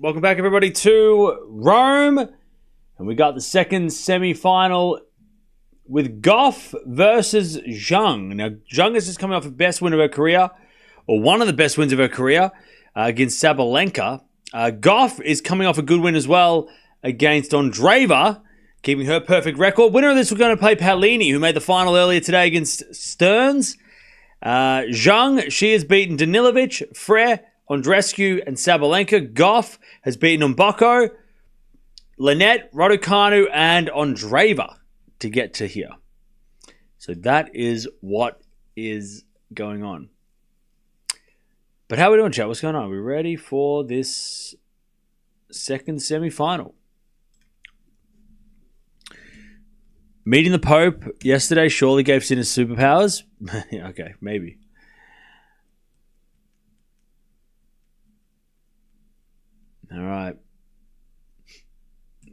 Welcome back, everybody, to Rome. And we got the second semi-final with Gauff versus Zheng. Now, Zheng is just coming off the best win of her career, or one of the best wins of her career, against Sabalenka. Gauff is coming off a good win as well against Andreeva, keeping her perfect record. Winner of this, we're going to play Paolini, who made the final earlier today against Stearns. Zheng, she has beaten Danilovic, Frere, Andreescu, and Sabalenka. Gauff has beaten Mboko, Linette, Raducanu, and Andreeva to get to here. So that is what is going on. But how are we doing, chat? What's going on? Are we ready for this second semi-final? Meeting the Pope yesterday surely gave Sinner superpowers. Okay, maybe. All right.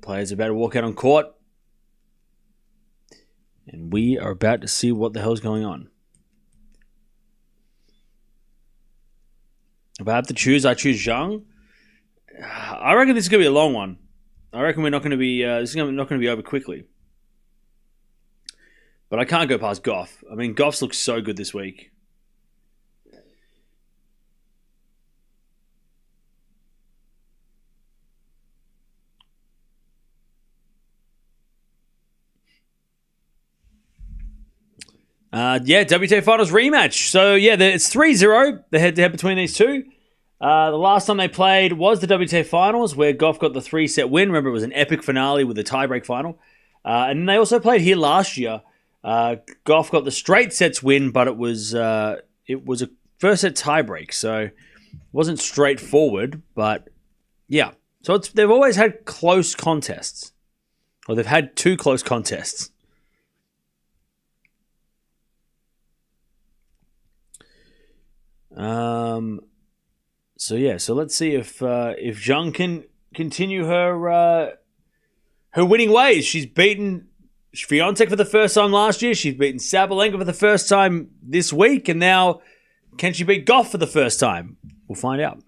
Players are about to walk out on court. And we are about to see what the hell's going on. If I have to choose, I choose Zheng. I reckon this is going to be a long one. I reckon we're not going to be. This is not going to be over quickly. But I can't go past Gauff. I mean, Gauff's looks so good this week. WTA Finals rematch. So, yeah, it's 3-0, the head-to-head between these two. The last time they played was the WTA Finals, where Gauff got the 3-set win. Remember, it was an epic finale with a tiebreak final. And they also played here last year. Gauff got the straight sets win, but it was a first-set tiebreak, so it wasn't straightforward. But, yeah. So they've always had close contests. Or they've had two close contests. So let's see if Zheng can continue her winning ways. She's beaten Swiatek for the first time last year. She's beaten Sabalenka for the first time this week, and now can she beat Gauff for the first time? We'll find out.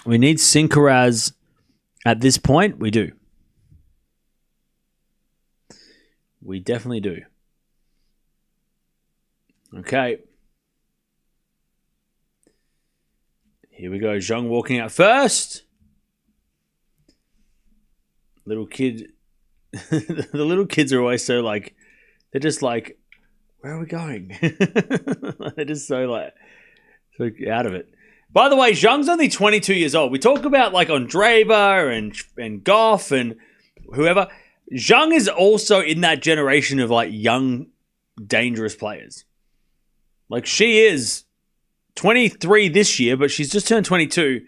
We need Sinkeraz at this point. We do. We definitely do. Okay. Here we go. Zheng walking out first. Little kid. The little kids are always so like, they're just like, where are we going? They're just so out of it. By the way, Zheng's only 22 years old. We talk about like Andreeva and Gauff and whoever. Zheng is also in that generation of like young, dangerous players. Like she is 23 this year, but she's just turned 22.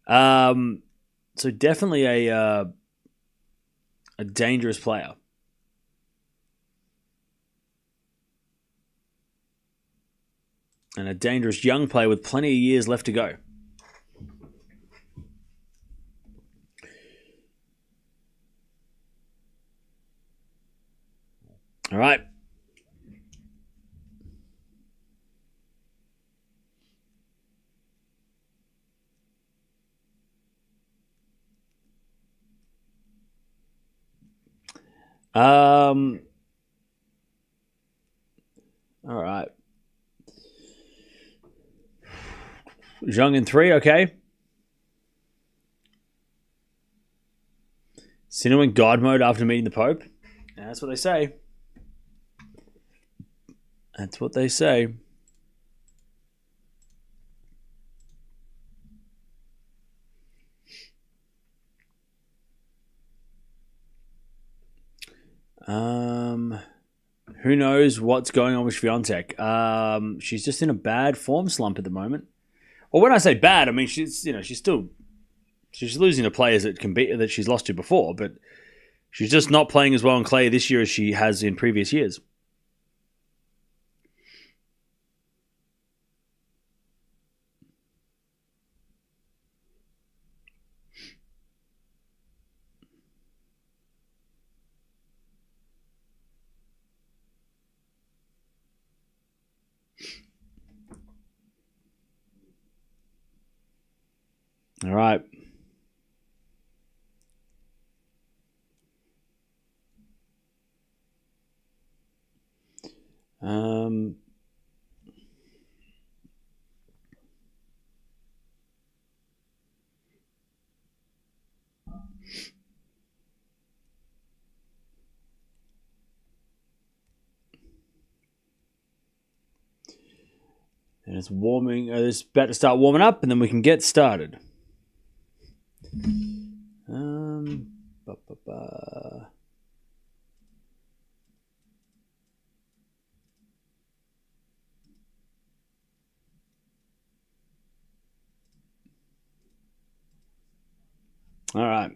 So definitely a dangerous player. And a dangerous young player with plenty of years left to go. All right. All right. Zheng in 3, okay. Sinner in God mode after meeting the Pope. Yeah, that's what they say. That's what they say. Who knows what's going on with Swiatek? She's just in a bad form slump at the moment. Well, when I say bad, I mean she's losing to players that she's lost to before, but she's just not playing as well on clay this year as she has in previous years. All right. And it's warming. It's about to start warming up, and then we can get started. Ba, ba, ba. All right.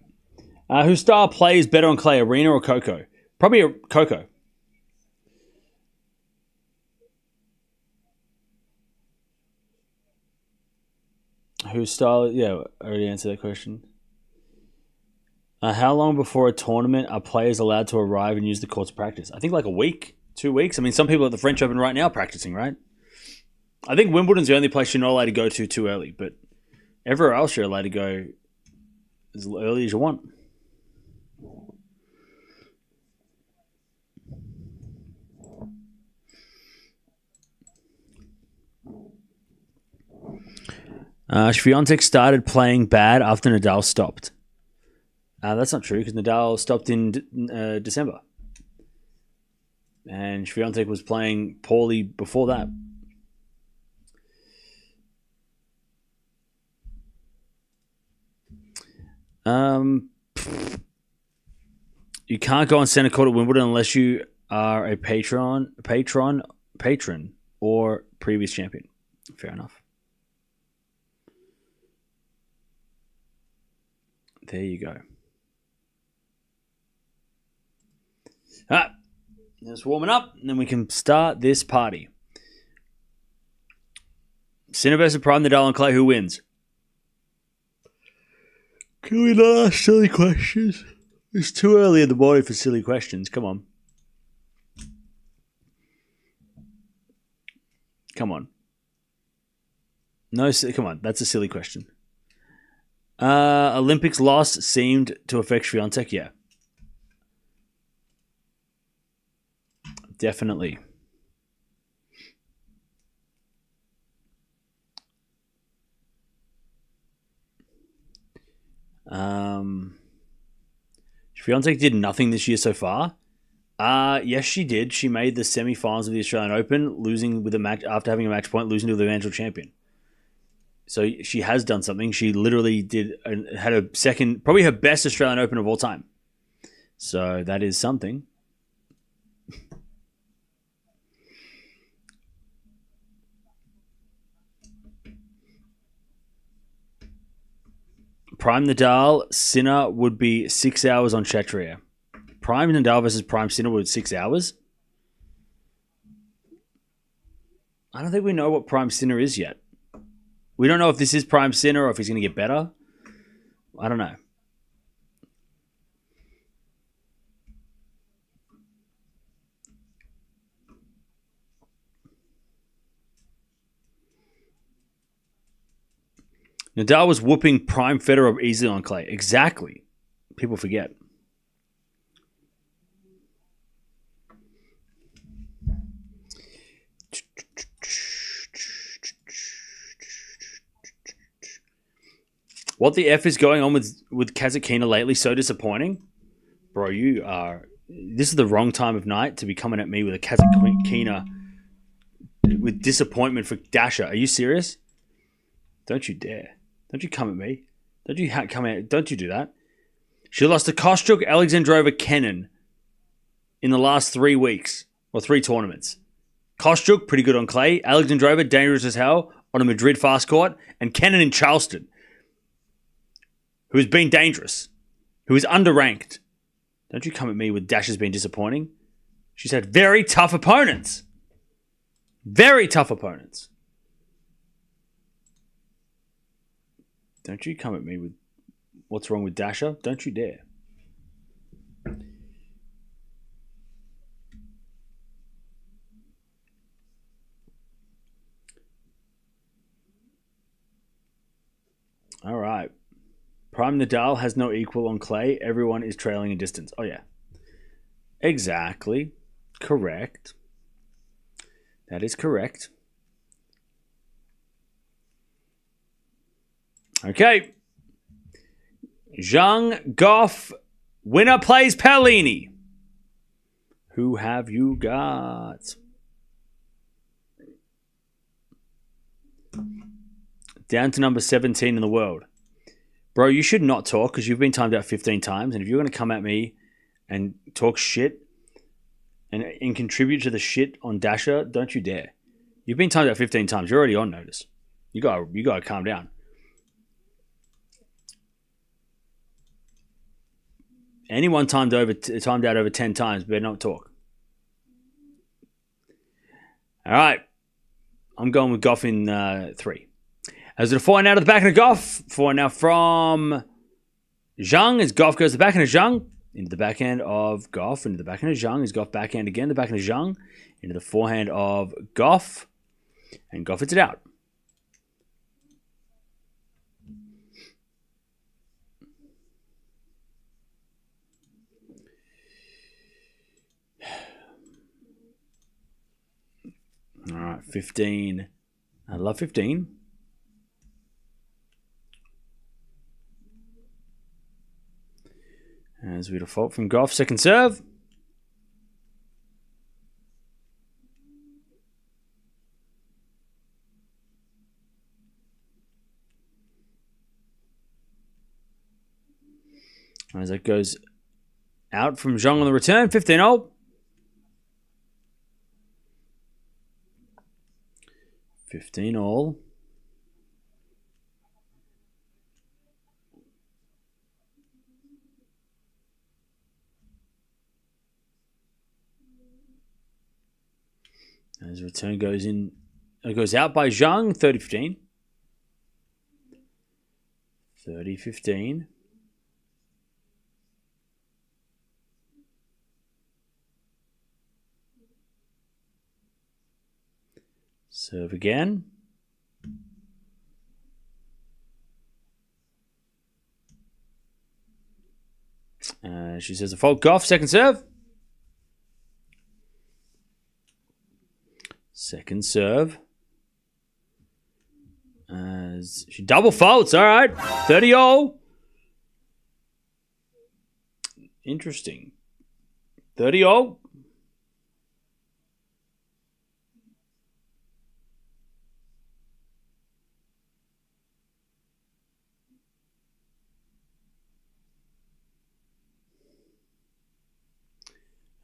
Whose style plays better on clay, Arena or Coco? Probably a Coco. Whose style? Yeah, I already answered that question. How long before a tournament are players allowed to arrive and use the court to practice? I think like a week, 2 weeks. I mean, some people at the French Open right now are practicing, right? I think Wimbledon's the only place you're not allowed to go to too early, but everywhere else you're allowed to go as early as you want. Swiatek started playing bad after Nadal stopped. That's not true because Nadal stopped in December. And Swiatek was playing poorly before that. You can't go on center court at Wimbledon unless you are a patron, or previous champion. Fair enough. There you go. All right. It's warming up, and then we can start this party. Sinner versus Prime Nadal and clay. Who wins? Can we not ask silly questions? It's too early in the morning for silly questions. Come on. Come on. No, come on. That's a silly question. Olympics loss seemed to affect Swiatek. Yeah. Definitely. Swiatek did nothing this year so far. Yes, she did. She made the semi-finals of the Australian Open, losing with a match after having a match point, losing to the eventual champion. So she has done something. She literally had a second, probably her best Australian Open of all time. So that is something. Prime Nadal, Sinner would be 6 hours on Chatrier. Prime Nadal versus Prime Sinner would 6 hours? I don't think we know what Prime Sinner is yet. We don't know if this is Prime Sinner or if he's going to get better. I don't know. Nadal was whooping Prime Federer easily on clay. Exactly. People forget. What the F is going on with Kazakhina lately? So disappointing. Bro, you are... This is the wrong time of night to be coming at me with a Kazakhina with disappointment for Dasha. Are you serious? Don't you dare. Don't you come at me. Don't you come at... Don't you do that. She lost to Kostyuk, Alexandrova, Kenin in the last 3 weeks. Or 3 tournaments. Kostyuk, pretty good on clay. Alexandrova, dangerous as hell on a Madrid fast court. And Kenin in Charleston, who has been dangerous, who is underranked. Don't you come at me with Dasha's been disappointing. She's had very tough opponents. Very tough opponents. Don't you come at me with what's wrong with Dasha. Don't you dare. All right. Prime Nadal has no equal on clay. Everyone is trailing in distance. Oh, yeah. Exactly. Correct. That is correct. Okay. Zheng, Gauff, winner plays Paolini. Who have you got? Down to number 17 in the world. Bro, you should not talk because you've been timed out 15 times. And if you're going to come at me and talk shit and contribute to the shit on Dasher, don't you dare. You've been timed out 15 times. You're already on notice. You gotta calm down. Anyone timed out over 10 times better not talk. All right. I'm going with Gauff in 3. As the forehand out of the backhand of Gauff. Forehand now from Zheng as Gauff goes to the backhand of Zheng. Into the backhand of Gauff. Into the backhand of Zheng. As Gauff backhand again. The backhand of Zheng. Into the forehand of Gauff. And Gauff hits it out. All right, 15. I love 15. As we default from Gauff, second serve. As it goes out from Zheng on the return, 15-0. 15-all. As the return goes in, it goes out by Zheng, 30-15. 30-15. Serve again. She says a fault. Gauff, second serve. Second serve. As she double faults. All right. 30-all. Interesting. 30-all.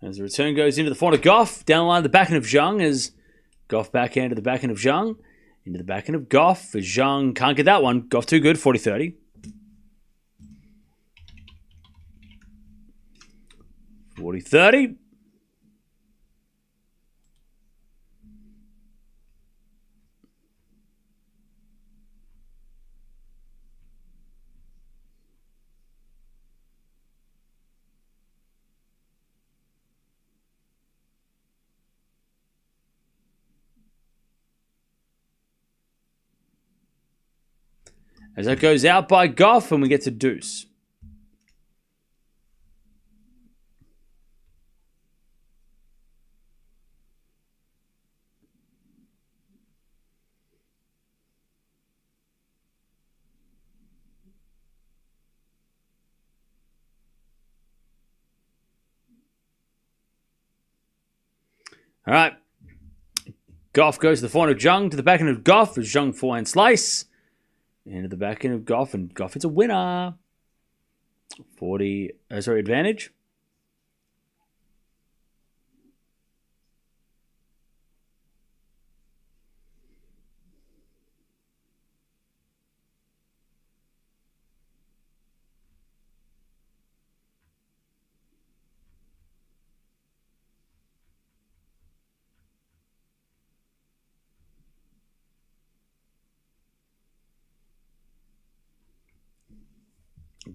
As the return goes into the front of Gauff, down the line of the backhand of Zheng as Gauff backhand to the backhand of Zheng, into the backhand of Gauff as Zheng can't get that one. Gauff too good, 40-30. 40-30. As that goes out by Gauff and we get to deuce. All right. Gauff goes to the forehand of Zheng, to the backhand of Gauff as Zheng forehand slice. Into the backhand of Gauff, and Gauff is a winner. 40, advantage.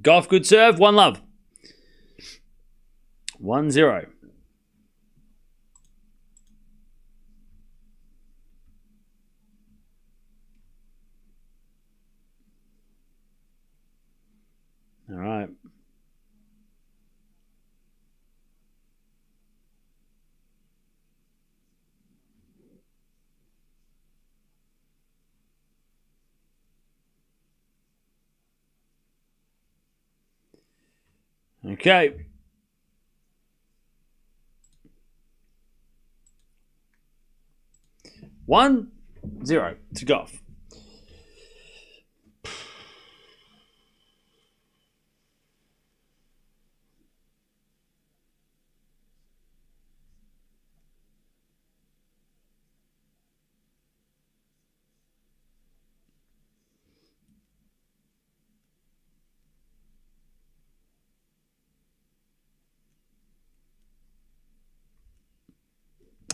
Gauff, good serve. 1 love. 1-0. Okay. One, 0 to Gauff.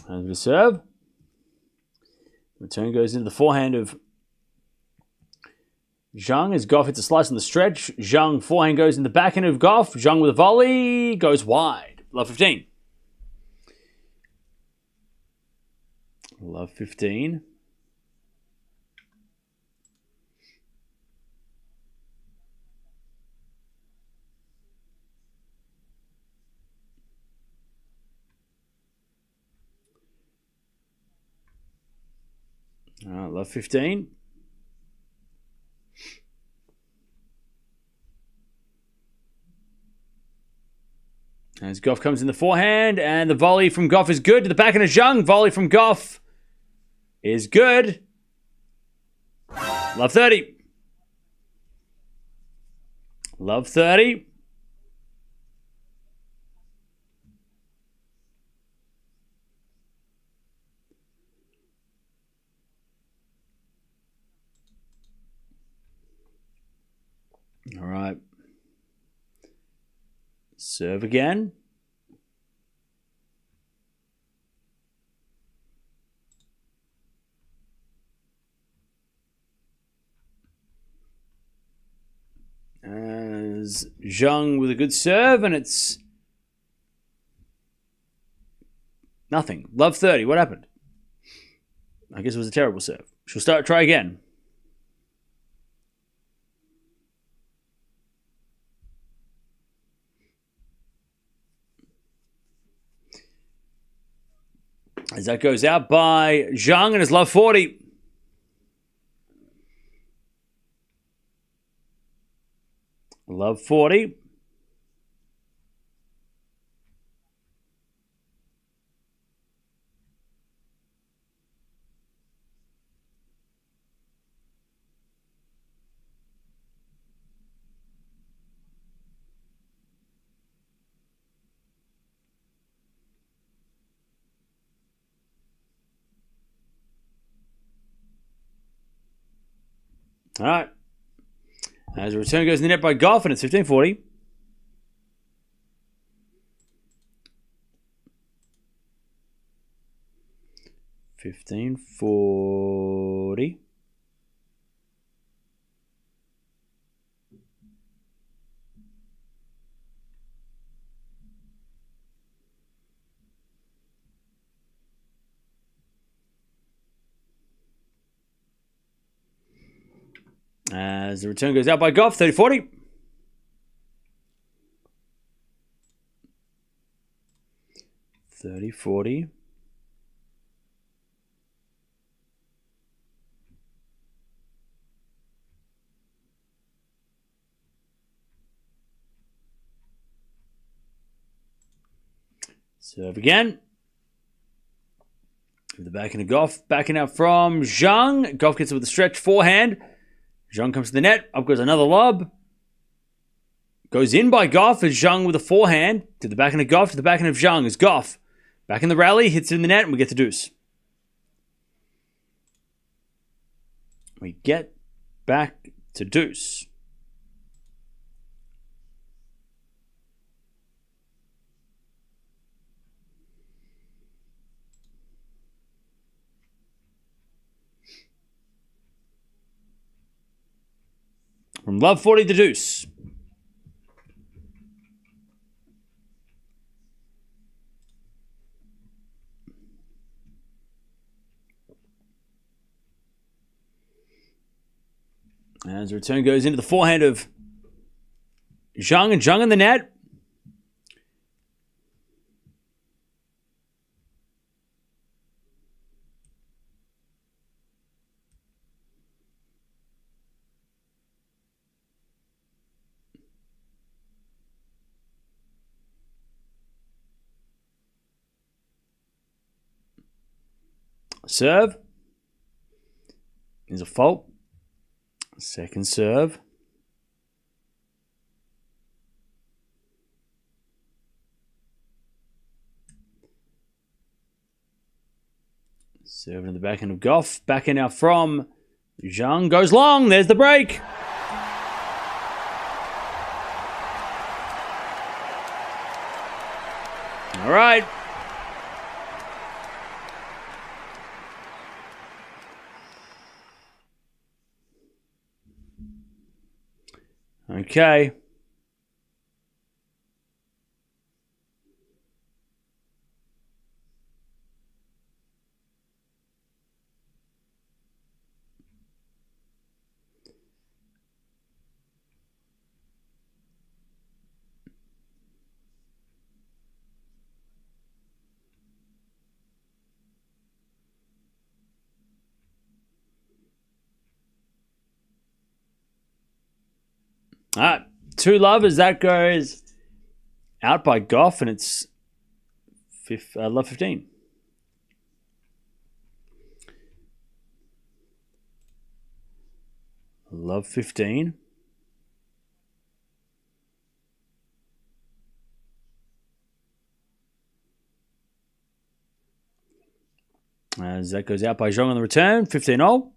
Over to serve. Return goes into the forehand of Zheng as Gauff hits a slice on the stretch. Zheng forehand goes in the backhand of Gauff. Zheng with a volley goes wide. Love 15. Love 15. All right, love 15. As Gauff comes in the forehand, and the volley from Gauff is good. To the backhand of Zheng. Volley from Gauff is good. Love 30. Love 30. All right. Serve again. As Zheng with a good serve, and it's nothing. Love 30. What happened? I guess it was a terrible serve. She'll try again. As that goes out by Zheng and his love 40. Love 40. All right. As a return goes in the net by Gauff, and it's 15-40. As the return goes out by Gauff, 30-40. Serve again. With the backhand of Gauff. Backing out from Zheng. Gauff gets it with a stretch forehand. Zheng comes to the net. Up goes another lob. Goes in by Gauff as Zheng with a forehand. To the backhand of Gauff. To the backhand of Zheng as Gauff. Back in the rally. Hits it in the net and we get the deuce. We get back to deuce. From love 40 to deuce. As the return goes into the forehand of Zheng, and Zheng in the net. Serve. Is a fault. Second serve. Serving in the backhand of Gauff. Backhand now from Zheng. Goes long. There's the break. All right. Okay. All right, 2-love as that goes out by Gauff, and it's love 15. Love 15. As that goes out by Zheng on the return, 15-all.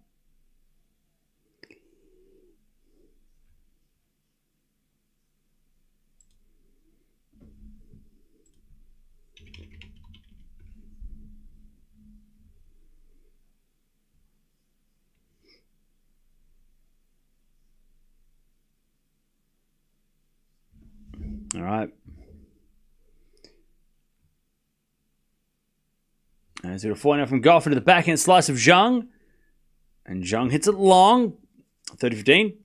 All right. As we got a 4 now from Gauff into the backhand slice of Zheng. And Zheng hits it long. 30-15.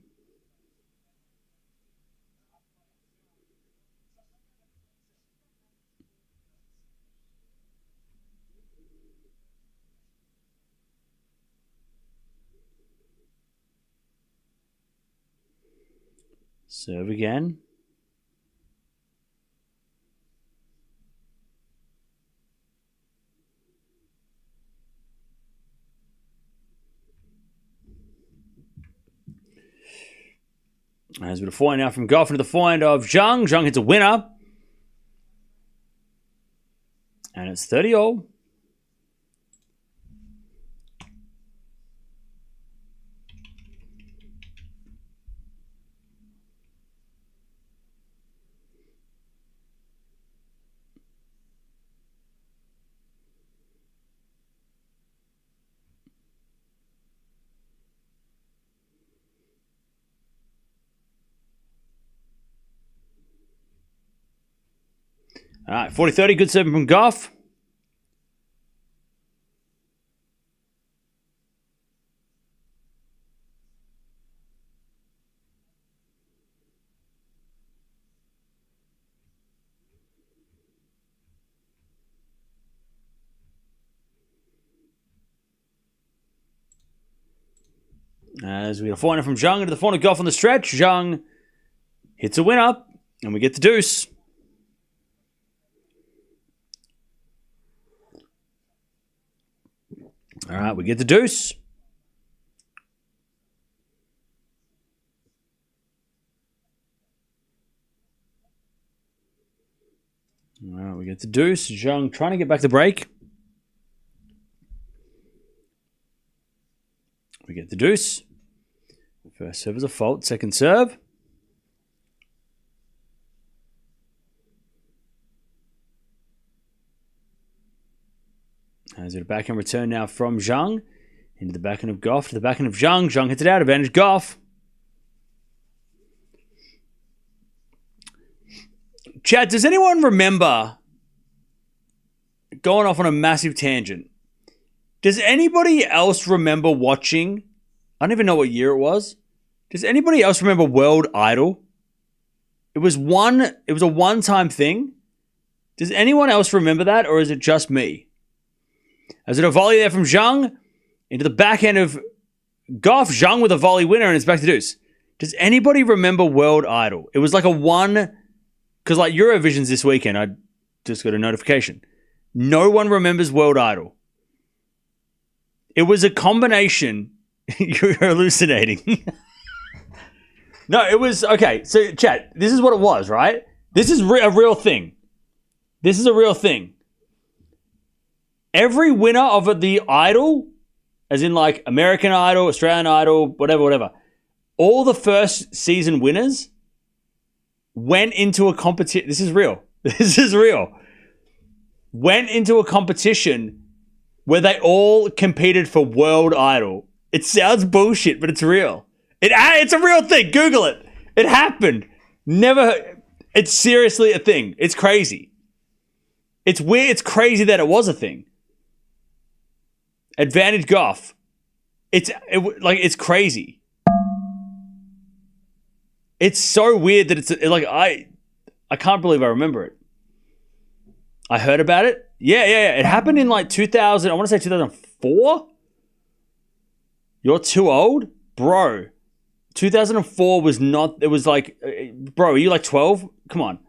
Serve again. As with a forehand now from Gauff into the forehand of Zheng. Zheng hits a winner. And it's 30-all. All right, 40-30, good serving from Gauff. As we get a forehand from Zheng into the forehand of Gauff on the stretch. Zheng hits a winner, and we get the deuce. All right, we get the deuce. All right, we get the deuce. Zheng trying to get back the break. We get the deuce. First serve is a fault. Second serve. As a backhand return now from Zheng. Into the backhand of Gauff. To the backhand of Zheng. Zheng hits it out. Advantage Gauff. Chad, does anyone remember, going off on a massive tangent, does anybody else remember watching, I don't even know what year it was, does anybody else remember World Idol? It was a one-time thing. Does anyone else remember that, or is it just me? As it a volley there from Zheng into the backhand of Gauff. Zheng with a volley winner, and it's back to deuce. Does anybody remember World Idol? It was like a one, because like Eurovision's this weekend. I just got a notification. No one remembers World Idol. It was a combination. You're hallucinating. No, it was... Okay, so chat, this is what it was, right? This is a real thing. This is a real thing. Every winner of the Idol, as in like American Idol, Australian Idol, whatever, all the first season winners went into a competition. This is real. This is real. Went into a competition where they all competed for World Idol. It sounds bullshit, but it's real. It's a real thing. Google it. It happened. It's seriously a thing. It's crazy. It's weird. It's crazy that it was a thing. Advantage Gauff. It's crazy. It's so weird that it's like I can't believe I remember it. I heard about it. Yeah. It happened in like 2000. I want to say 2004. You're too old, bro. 2004 was not. It was like, bro, are you like 12? Come on.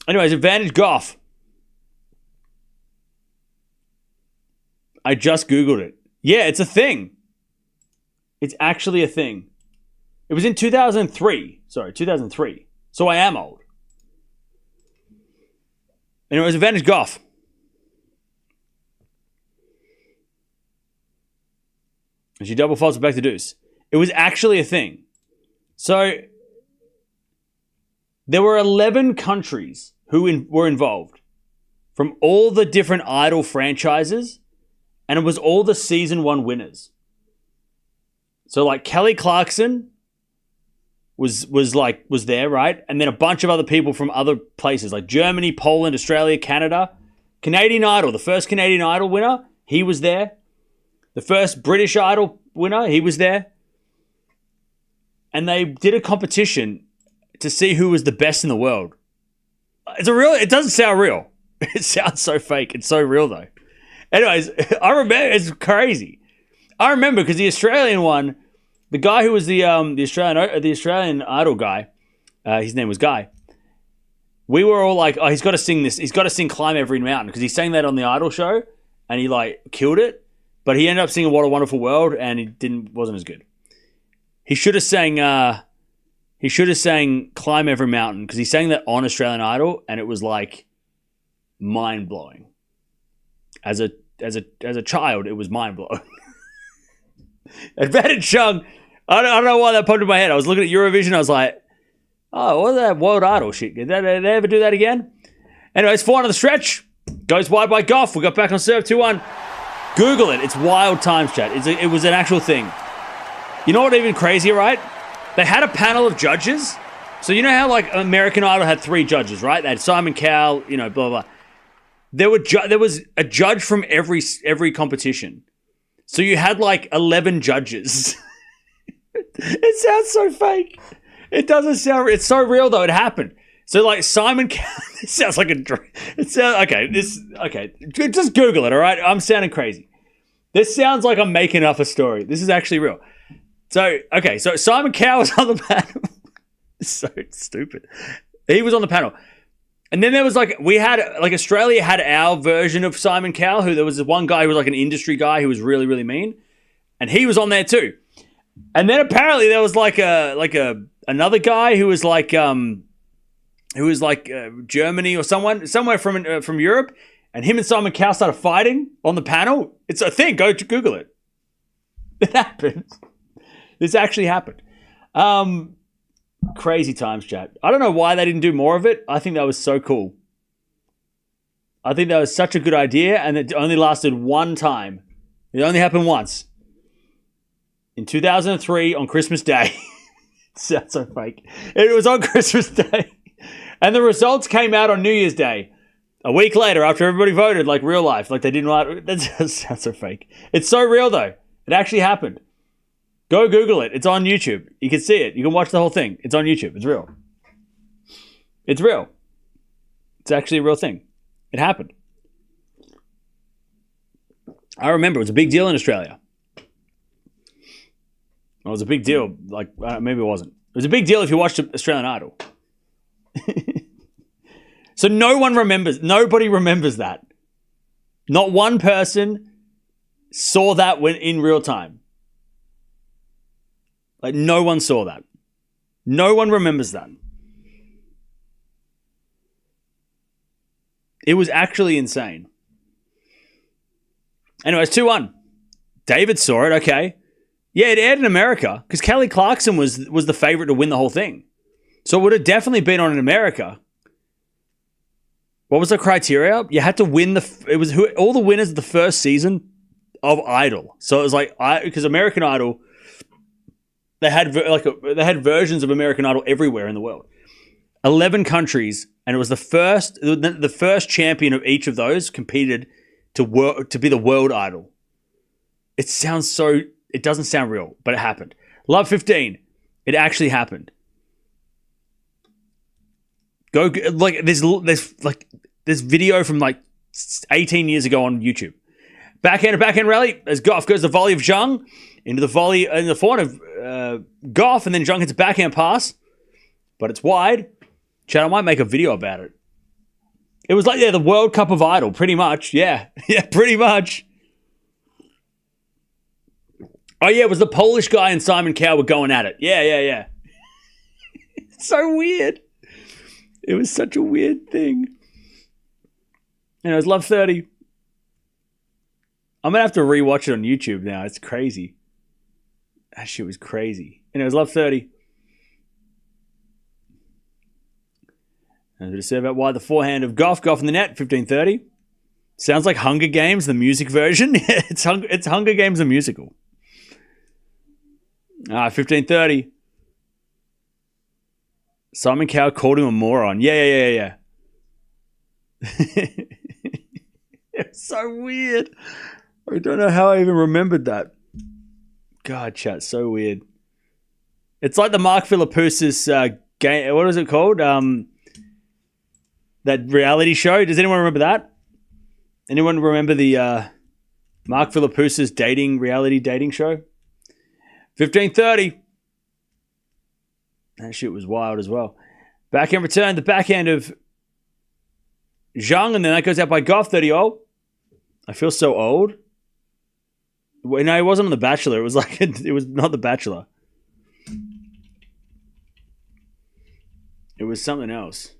Anyways, Advantage Gauff. I just Googled it. Yeah, it's a thing. It's actually a thing. It was in 2003. Sorry, 2003. So I am old. Anyways, Advantage Gauff. And she double faults back to deuce. It was actually a thing. So there were 11 countries who were involved from all the different Idol franchises. And it was all the season 1 winners. So like Kelly Clarkson was there, right? And then a bunch of other people from other places like Germany, Poland, Australia, Canada. Canadian Idol, the first Canadian Idol winner, he was there. The first British Idol winner, he was there. And they did a competition to see who was the best in the world. It doesn't sound real. It sounds so fake. It's so real though. Anyways, I remember, it's crazy. I remember because the Australian one, the guy who was the Australian Idol guy, his name was Guy. We were all like, oh, he's got to sing this. He's got to sing "Climb Every Mountain" because he sang that on the Idol show, and he like killed it. But he ended up singing "What a Wonderful World," and he wasn't as good. He should have sang "Climb Every Mountain" because he sang that on Australian Idol, and it was like mind blowing. As a child, it was mind blowing. Advantage Zheng. I don't know why that popped in my head. I was looking at Eurovision. I was like, oh, what is that World Idol shit? Did they ever do that again? Anyways, 4 on the stretch. Goes wide by Gauff. We got back on serve 2-1. Google it. It's wild times, chat. It was an actual thing. You know what even crazier, right? They had a panel of judges. So you know how like American Idol had 3 judges, right? They had Simon Cowell, blah, blah, blah. There was a judge from every competition. So you had like 11 judges. It sounds so fake. It doesn't sound... It's so real though. It happened. So like Simon Cowell... It sounds like a dream. It sounds... Okay. Just Google it, all right? I'm sounding crazy. This sounds like I'm making up a story. This is actually real. So Simon Cowell was on the panel. So stupid. He was on the panel. And then there was Australia had our version of Simon Cowell, who there was this one guy who was like an industry guy who was really, really mean. And he was on there too. And then apparently there was another guy who was Germany or somewhere from Europe. And him and Simon Cowell started fighting on the panel. It's a thing. Go to Google it. It happened. This actually happened. Crazy times, chat. I don't know why they didn't do more of it. I think that was so cool. I think that was such a good idea, and it only lasted one time. It only happened once. In 2003, on Christmas Day. It sounds so fake. It was on Christmas Day. And the results came out on New Year's Day. A week later, after everybody voted, like real life. Like they didn't like... That sounds so fake. It's so real, though. It actually happened. Go Google it. It's on YouTube. You can see it. You can watch the whole thing. It's on YouTube. It's real. It's real. It's actually a real thing. It happened. I remember it was a big deal in Australia. It was a big deal. Like, maybe it wasn't. It was a big deal if you watched Australian Idol. So nobody remembers that. Not one person saw that when in real time. Like, no one saw that. No one remembers that. It was actually insane. Anyways, 2-1. David saw it, okay. Yeah, it aired in America because Kelly Clarkson was the favorite to win the whole thing. So it would have definitely been on in America. What was the criteria? You had to win all the winners of the first season of Idol. So it was like, because American Idol, they had versions of American Idol everywhere in the world. 11 countries, and it was the first champion of each of those competed to be the world idol. It doesn't sound real, but it happened. Love 15. It actually happened. Go like there's video from like 18 years ago on YouTube. Backhand rally as Gauff goes the volley of Zheng into the volley in the forehand of Gauff, and then Zheng hits a backhand pass, but it's wide. Chad, I might make a video about it. It was like the World Cup of Idol, pretty much. Yeah, pretty much. Oh yeah, it was the Polish guy and Simon Cowell were going at it. Yeah. It's so weird. It was such a weird thing. And it was Love 30. I'm going to have to rewatch it on YouTube now. It's crazy. That shit was crazy. And it was Love 30. And to say about why the forehand of Gauff in the net, 15:30. Sounds like Hunger Games, the music version. It's Hunger Games, the musical. 15:30. Simon Cowell called him a moron. Yeah. It's so weird. I don't know how I even remembered that. God, chat, so weird. It's like the Mark Philippoussis game. What is it called? That reality show. Does anyone remember that? Anyone remember the Mark Philippoussis reality dating show? 15:30. That shit was wild as well. Backhand return, the backhand of Zheng, and then that goes out by Gauff, 30-0. I feel so old. No, it wasn't on The Bachelor. It was like it was not The Bachelor. It was something else.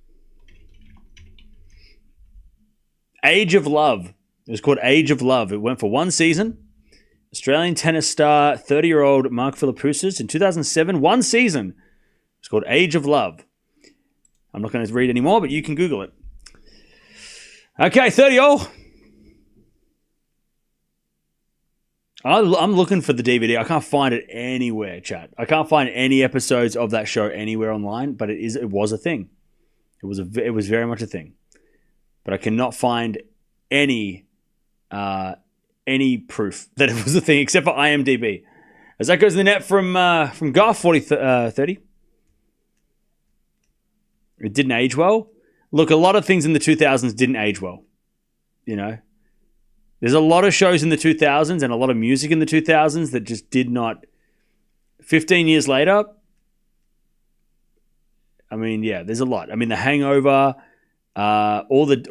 Age of Love. It was called Age of Love. It went for one season. Australian tennis star, 30-year-old Mark Philippoussis in 2007. One season. It's called Age of Love. I'm not going to read anymore, but you can Google it. Okay, 30-0. I'm looking for the DVD. I can't find it anywhere, chat. I can't find any episodes of that show anywhere online, but it was a thing. It was very much a thing. But I cannot find any proof that it was a thing except for IMDb. As that goes in the net from Gauff, 40-30. It didn't age well. Look, a lot of things in the 2000s didn't age well. You know? There's a lot of shows in the 2000s and a lot of music in the 2000s that just did not. 15 years later, I mean, yeah, there's a lot. I mean, The Hangover, all those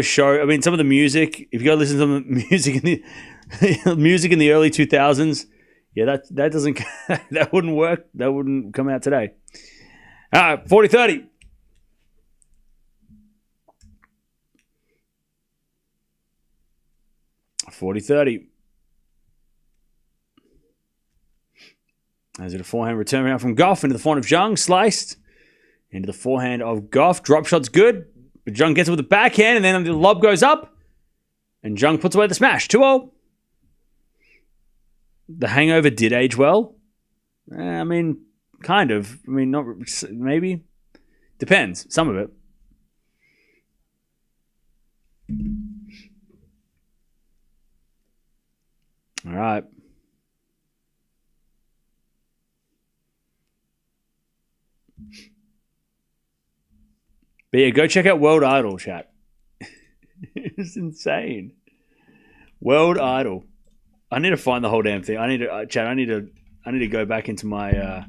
shows. I mean, some of the music. If you go listen to some of the music in the music in the early 2000s, yeah, that doesn't that wouldn't work. That wouldn't come out today. 40-30. As it a forehand return around from Gauff into the forehand of Zheng, sliced into the forehand of Gauff. Drop shot's good, but Zheng gets it with the backhand, and then the lob goes up, and Zheng puts away the smash. 2-0. The Hangover did age well. I mean, kind of. I mean, not maybe. Depends. Some of it. All right. But yeah, go check out World Idol, chat. It's insane. World Idol. I need to find the whole damn thing. I need to chat. I need to go back into my.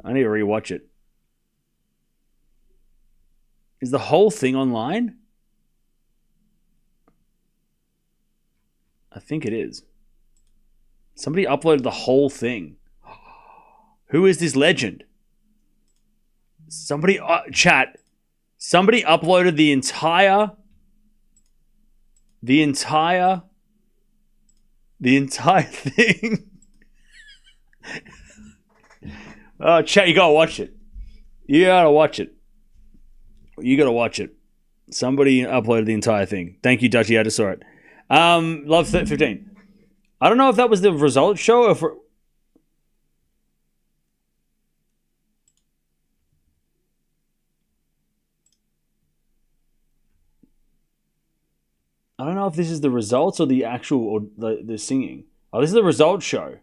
I need to rewatch it. Is the whole thing online? I think it is. Somebody uploaded the whole thing. Who is this legend? Somebody, chat. Somebody uploaded the entire thing. Oh, chat, you gotta watch it. You gotta watch it. Somebody uploaded the entire thing. Thank you, Dutchy. I just saw it. Love 15. I don't know if that was the results show or if... I don't know if this is the results or the actual or the singing. Oh, this is the results show.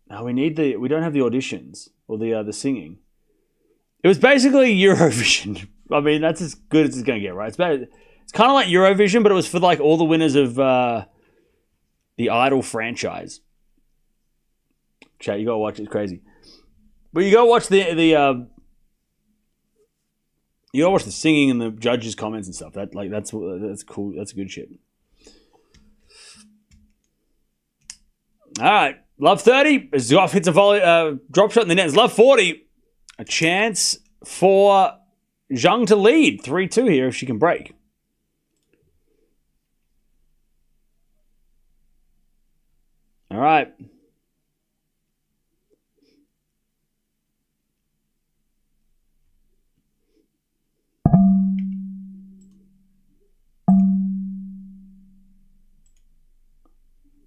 No, we don't have the auditions or the singing. It was basically Eurovision. I mean, that's as good as it's going to get, right? It's kind of like Eurovision, but it was for like all the winners of the Idol franchise. Chat, you gotta watch it. It's crazy. But you gotta watch you gotta watch the singing and the judges' comments and stuff. That's cool. That's good shit. All right, love 30. As Goff hits a volley, drop shot in the net. It's love 40. A chance for Zheng to lead 3-2 here if she can break. All right.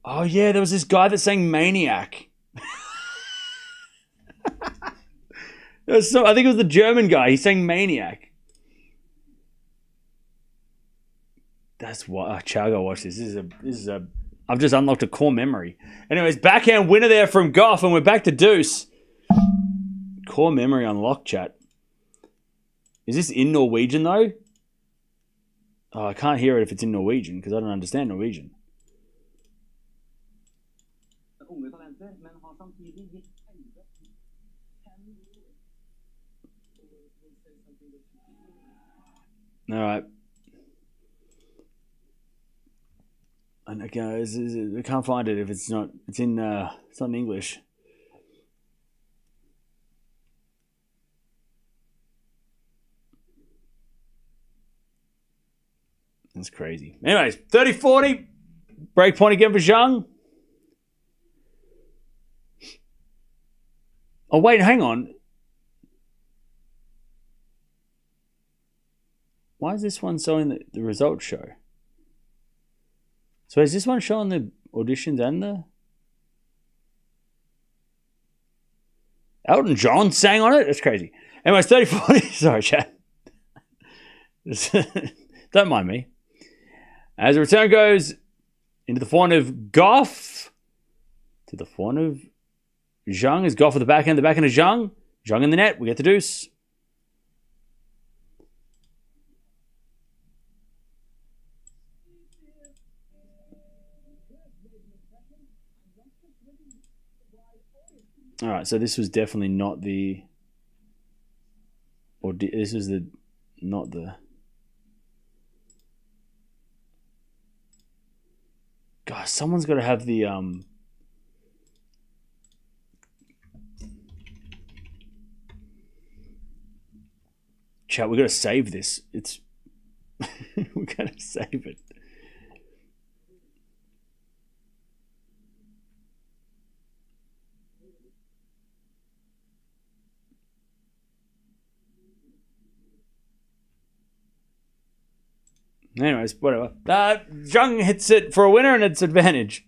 Oh, yeah, there was this guy that sang Maniac. I think it was the German guy. He sang Maniac. That's what... Chago, watch this. This is a... I've just unlocked a core memory. Anyways, backhand winner there from Goff, and we're back to deuce. Core memory unlocked, chat. Is this in Norwegian, though? Oh, I can't hear it if it's in Norwegian, because I don't understand Norwegian. All right. And again, I can't find it if it's not. It's not in English. That's crazy. Anyways, 30-40. Break point again for Zheng. Oh, wait, hang on. Why is this one showing the results show? So is this one showing the auditions and the... Elton John sang on it? That's crazy. Anyways, 30-40. Sorry, chat. Don't mind me. As the return goes into the forehand of Goff to the forehand of Zheng. Is Goff at the backhand of Zheng. Zheng in the net. We get the deuce. All right, so this was definitely not the... Or this was the... Not the... Gosh, someone's got to have the... Chat, we got to save this. It's... we got to save it. Anyways, whatever. Zheng hits it for a winner and it's advantage.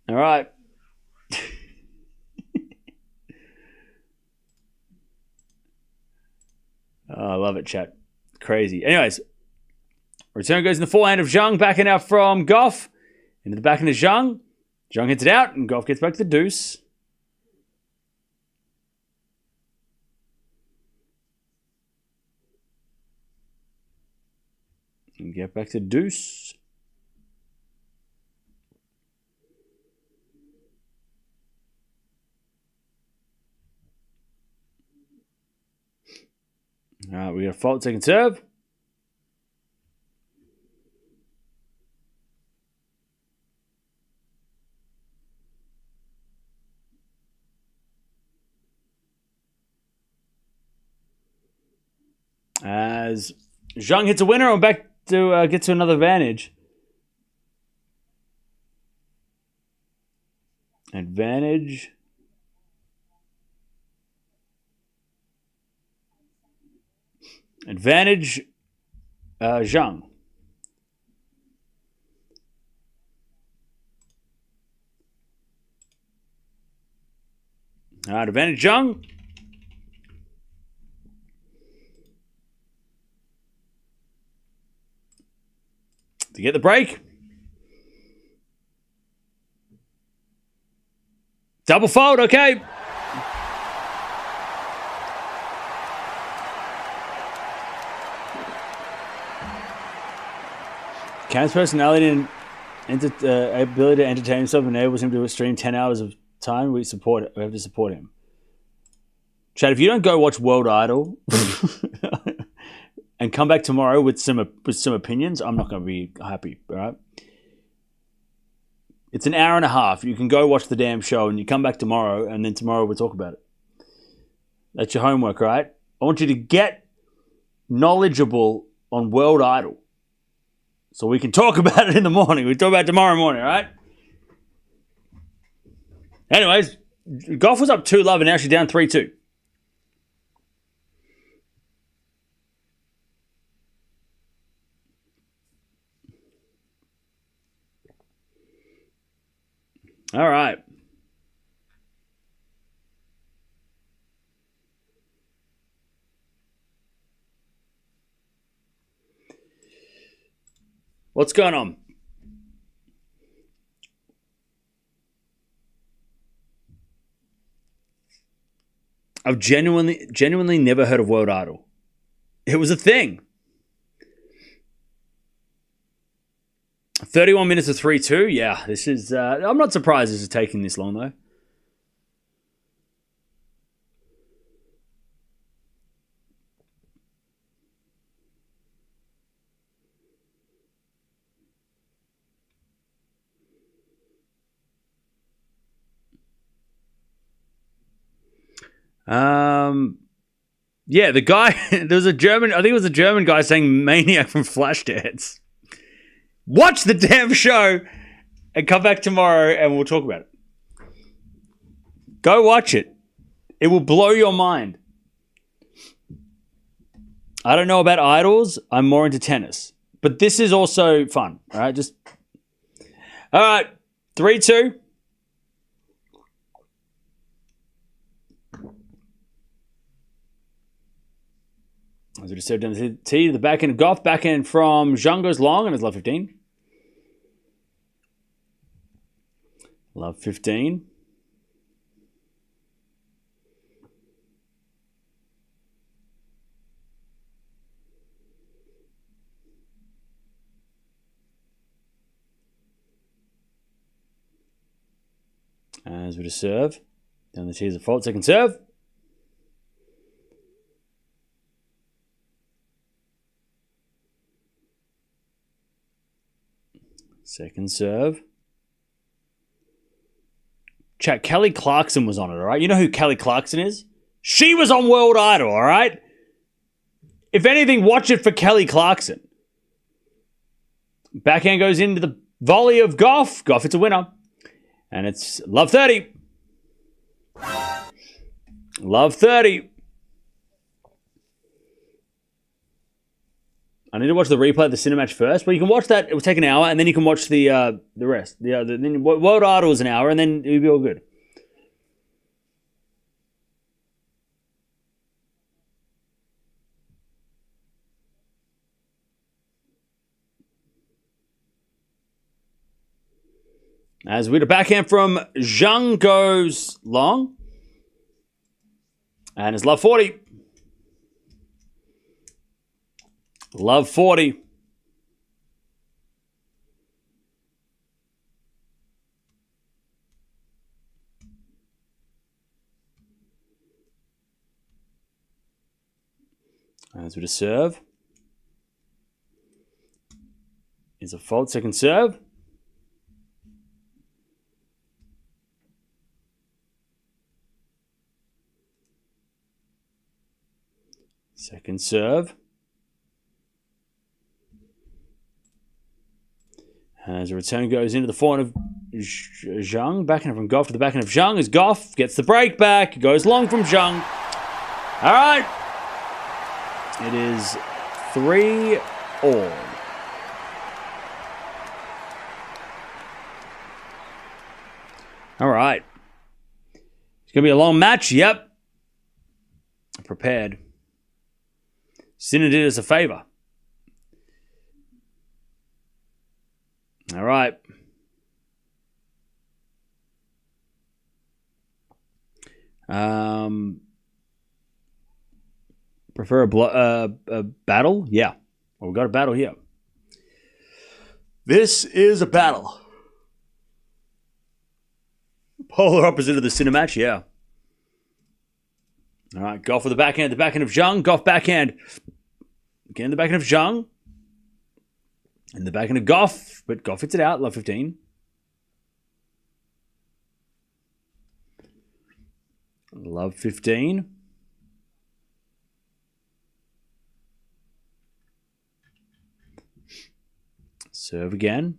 All right. Oh, I love it, chat. Crazy. Anyways. Return goes in the forehand of Zheng, backing out from Goff. Into the backhand of Zheng. Zheng hits it out, and Goff gets back to the deuce. And get back to deuce. All right, we got a fault second serve. As Zheng hits a winner, I'm back to get to another advantage. Advantage. Zheng. All right, advantage Zheng. To get the break. Double fault, okay. Cam's personality and ability to entertain himself enables him to stream 10 hours of time. We have to support him. Chad, if you don't go watch World Idol and come back tomorrow with some opinions, I'm not going to be happy, all right? It's an hour and a half. You can go watch the damn show and you come back tomorrow, and then tomorrow we'll talk about it. That's your homework, right? I want you to get knowledgeable on World Idol so we can talk about it in the morning. We talk about it tomorrow morning, all right? Anyways, Gauff was up 2-love and now she's down 3-2. All right. What's going on? I've genuinely never heard of World Idol. It was a thing. 31 minutes of 3-2. Yeah, this is... I'm not surprised this is taking this long, though. Yeah, the guy... there was a German... I think it was a German guy saying Maniac from Flashdance. Watch the damn show and come back tomorrow and we'll talk about it. Go watch it. It will blow your mind. I don't know about idols. I'm more into tennis. But this is also fun. All right, all right, 3-2. As we just said, down the tee to the backhand of Gauff. Backhand from Zheng goes long and it's love 15. Love 15. As we just serve. Down the tee is a fault. Second serve. Second serve. Chat, Kelly Clarkson was on it, all right? You know who Kelly Clarkson is? She was on World Idol, all right? If anything, watch it for Kelly Clarkson. Backhand goes into the volley of Gauff. Gauff, it's a winner. And it's love 30. Love 30. I need to watch the replay of the Cinematch first, but you can watch that. It will take an hour, and then you can watch the rest. Then World Idol is an hour, and then it'll be all good. As we the backhand from Zheng goes long, and it's love 40. Love 40. As with a serve. Is a fault. Second serve. Second serve. As a return goes into the forehand of Zheng. Backhand from Gauff to the backhand of Zheng as Gauff gets the break back. Goes long from Zheng. All right. It is 3-all. All right. It's going to be a long match. Yep. Prepared. Sinner did us a favor. All right. Prefer a battle? Yeah. Well, we got a battle here. This is a battle. Polar opposite of the Sinner match, yeah. All right, Gauff with the backhand of Zheng. Gauff backhand. Again, the backhand of Zheng. And the backhand of Gauff. But Gauff hits it out, love 15. Love 15. Serve again.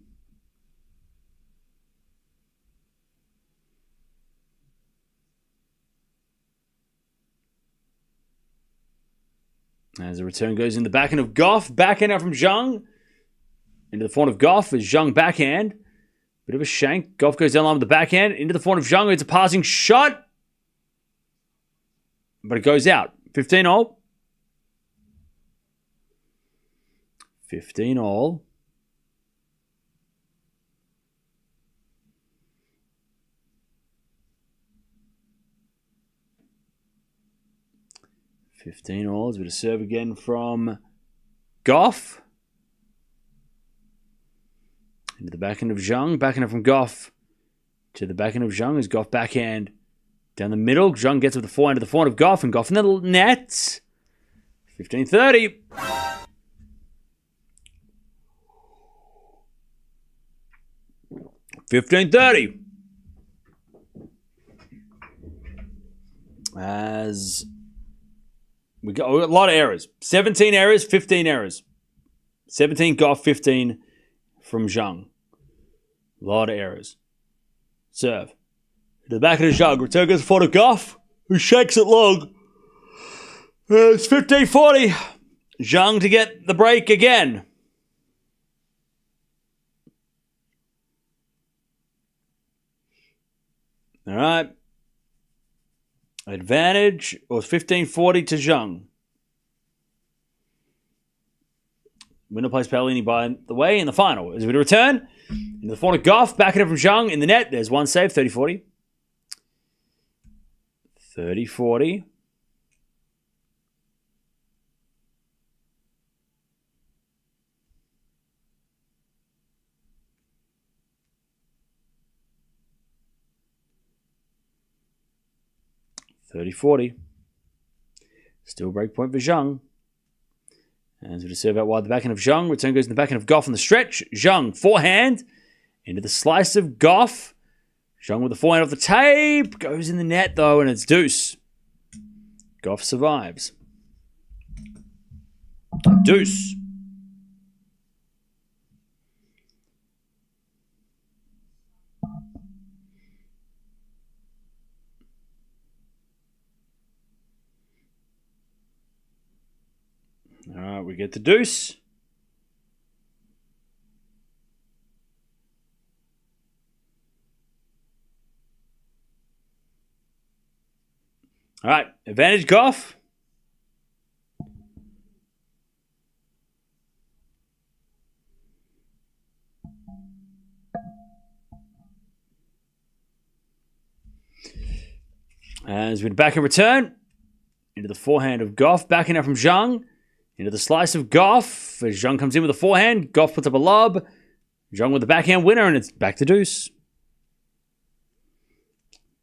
As the return goes in the backhand of Gauff. Backhand out from Zheng. Into the forehand of Gauff as Zheng backhand. Bit of a shank. Gauff goes down the line with the backhand. Into the forehand of Zheng. It's a passing shot. But it goes out. 15-all. 15-all. With a serve again from Gauff. Into the backhand of Zheng. Backhand from Gauff to the backhand of Zheng as Gauff backhand down the middle. Zheng gets with the forehand to the forehand of Gauff and Gauff in the net. 15-30. As we got a lot of errors. 17 errors, 15 errors. 17 Gauff, 15 from Zheng. A lot of errors. Serve. To the back of the Zheng. Return goes for the Gauff, who shakes it long. It's 15-40. Zheng to get the break again. All right. Advantage was 15-40 to Zheng. Winner plays Paolini by the way in the final. As we return, in the forehand of Gauff, backing it from Zheng in the net. There's one save, 30-40. 30-40. Still break point for Zheng. As we just serve out wide the backhand of Zheng. Return goes in the backhand of Gauff on the stretch. Zheng, forehand. Into the slice of Gauff. Zheng with the forehand off the tape. Goes in the net though, and it's deuce. Gauff survives. Deuce. All right, we get the deuce. All right, advantage Gauff. As we back and return into the forehand of Gauff, backing out from Zheng. Into the slice of Gauff. As Zheng comes in with a forehand. Gauff puts up a lob. Zheng with the backhand winner, and it's back to deuce.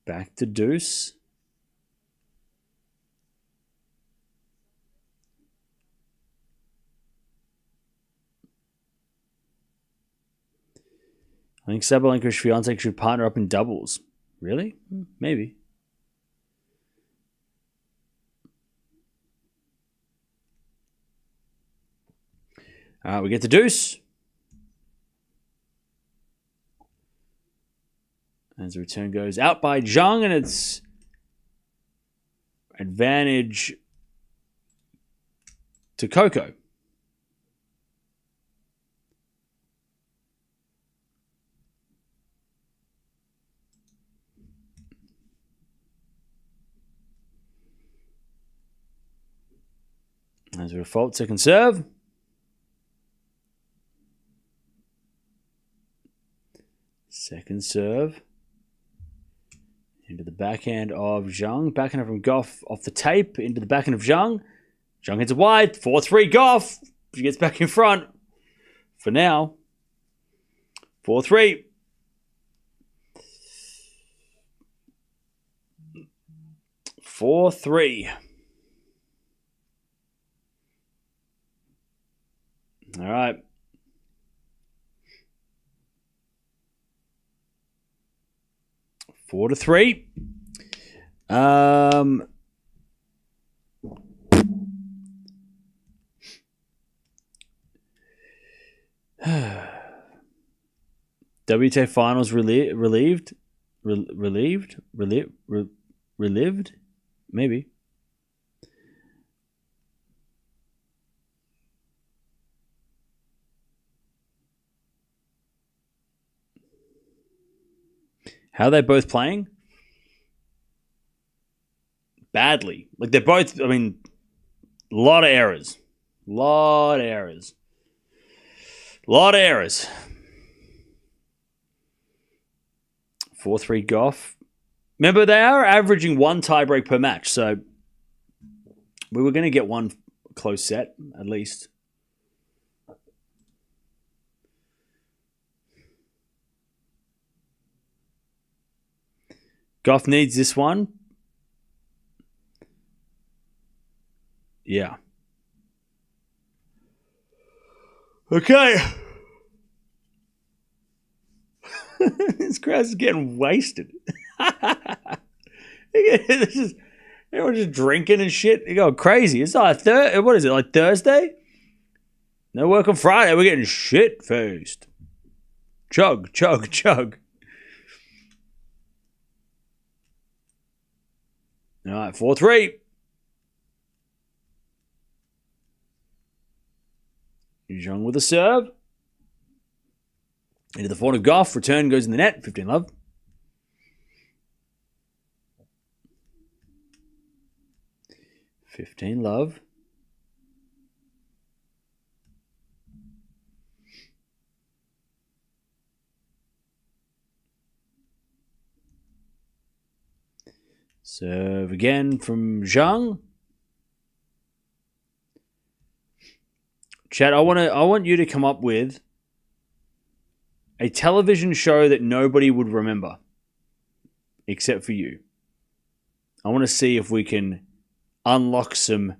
Back to deuce. I think Sabalenka's fiance should partner up in doubles. Really? Maybe. All right, we get the deuce. As the return goes out by Zheng, and it's advantage to Coco. As a default, second serve. Second serve. Into the backhand of Zheng. Backhand from Gauff off the tape. Into the backhand of Zheng. Zheng hits it wide. 4-3 Gauff. She gets back in front. For now. 4-3. All right. Four to three. WTA finals relived? Maybe. How are they both playing? Badly. Like, they're both, I mean, a lot of errors. 4-3 Gauff. Remember, they are averaging one tiebreak per match, so we were going to get one close set, at least. Gauff needs this one. Yeah. Okay. This crowd is getting wasted. This is, everyone's just drinking and shit. They go crazy. It's like what is it, like Thursday? No work on Friday. We're getting shit faced. Chug, chug, chug. All right, 4-3. Zheng with a serve. Into the forehand of Gauff. Return goes in the net. 15 love. Serve again from Zheng. Chad, I want you to come up with a television show that nobody would remember except for you. I want to see if we can unlock some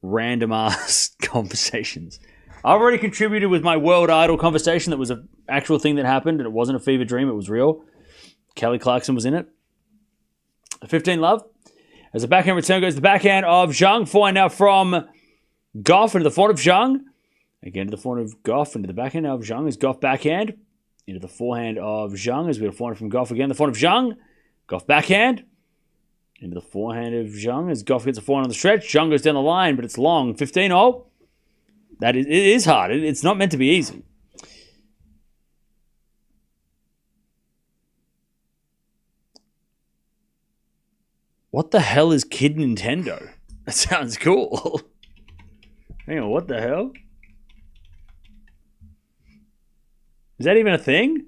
random ass conversations. I've already contributed with my World Idol conversation that was an actual thing that happened and it wasn't a fever dream, it was real. Kelly Clarkson was in it. 15 love. As the backhand return goes the backhand of Zheng. Forehand now from Gauff into the forehand of Zheng. Again to the forehand of Gauff into the backhand of Zheng as Gauff backhand. Into the forehand of Zheng as we have a forehand from Gauff again. The forehand of Zheng. Gauff backhand. Into the forehand of Zheng as Gauff gets a forehand on the stretch. Zheng goes down the line, but it's long. 15-0. It is hard. It's not meant to be easy. What the hell is Kid Nintendo? That sounds cool. Hang on, what the hell? Is that even a thing?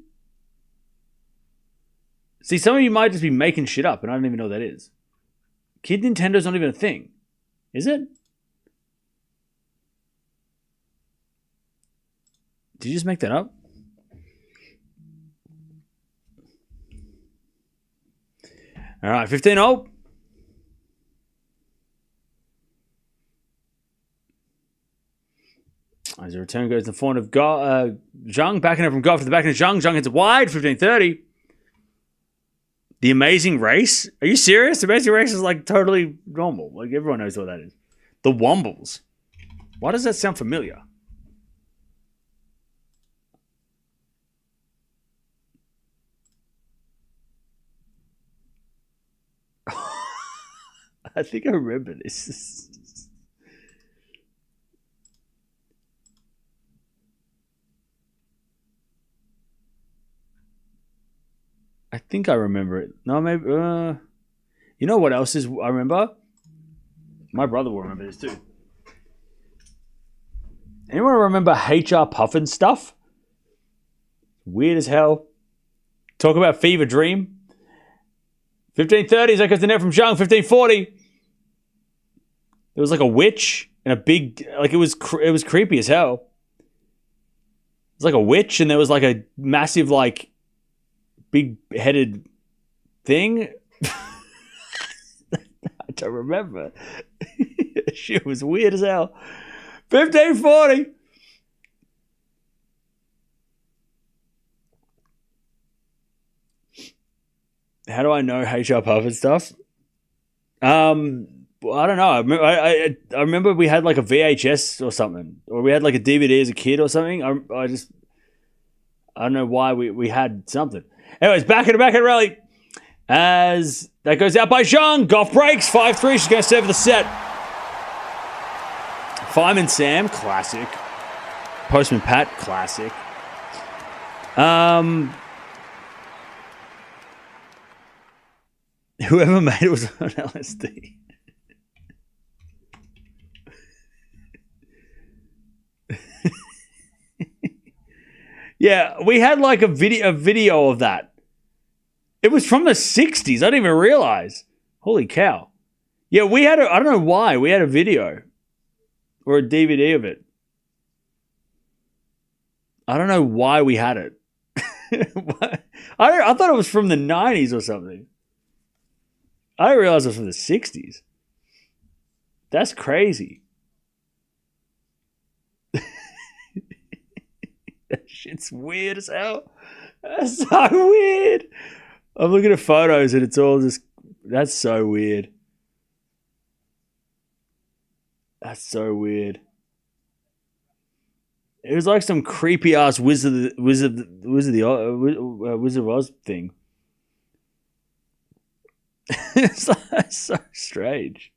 See, some of you might just be making shit up, and I don't even know what that is. Kid Nintendo's not even a thing. Is it? Did you just make that up? All right, 15-0. As a return goes to the forehand of Zheng. Backhand from Gauff to the backhand of Zheng. Zheng hits it wide, 15-30. The Amazing Race? Are you serious? The Amazing Race is like totally normal. Like everyone knows what that is. The Wombles. Why does that sound familiar? I think I remember this. I think I remember it. No, maybe. You know what else is I remember? My brother will remember this too. Anyone remember HR Puffin stuff? Weird as hell. Talk about fever dream. 15-30, that goes the net from Zheng. 15-40. There was like a witch and a big, like it was creepy as hell. It was like a witch and there was like a massive like big-headed thing. I don't remember. Shit was weird as hell. 15-40. How do I know HR Puffin stuff? I don't know. I remember we had like a VHS or something, or we had like a DVD as a kid or something. I don't know why we had something. Anyways, back in rally. As that goes out by Zheng. Gauff breaks. 5-3. She's going to serve the set. Fireman Sam, classic. Postman Pat, classic. Whoever made it was on LSD. Yeah, we had like a video of that. It was from the 60s. I didn't even realize. Holy cow. Yeah, we had I don't know why. We had a video. Or a DVD of it. I don't know why we had it. I thought it was from the 90s or something. I didn't realize it was from the 60s. That's crazy. That shit's weird as hell. That's so weird. I'm looking at photos and it's all just... That's so weird. That's so weird. It was like some creepy ass Wizard of Oz thing. It's like so strange.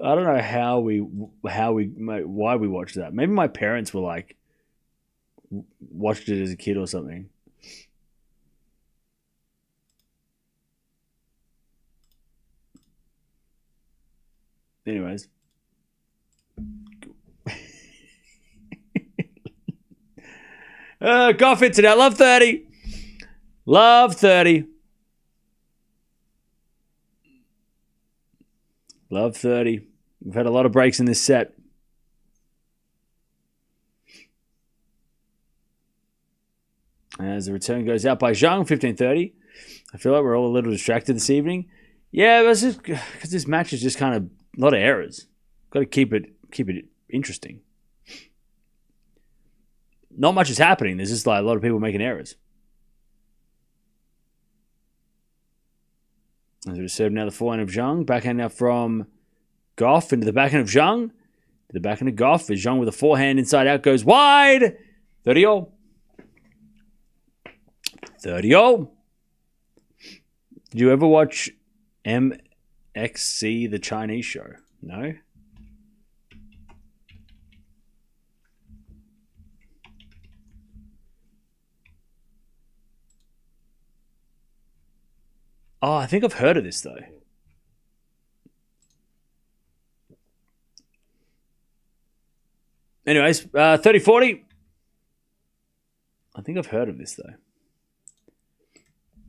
I don't know why we watched that. Maybe my parents were like watched it as a kid or something. Anyways. Gauff hits it out. Love 30. Love 30. Love 30. We've had a lot of breaks in this set. As the return goes out by Zheng, 15-30. I feel like we're all a little distracted this evening. Yeah, that's just because this match is just kind of a lot of errors. Got to keep it interesting. Not much is happening. There's just like a lot of people making errors. As we serve now the forehand of Zheng. Backhand now from Gauff into the backhand of Zheng. To the backhand of Gauff. As Zheng with a forehand inside out goes wide. 30-all. 30-all. Did you ever watch MXC, the Chinese show? No? Oh, I think I've heard of this, though. Anyways, 30-40. I think I've heard of this, though.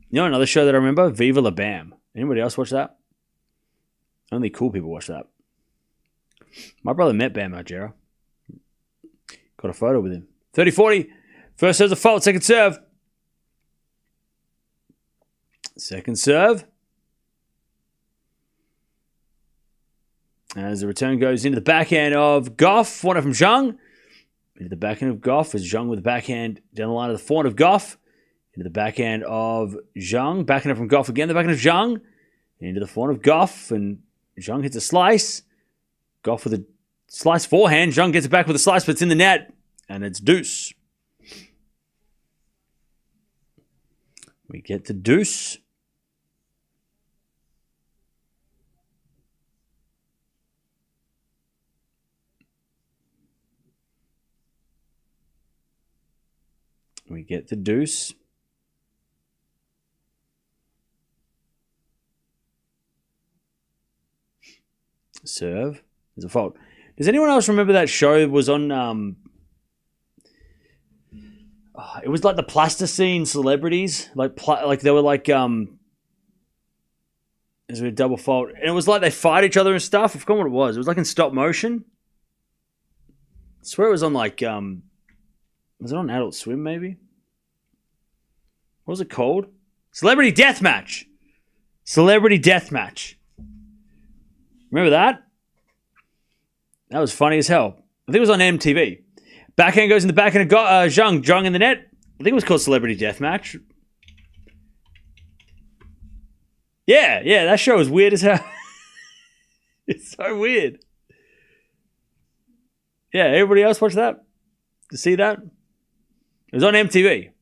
You know another show that I remember? Viva La Bam. Anybody else watch that? Only cool people watch that. My brother met Bam Margera. Got a photo with him. 30-40. First serve's a fault. Second serve. Second serve. As the return goes into the backhand of Gauff. One from Zheng. Into the backhand of Gauff as Zheng with the backhand down the line of the forehand of Gauff. Into the backhand of Zheng. Backhand from Gauff again. The backhand of Zheng. Into the forehand of Gauff. And Zheng hits a slice. Gauff with a slice forehand. Zheng gets it back with a slice, but it's in the net. And it's deuce. We get to deuce. We get the deuce. Serve. There's a fault. Does anyone else remember that show? It was on... it was like the plasticine celebrities. Like they were like... There's a double fault. And it was like they fight each other and stuff. I forgot what it was. It was like in stop motion. I swear it was on like... was it on Adult Swim, maybe? What was it called? Celebrity Deathmatch. Celebrity Deathmatch. Remember that? That was funny as hell. I think it was on MTV. Backhand goes in the backhand of Zheng. Zheng in the net. I think it was called Celebrity Deathmatch. Yeah, that show was weird as hell. It's so weird. Yeah, everybody else watch that? To see that? It was on MTV.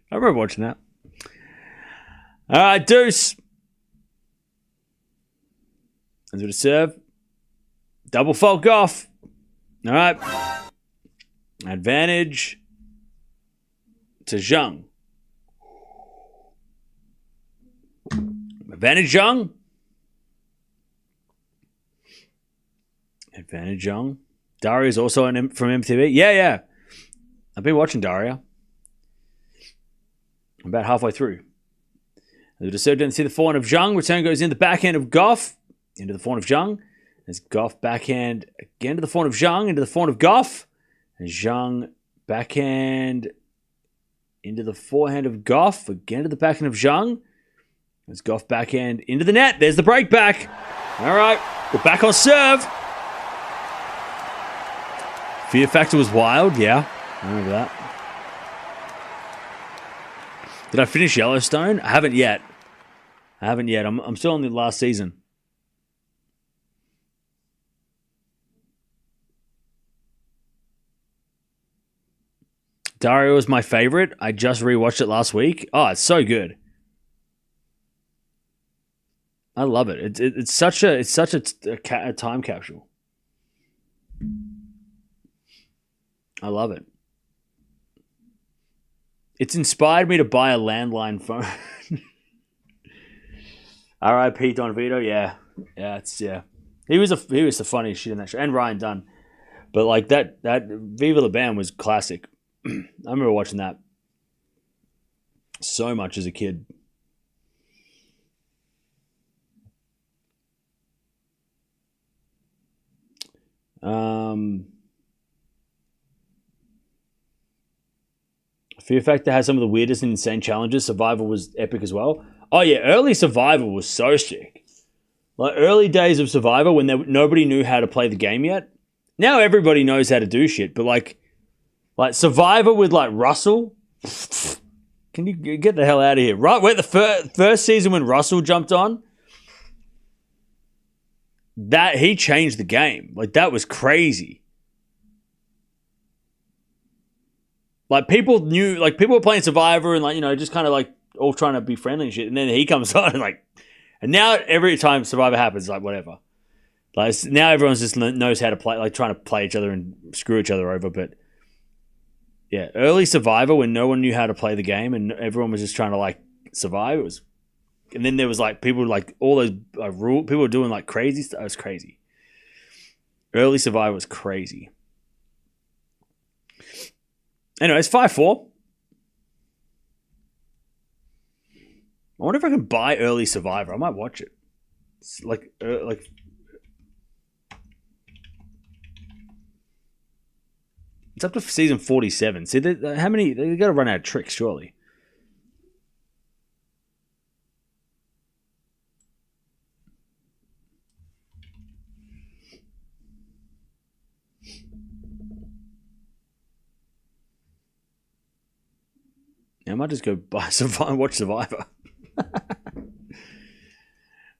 I remember watching that. All right, deuce. Ends with a serve. Double fault Gauff. All right. Advantage to Zheng. Advantage Zheng. Advantage Zheng. Daria's also from MTV. Yeah. I've been watching Daria. I'm about halfway through. The serve down to see the forehand of Zheng. Return goes in the backhand of Gauff. Into the forehand of Zheng. There's Gauff backhand again to the forehand of Zheng. Into the forehand of Gauff. And Zheng backhand into the forehand of Gauff. Again to the backhand of Zheng. There's Gauff backhand into the net. There's the break back. All right. We're back on serve. Fear factor was wild. Yeah. I remember that. Did I finish Yellowstone? I haven't yet. I'm still on the last season. Dario was my favorite. I just rewatched it last week. Oh, it's so good. I love it. It's such a time capsule. I love it. It's inspired me to buy a landline phone. R.I.P. Don Vito. Yeah. He was the funniest shit in that show, and Ryan Dunn. But like that Viva La Bam was classic. I remember watching that so much as a kid. Fear Factor has some of the weirdest and insane challenges. Survivor was epic as well. Oh yeah, early Survivor was so sick. Like early days of Survivor when nobody knew how to play the game yet. Now everybody knows how to do shit, but like Survivor with like Russell. Can you get the hell out of here? Right, where the first season when Russell jumped on, that he changed the game. Like that was crazy. Like people knew, like people were playing Survivor and like, you know, just kind of like all trying to be friendly and shit. And then he comes on and like, and now every time Survivor happens, like whatever. Like now everyone's just knows how to play, like trying to play each other and screw each other over. But yeah, early Survivor when no one knew how to play the game and everyone was just trying to like survive. It was, and then there was like people like all those people were doing like crazy stuff. It was crazy. Early Survivor was crazy. Anyway, it's 5-4. I wonder if I can buy early Survivor. I might watch it. It's like it's up to season 47. See, how many? They got to run out of tricks, surely. I might just go buy Survivor, watch Survivor.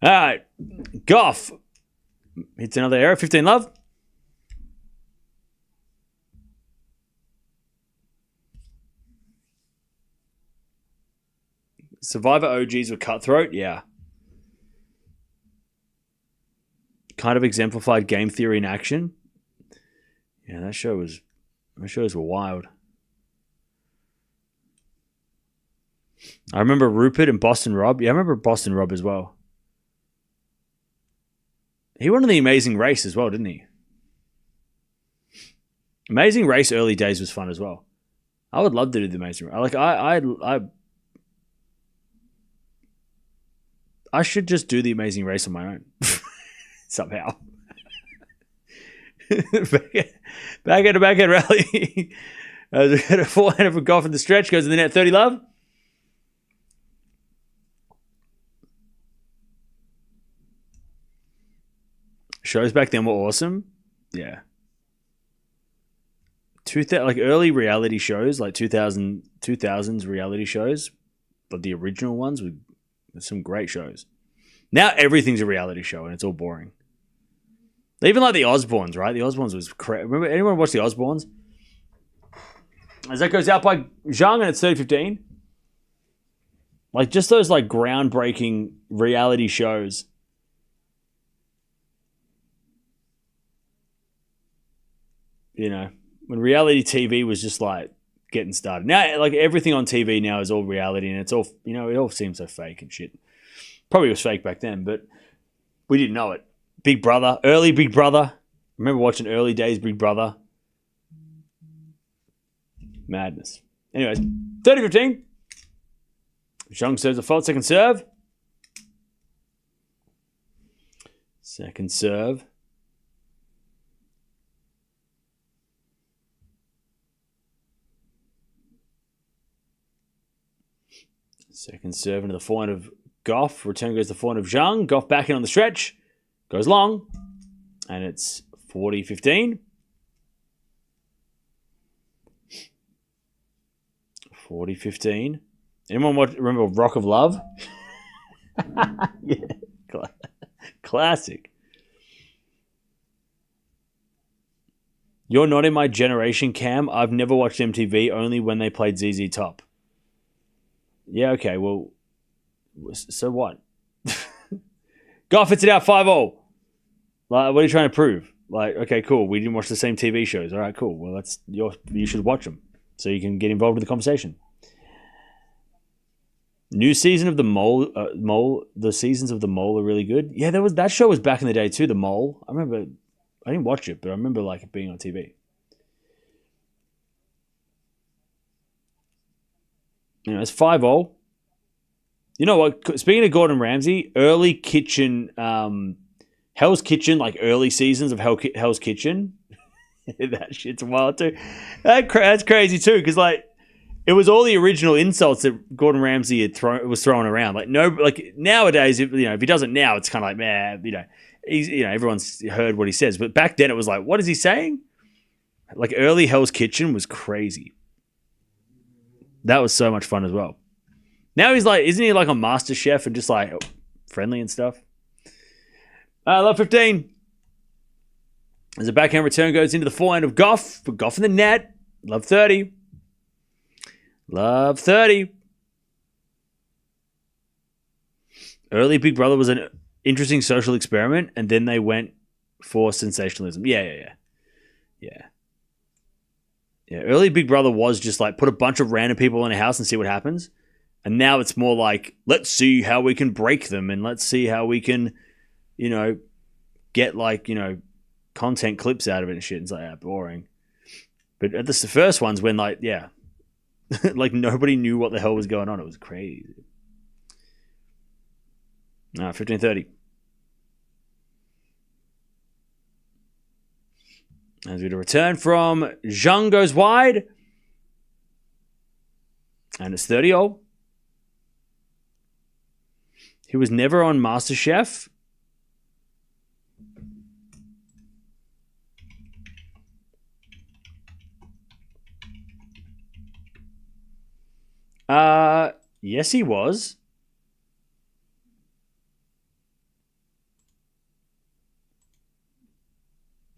All right. Gauff hits another error. 15 love. Survivor OGs were cutthroat. Yeah. Kind of exemplified game theory in action. Yeah, those shows were wild. I remember Rupert and Boston Rob. Yeah, I remember Boston Rob as well. He won the Amazing Race as well, didn't he? Amazing Race early days was fun as well. I would love to do the Amazing Race. I should just do the Amazing Race on my own. Somehow. Backhand rally. We got a forehand for Gauff in the stretch. Goes to the net. 30 love. Shows back then were awesome. Yeah. Like early reality shows, like 2000s reality shows, but the original ones were some great shows. Now everything's a reality show and it's all boring. Even like the Osbournes, right? The Osbournes was crazy. Remember, anyone watch the Osbournes? As that goes out by Zhang and it's 30-15. Like just those like groundbreaking reality shows. You know, when reality TV was just like getting started. Now, like everything on TV now is all reality and it's all, you know, it all seems so fake and shit. Probably was fake back then, but we didn't know it. Big Brother, early Big Brother. Remember watching early days Big Brother. Madness. Anyways, 30-15. Zhang serves a fault. Second serve. Second serve. Second serve into the forehand of Gauff. Return goes to the forehand of Zhang. Gauff back in on the stretch. Goes long. And it's 40-15. 40-15. Anyone remember Rock of Love? Yeah. Classic. You're not in my generation, Cam. I've never watched MTV, only when they played ZZ Top. Yeah, okay, well, so what? Gauff hits it out 5-0. Like, what are you trying to prove? Like, okay, cool. We didn't watch the same TV shows. All right, cool. Well, you should watch them so you can get involved in the conversation. New season of the Mole. The seasons of the Mole are really good. Yeah, that show was back in the day too. The Mole. I remember. I didn't watch it, but I remember like it being on TV. You know, it's 5-0. You know what? Speaking of Gordon Ramsay, early kitchen, Hell's Kitchen, like early seasons of Hell's Kitchen. That shit's wild too. That's crazy too, because like it was all the original insults that Gordon Ramsay was throwing around. Like nowadays, if he does it now, it's kind of like man, everyone's heard what he says. But back then, it was like, what is he saying? Like early Hell's Kitchen was crazy. That was so much fun as well. Now he's like, isn't he like a master chef and just like friendly and stuff? Love 15. As a backhand return goes into the forehand of Gauff. Put Gauff in the net. Love 30. Love 30. Early Big Brother was an interesting social experiment, and then they went for sensationalism. Yeah. Early Big Brother was just like put a bunch of random people in a house and see what happens. And now it's more like, let's see how we can break them and let's see how we can, get like, content clips out of it and shit. It's like, boring. But at the first ones when like, yeah, like nobody knew what the hell was going on. It was crazy. 15-30. As we do return from Zhang goes wide. And it's 30-0. He was never on MasterChef. Yes, he was.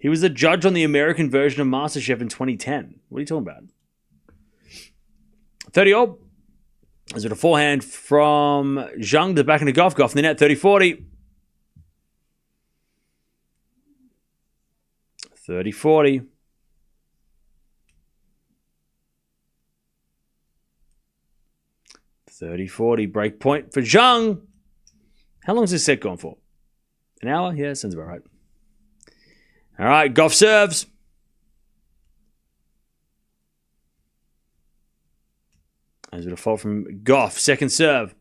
He was a judge on the American version of MasterChef in 2010. What are you talking about? 30-all. Is it a forehand from Zheng to the back into Gauff? Gauff in the net, 30-40. 30-40. 30-40. Break point for Zheng. How long is this set going for? An hour? Yeah, sounds about right. All right, Gauff serves. As a fault from Gauff. Second serve.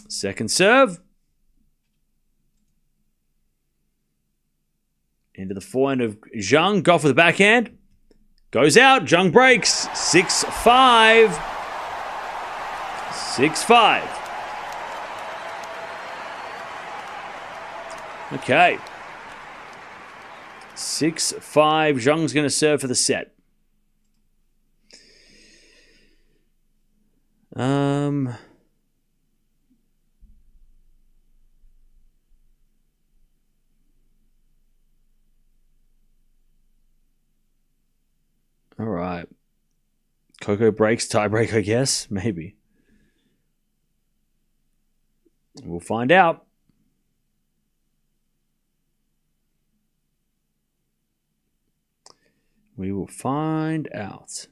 Second serve. Into the forehand of Zheng. Gauff with the backhand. Goes out. Zheng breaks. 6-5. 6-5. Okay. 6-5. Zheng's going to serve for the set. All right. Coco breaks, tiebreak, I guess. Maybe. We'll find out. We will find out.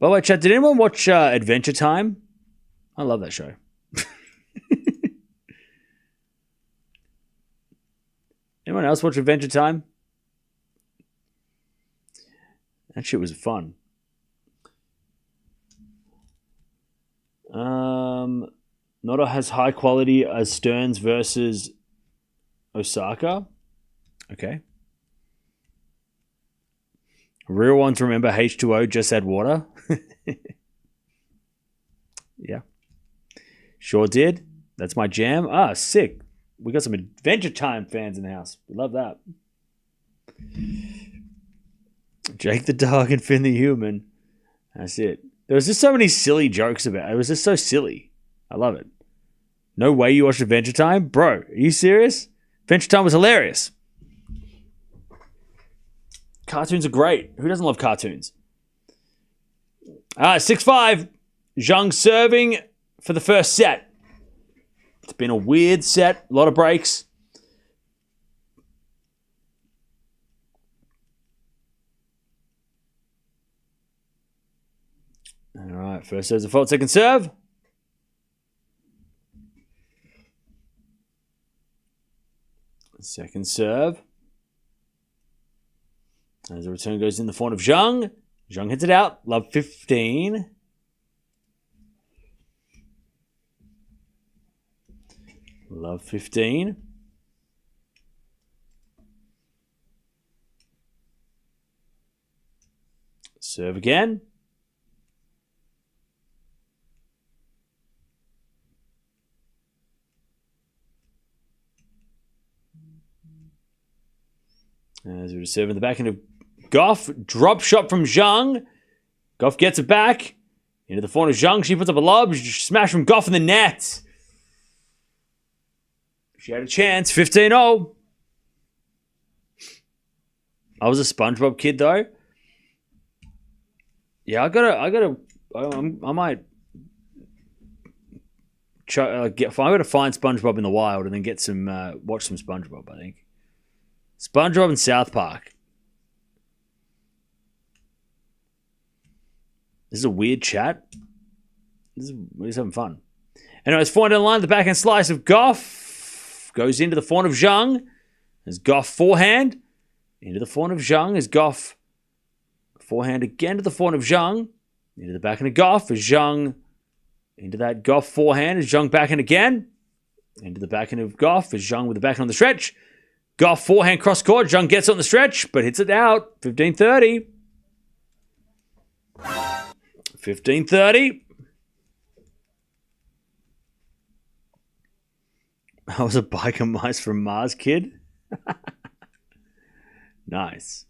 By the way, chat, did anyone watch Adventure Time? I love that show. Anyone else watch Adventure Time? That shit was fun. Not as high quality as Stearns versus Osaka. Okay. Real one to remember, H2O, just add water. Yeah. Sure did. That's my jam. Ah, sick. We got some Adventure Time fans in the house. We love that. Jake the dog and Finn the human. That's it. There was just so many silly jokes about it. It was just so silly. I love it. No way you watched Adventure Time? Bro, are you serious? Adventure Time was hilarious. Cartoons are great. Who doesn't love cartoons? 6-5. Zheng serving for the first set. It's been a weird set. A lot of breaks. All right. First serve's a fault. Second serve. Second serve. As the return goes in the form of Zheng. Zheng hits it out. Love 15. Love 15. Serve again. As we serve in the back end of Gauff. Drop shot from Zheng. Gauff gets it back. Into the form of Zheng. She puts up a lob. Smash from Gauff in the net. She had a chance. 15-0. I was a SpongeBob kid though. Yeah, I might try, I'm going to find SpongeBob in the wild and then get some, watch some SpongeBob, I think. SpongeBob and South Park. This is a weird chat. We're just having fun. Anyway, it's forehand on the line. The backhand slice of Gauff goes into the forehand of Zheng. There's Gauff forehand. Into the forehand of Zheng is Gauff. Forehand again to the forehand of Zheng. Into the backhand of Gauff is Zheng. Into that Gauff forehand is Zheng backhand again. Into the backhand of Gauff is Zheng with the backhand on the stretch. Gauff forehand cross court. Zheng gets on the stretch, but hits it out. 15-30. 15-30. I was a biker mice from Mars kid. Nice.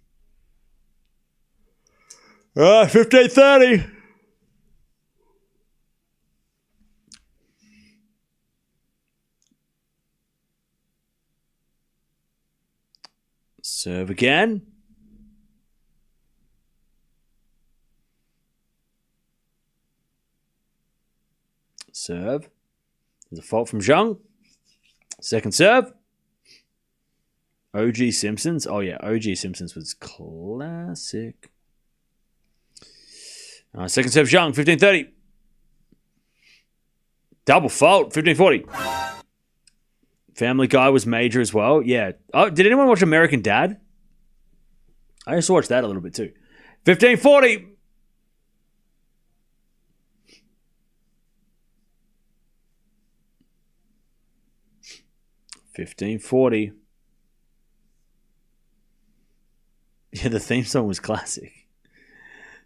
All right, 15:30. Serve again. Serve. There's a fault from Zheng. Second serve. OG Simpsons. Oh, yeah. OG Simpsons was classic. Second serve, Zheng. 15:30. Double fault. 15:40. Family Guy was major as well. Yeah. Oh, did anyone watch American Dad? I used to watch that a little bit too. 15:40. Yeah, the theme song was classic.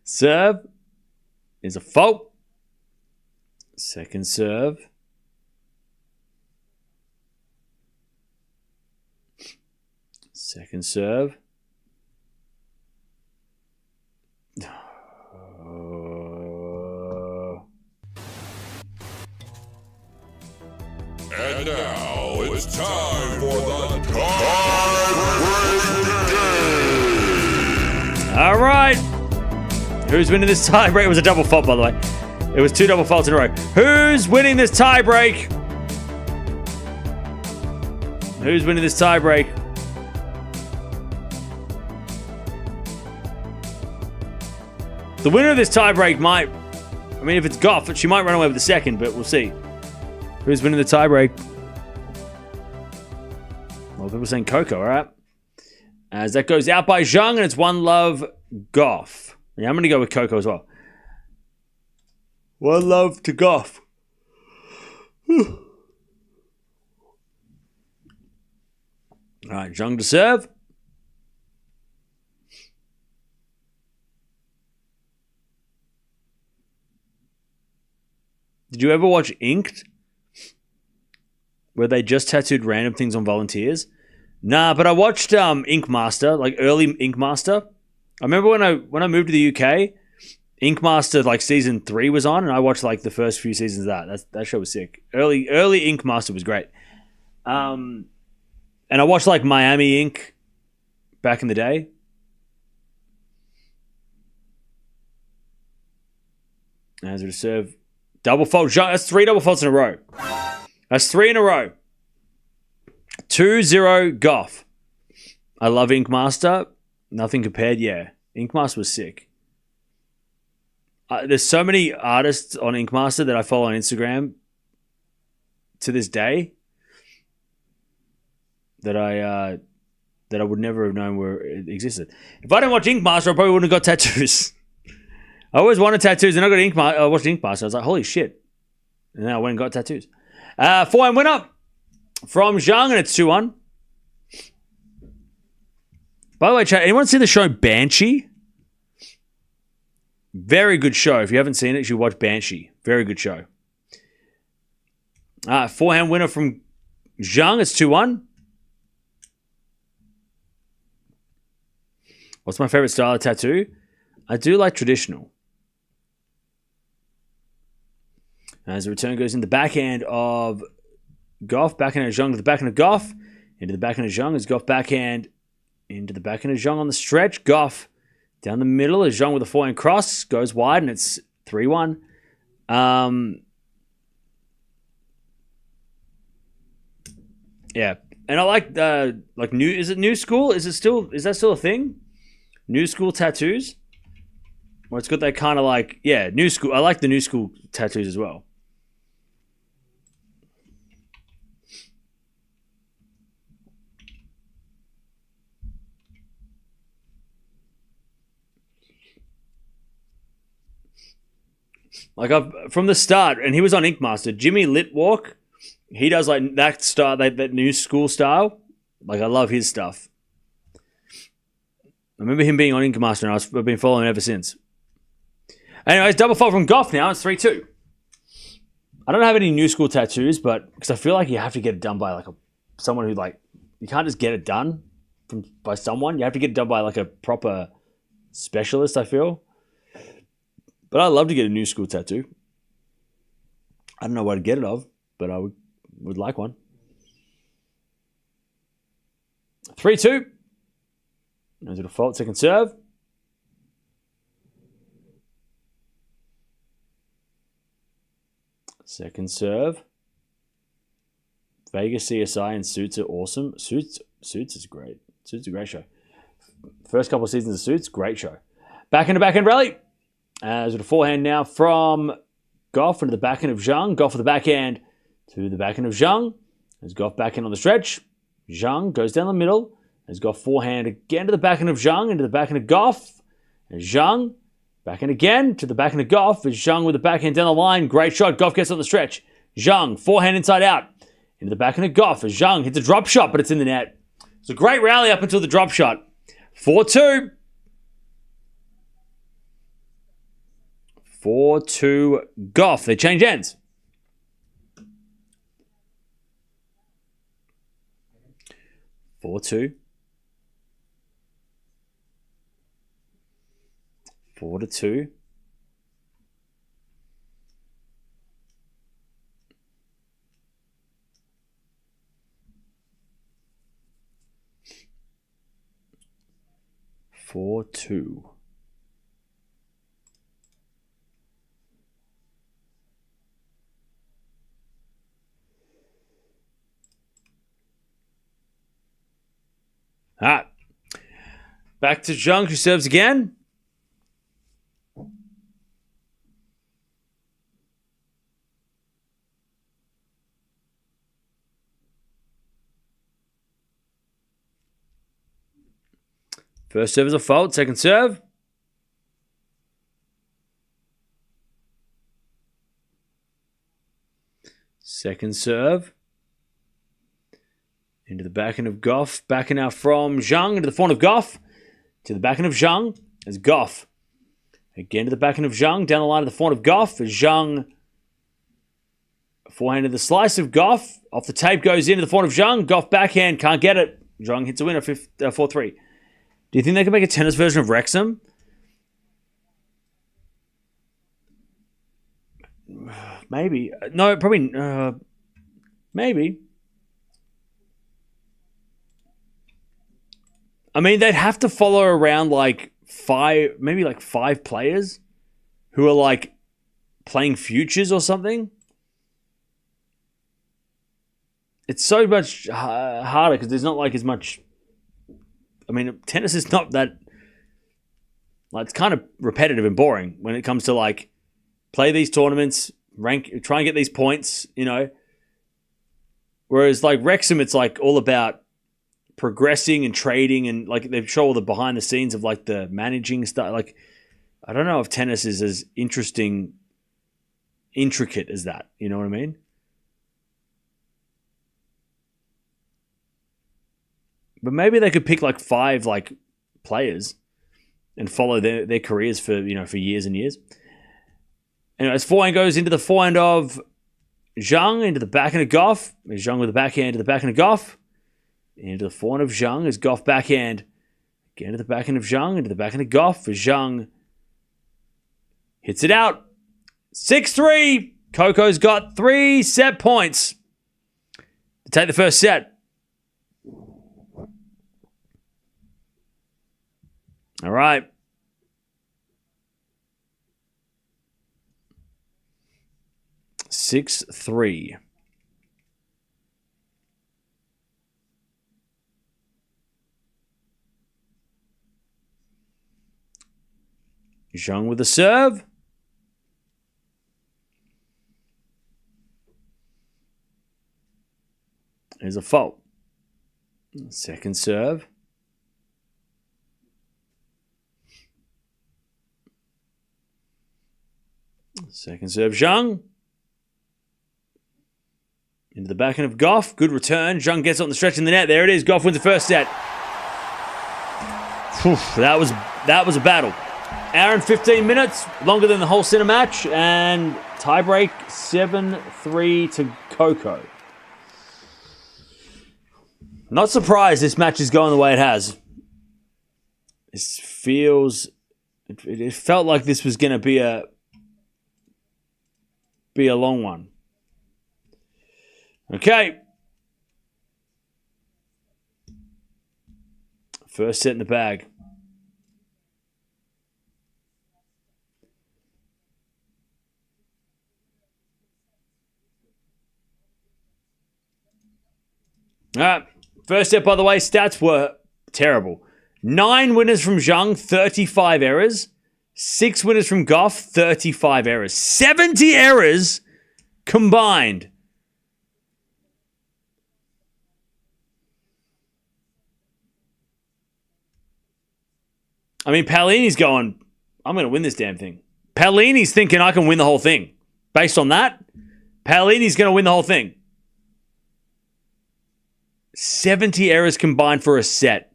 Serve is a fault. Second serve. Second serve. And now it's time for the Tiebreak game. All right. Who's winning this tiebreak? It was a double fault, by the way. It was 2 double faults in a row. Who's winning this tiebreak? Who's winning this tiebreak? The winner of this tiebreak might... I mean, if it's Gauff, she might run away with the second, but we'll see. Who's winning the tiebreak? Well, people saying Coco, all right? As that goes out by Zheng, and it's 1-love Gauff. Yeah, I'm going to go with Coco as well. 1-love to Gauff. All right, Zheng to serve. Did you ever watch Inked? Where they just tattooed random things on volunteers? Nah, but I watched Ink Master, like early Ink Master. I remember when I moved to the UK, Ink Master like season 3 was on, and I watched like the first few seasons of that. That show was sick. Early Ink Master was great. And I watched like Miami Ink back in the day. As a serve, double fault. That's 3 double faults in a row. That's 3 in a row. 2-0 Gauff. I love Ink Master. Nothing compared. Yeah, Ink Master was sick. There's so many artists on Ink Master that I follow on Instagram to this day that I would never have known it existed. If I didn't watch Ink Master, I probably wouldn't have got tattoos. I always wanted tattoos, and I got Ink Master. I watched Ink Master. I was like, holy shit! And then I went and got tattoos. 4-1 winner from Zheng, and it's 2-1. By the way, chat, anyone see the show Banshee? Very good show. If you haven't seen it, you should watch Banshee. Very good show. Forehand winner from Zheng, it's 2-1. What's my favorite style of tattoo? I do like traditional. As the return goes in the backhand of Gauff, backhand of Zheng to the backhand of Gauff, into the backhand of Zheng as Gauff backhand into the backhand of Zheng on the stretch. Gauff down the middle as Zheng with a forehand cross goes wide, and it's 3-1. Yeah, and I like new. Is it new school? Is that still a thing? New school tattoos, where it's got that kind of like new school. I like the new school tattoos as well. Like from the start, and he was on Ink Master. Jimmy Litwalk, he does like that style, that new school style. Like I love his stuff. I remember him being on Ink Master, and I've been following him ever since. Anyways, double fault from Gauff now. It's 3-2. I don't have any new school tattoos, but because I feel like you have to get it done by like someone who like you can't just get it done by someone. You have to get it done by like a proper specialist, I feel. But I'd love to get a new school tattoo. I don't know where to get it of, but I would like one. 3-2. No to the fault. Second serve. Second serve. Vegas CSI and Suits are awesome. Suits is great. Suits is a great show. First couple of seasons of Suits, great show. Back end rally. As with a forehand now from Gauff into the backhand of Zheng. Gauff with the backhand to the backhand of Zheng. As Gauff backhand on the stretch. Zheng goes down the middle. As Gauff forehand again to the backhand of Zheng into the backhand of Gauff. And Zheng backhand again to the backhand of Gauff. As Zheng with the backhand down the line. Great shot. Gauff gets on the stretch. Zheng forehand inside out into the backhand of Gauff. As Zheng hits a drop shot, but it's in the net. It's a great rally up until the drop shot. 4-2. 4-2 Gauff. They change ends. Four two. 4-2. All right. Back to Zheng, who serves again. First serve is a fault. Second serve. Second serve. Into the backhand of Gauff. Backhand now from Zheng into the forehand of Gauff. To the backhand of Zheng as Gauff. Again to the backhand of Zheng. Down the line of the forehand of Gauff as Zheng. Forehand to the slice of Gauff. Off the tape goes into the forehand of Zheng. Gauff backhand. Can't get it. Zheng hits a winner 4-3. Do you think they can make a tennis version of Wrexham? Maybe. No, probably. Maybe. I mean, they'd have to follow around like five players who are like playing futures or something. It's so much harder because there's not like as much. I mean, tennis is not that. Like, it's kind of repetitive and boring when it comes to like play these tournaments, try and get these points, you know. Whereas like Wrexham, it's like all about progressing and trading and like they show all the behind the scenes of like the managing stuff. Like, I don't know if tennis is as intricate as that. You know what I mean? But maybe they could pick like 5 like players and follow their careers for years and years. Anyway, as forehand goes into the forehand of Zheng into the backhand of Gauff. Zheng with the backhand to the backhand of Gauff. Into the forehand of Zheng as Gauff backhand. Again to the backhand of Zheng into the backhand of Gauff as Zheng hits it out. 6-3. Coco's got 3 set points to take the first set. All right. Six, 3. Zheng with the serve. There's a fault. Second serve. Second serve, Zheng. Into the backhand of Gauff. Good return. Zheng gets on the stretch in the net. There it is. Gauff wins the first set. That was a battle. Hour and 15 minutes. Longer than the whole Sinner match. And Tiebreak 7-3 to Coco. Not surprised this match is going the way it has. This feels... It felt like this was going to be a long one. Okay. First set in the bag. All right. First set, by the way, stats were terrible. 9 winners from Zheng, 35 errors. 6 winners from Gauff, 35 errors. 70 errors combined. I mean, Paolini's going, I'm going to win this damn thing. Paolini's thinking I can win the whole thing. Based on that, Paolini's going to win the whole thing. 70 errors combined for a set.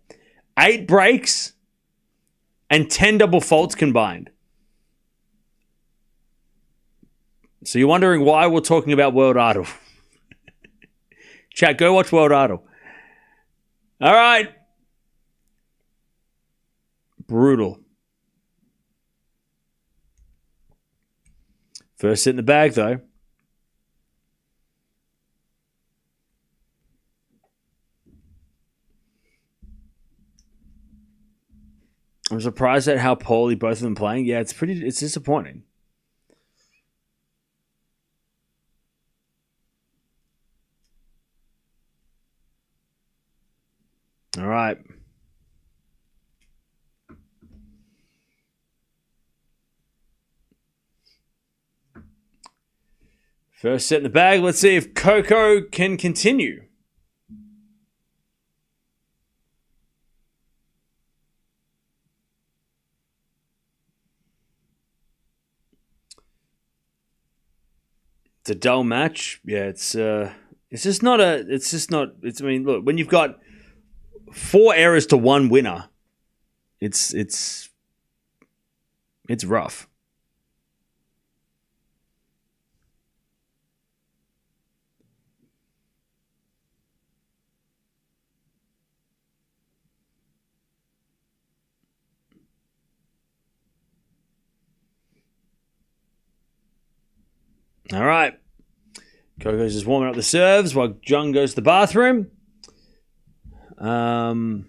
8 breaks and 10 double faults combined. So you're wondering why we're talking about World Idol. Chat, go watch World Idol. All right. Brutal. First set in the bag, though. I'm surprised at how poorly both of them playing. Yeah, it's disappointing. All right. First set in the bag. Let's see if Coco can continue. It's a dull match. Yeah, it's just not. I mean, look, when you've got 4 errors to 1 winner, it's rough. All right. Coco's just warming up the serves while Zheng goes to the bathroom. All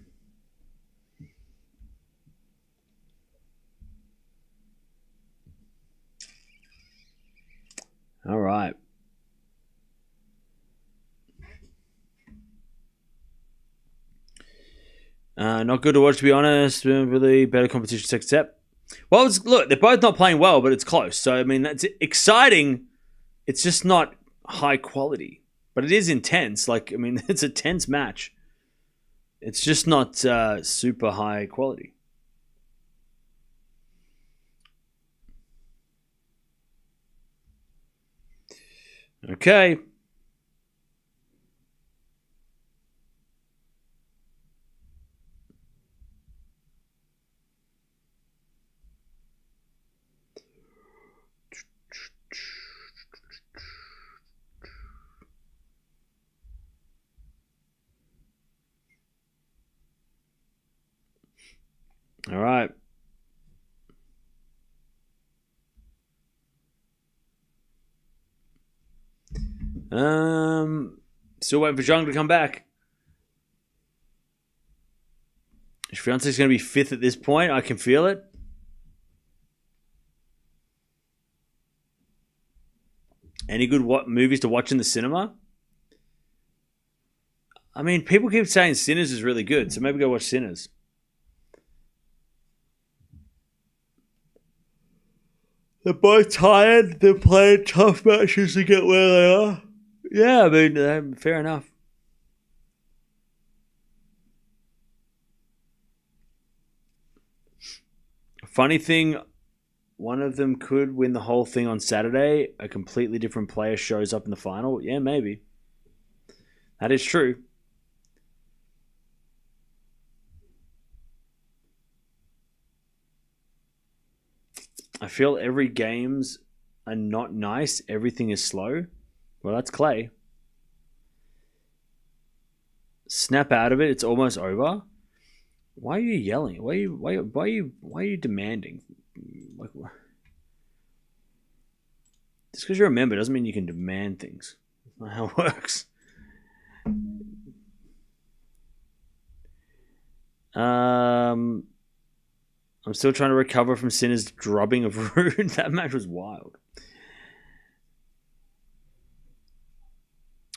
right. Not good to watch, to be honest. Really better competition second set. Well, look, they're both not playing well, but it's close. So, I mean, that's exciting. It's just not high quality. But it is intense. Like, I mean, it's a tense match. It's just not super high quality. Okay. All right. Still waiting for Zheng to come back. Swiatek's going to be 5th at this point. I can feel it. Any good movies to watch in the cinema? I mean, people keep saying Sinners is really good, so maybe go watch Sinners. They're both tired. They're playing tough matches to get where they are. Yeah, I mean, fair enough. Funny thing, one of them could win the whole thing on Saturday. A completely different player shows up in the final. Yeah, maybe. That is true. I feel every game's are not nice. Everything is slow. Well, that's clay. Snap out of it. It's almost over. Why are you yelling? Why are you demanding? Like, just because you're a member doesn't mean you can demand things. That's not how it works. I'm still trying to recover from Sinner's drubbing of Rude. That match was wild.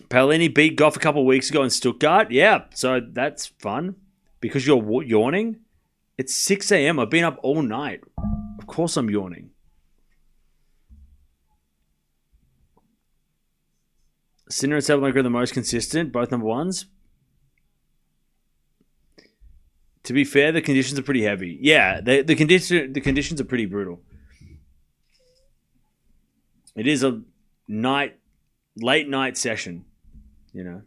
Paolini beat Gauff a couple of weeks ago in Stuttgart. Yeah, so that's fun. Because you're yawning? It's 6 a.m. I've been up all night. Of course I'm yawning. Sinner and Sabalenka are the most consistent, both number ones. To be fair, the conditions are pretty heavy. Yeah, the conditions are pretty brutal. It is a late night session, you know.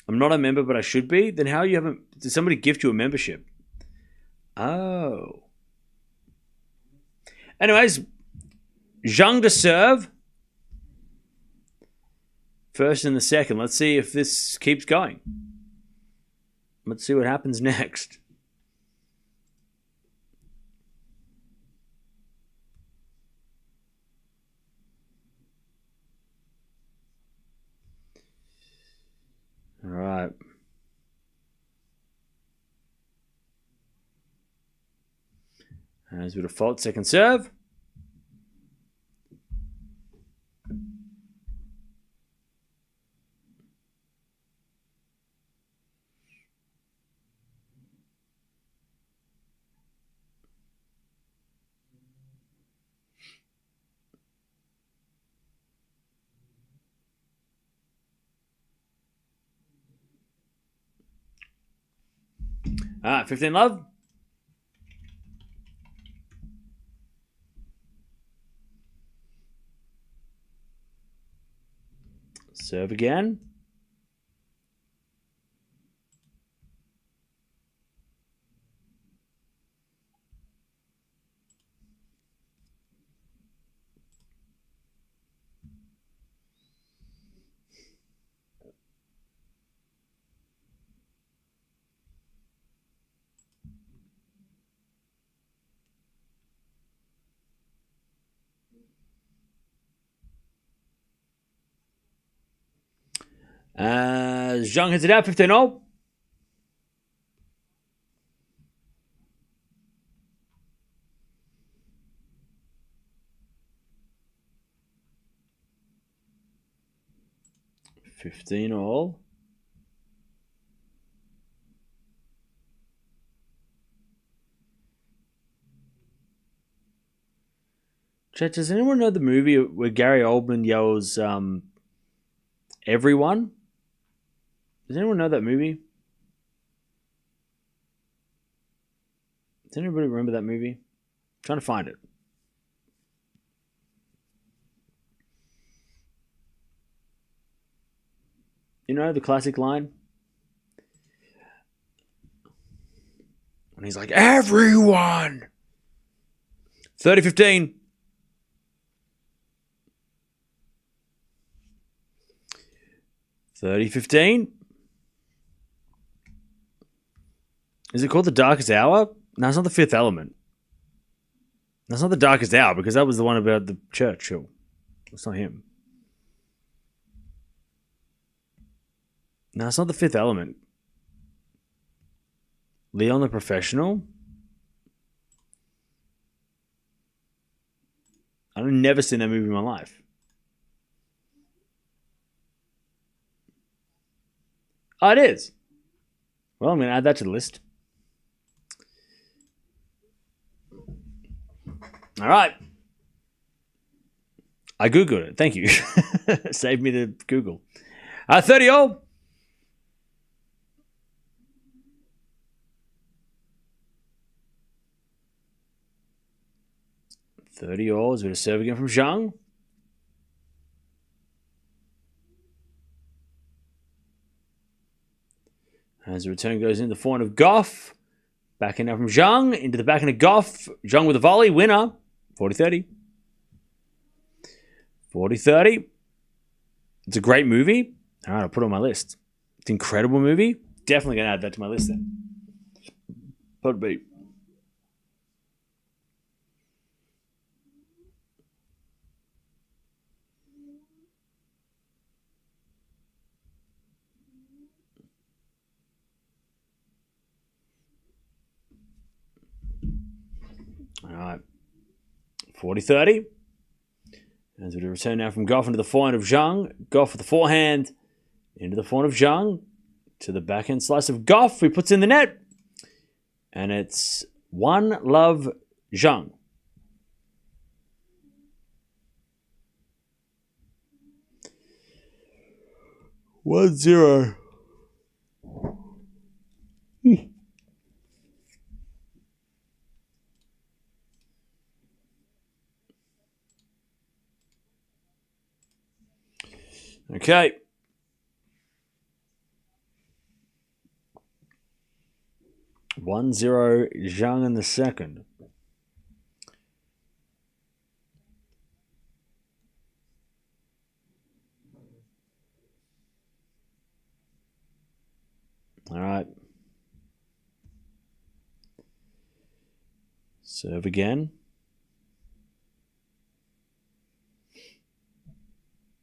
I'm not a member, but I should be. Then how you haven't? Did somebody gift you a membership? Oh. Anyways, Zheng to serve. First and the second. Let's see if this keeps going. Let's see what happens next. All right. As with a fault, second serve. All right, 15 love. Serve again. Zheng hits it out, 15-0. $15-all. Chat, does anyone know the movie where Gary Oldman yells, everyone? Does anyone know that movie? Does anybody remember that movie? I'm trying to find it. You know the classic line? When he's like, everyone! 30-15. $30-15. Is it called The Darkest Hour? No, it's not The Fifth Element. That's not The Darkest Hour because that was the one about the church. It's not him. No, it's not The Fifth Element. Leon the Professional? I've never seen that movie in my life. Oh, it is. Well, I'm going to add that to the list. All right. I Googled it. Thank you. Saved me the Google. 30-all. $30-all is going to serve again from Zheng. As the return goes in, the forehand of Gauff. Backhand now from Zheng. Into the backhand of Gauff. Zheng with a volley. Winner. 40-30. 40-30. It's a great movie. All right, I'll put it on my list. It's an incredible movie. Definitely going to add that to my list then. Put B. All right. 40-30. As we return now from Gauff into the forehand of Zheng. Gauff with the forehand. Into the forehand of Zheng. To the backhand slice of Gauff. He puts in the net. And it's 1-love Zheng. One zero. Okay. One zero Zheng in the second. All right. Serve again.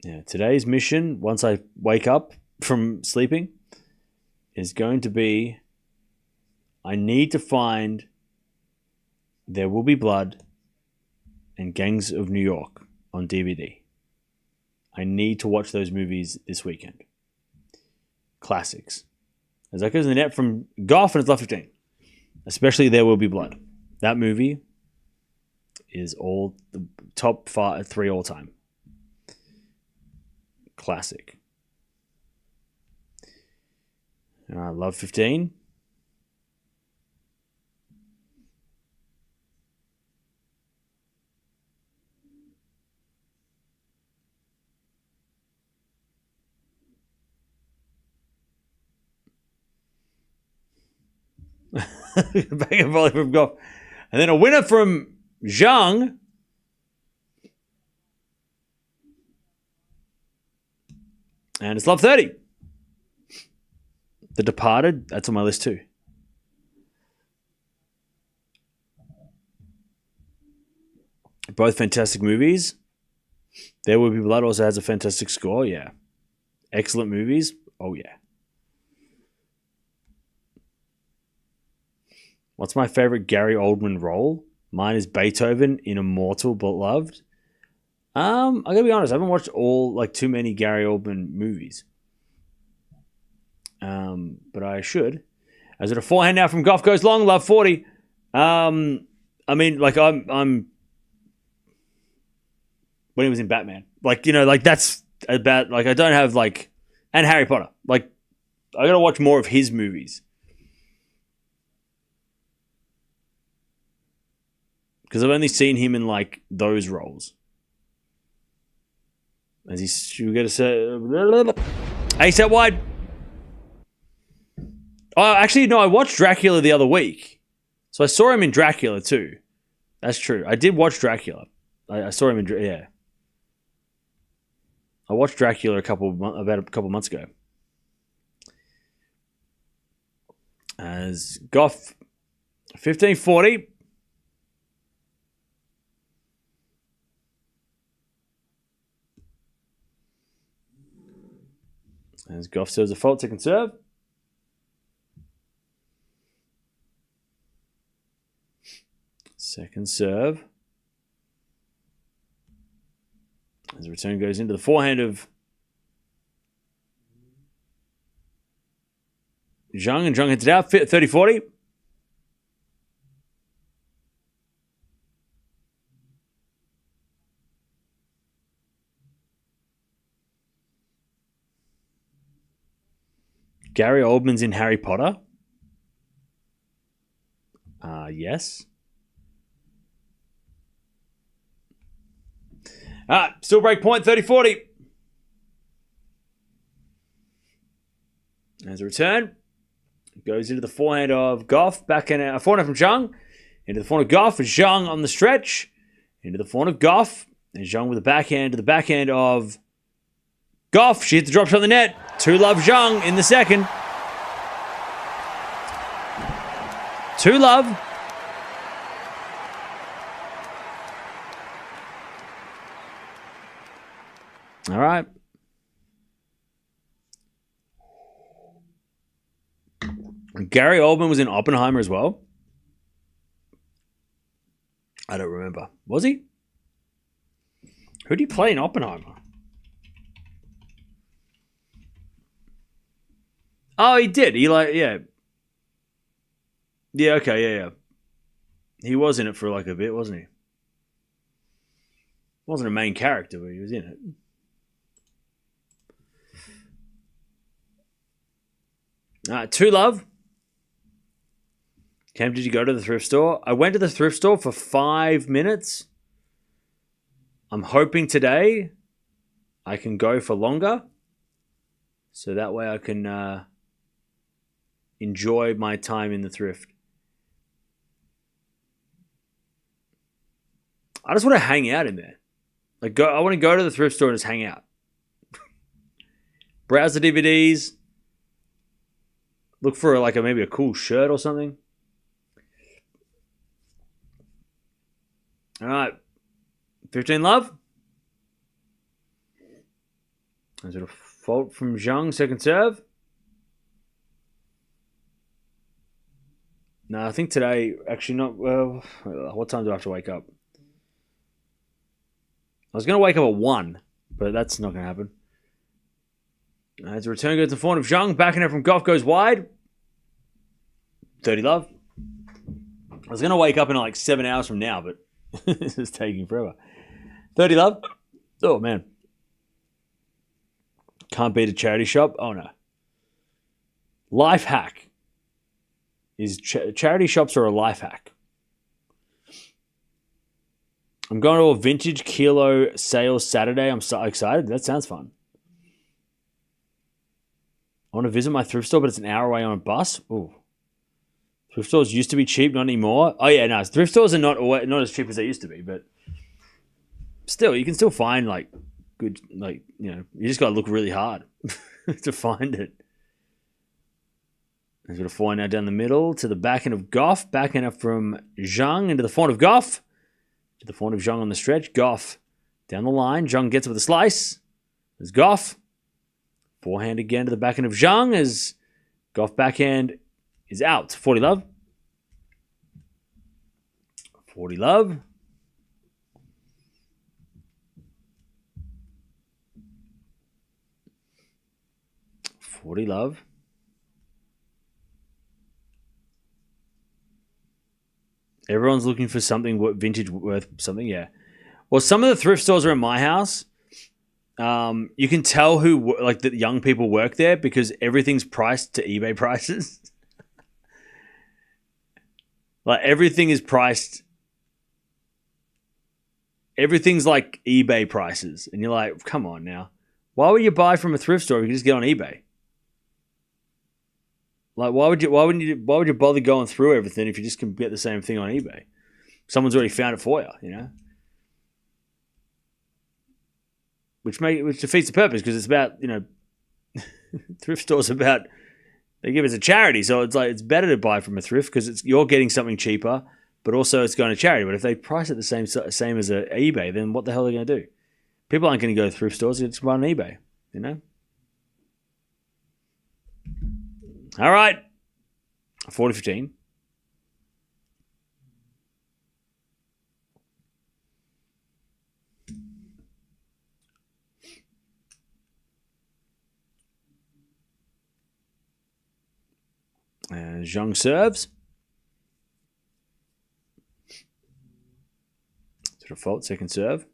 Yeah, today's mission, once I wake up from sleeping, is going to be I need to find There Will Be Blood and Gangs of New York on DVD. I need to watch those movies this weekend. Classics. As that goes in the net from Gauff, and it's left 15. Especially There Will Be Blood. That movie is all the top 3 all time. Classic. I love 15. Back and volley from Gauff. And then a winner from Zheng. And it's love 30. The Departed, that's on my list too. Both fantastic movies. There Will Be Blood also has a fantastic score, yeah. Excellent movies, oh yeah. What's my favorite Gary Oldman role? Mine is Beethoven in Immortal But Loved. I gotta be honest, I haven't watched too many Gary Oldman movies. But I should. As it a forehand now from Gauff goes long, love 40. I'm when he was in Batman. That's about I don't have and Harry Potter. I gotta watch more of his movies. Because I've only seen him in those roles. As you get to say ace out wide. Oh, actually, no, I watched Dracula the other week. So I saw him in Dracula too. That's true. I did watch Dracula. I saw him in yeah. I watched Dracula about a couple months ago. As Gauff 15-40. As Gauff serves a fault, second serve. Second serve. As the return goes into the forehand of Zheng, and Zheng hits it out, 30-40. Gary Oldman's in Harry Potter. Yes. Still break point, 30-40. As a return. Goes into the forehand of Gauff. Backhand, forehand from Zheng. Into the forehand of Gauff. Zheng on the stretch. Into the forehand of Gauff. And Zheng with the backhand to the backhand of Gauff. She hit the drop shot on the net. 2-love Zheng in the second. 2-love. All right. Gary Oldman was in Oppenheimer as well. I don't remember. Was he? Who did he play in Oppenheimer? Oh, he did. Yeah. Yeah, okay, yeah. He was in it for like a bit, wasn't he? Wasn't a main character, but he was in it. All right, 2-love. Cam, did you go to the thrift store? I went to the thrift store for 5 minutes. I'm hoping today I can go for longer. So that way I can enjoy my time in the thrift. I just want to hang out in there. I want to go to the thrift store and just hang out. Browse the DVDs. Look for maybe a cool shirt or something. All right. 15-love. Is it a fault from Zheng, second serve? No, I think today, actually not. Well, what time do I have to wake up? I was going to wake up at 1, but that's not going to happen. As a return goes to the forehand of Zheng. Backhand from Gauff goes wide. 30-love. I was going to wake up in 7 hours from now, but this is taking forever. 30-love. Oh, man. Can't beat a charity shop. Oh, no. Life hack. Charity shops are a life hack. I'm going to a vintage kilo sales Saturday. I'm so excited. That sounds fun. I want to visit my thrift store, but it's an hour away on a bus. Ooh. Thrift stores used to be cheap, not anymore. Oh, yeah, no. Thrift stores are not as cheap as they used to be, but still, you can still find, good, you just got to look really hard to find it. There's got a forehand now down the middle to the backhand of Gauff. Backhand from Zheng into the forehand of Gauff. To the forehand of Zheng on the stretch. Gauff down the line. Zheng gets it with a slice. There's Gauff. Forehand again to the backhand of Zheng as Gauff backhand is out. 40-love. 40-love. 40-love. Everyone's looking for something vintage worth something, yeah. Well, some of the thrift stores are in my house. You can tell who, the young people work there because everything's priced to eBay prices. Everything is priced. Everything's like eBay prices. And you're like, come on now. Why would you buy from a thrift store if you can just get on eBay? Why would you bother going through everything if you just can get the same thing on eBay? Someone's already found it for you, Which defeats the purpose because it's about, thrift stores about, they give it as a charity. So it's better to buy from a thrift because you're getting something cheaper, but also it's going to charity. But if they price it the same as a eBay, then what the hell are they going to do? People aren't going to go to thrift stores. They're just buy on eBay, All right. 40-15. And Zheng serves. To default, second serve.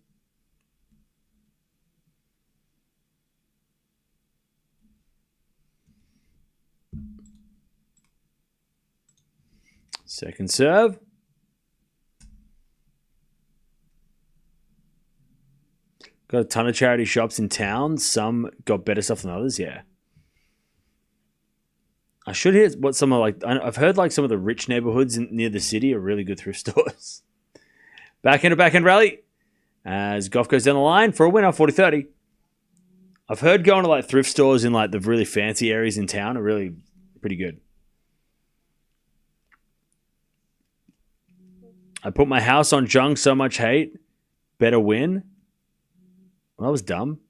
Second serve. Got a ton of charity shops in town. Some got better stuff than others, yeah. I should hear what some of I've heard like some of the rich neighborhoods near the city are really good thrift stores. Backhand rally as Gauff goes down the line for a winner, 40-30. I've heard going to like thrift stores in like the really fancy areas in town are really pretty good. I put my house on Zheng, so much hate. Better win. Well, that was dumb.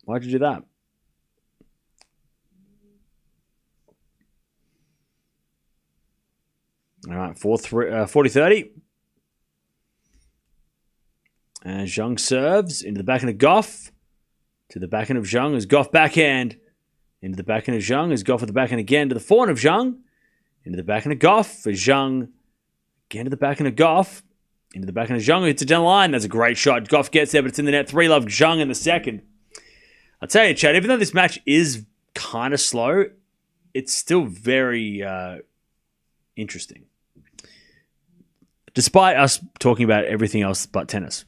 Why'd you do that? All right, 40-30. And Zheng serves into the backhand of Gauff. To the backhand of Zheng as Gauff backhand. Into the backhand of Zheng as Gauff with the backhand again. To the forehand of Zheng. Into the backhand of Gauff for Zheng. Again to the backhand of Gauff. Into the backhand of Zheng who hits it down the line. That's a great shot. Gauff gets there, but it's in the net. 3-love Zheng in the second. I'll tell you, Chad, even though this match is kind of slow, it's still very interesting. Despite us talking about everything else but tennis.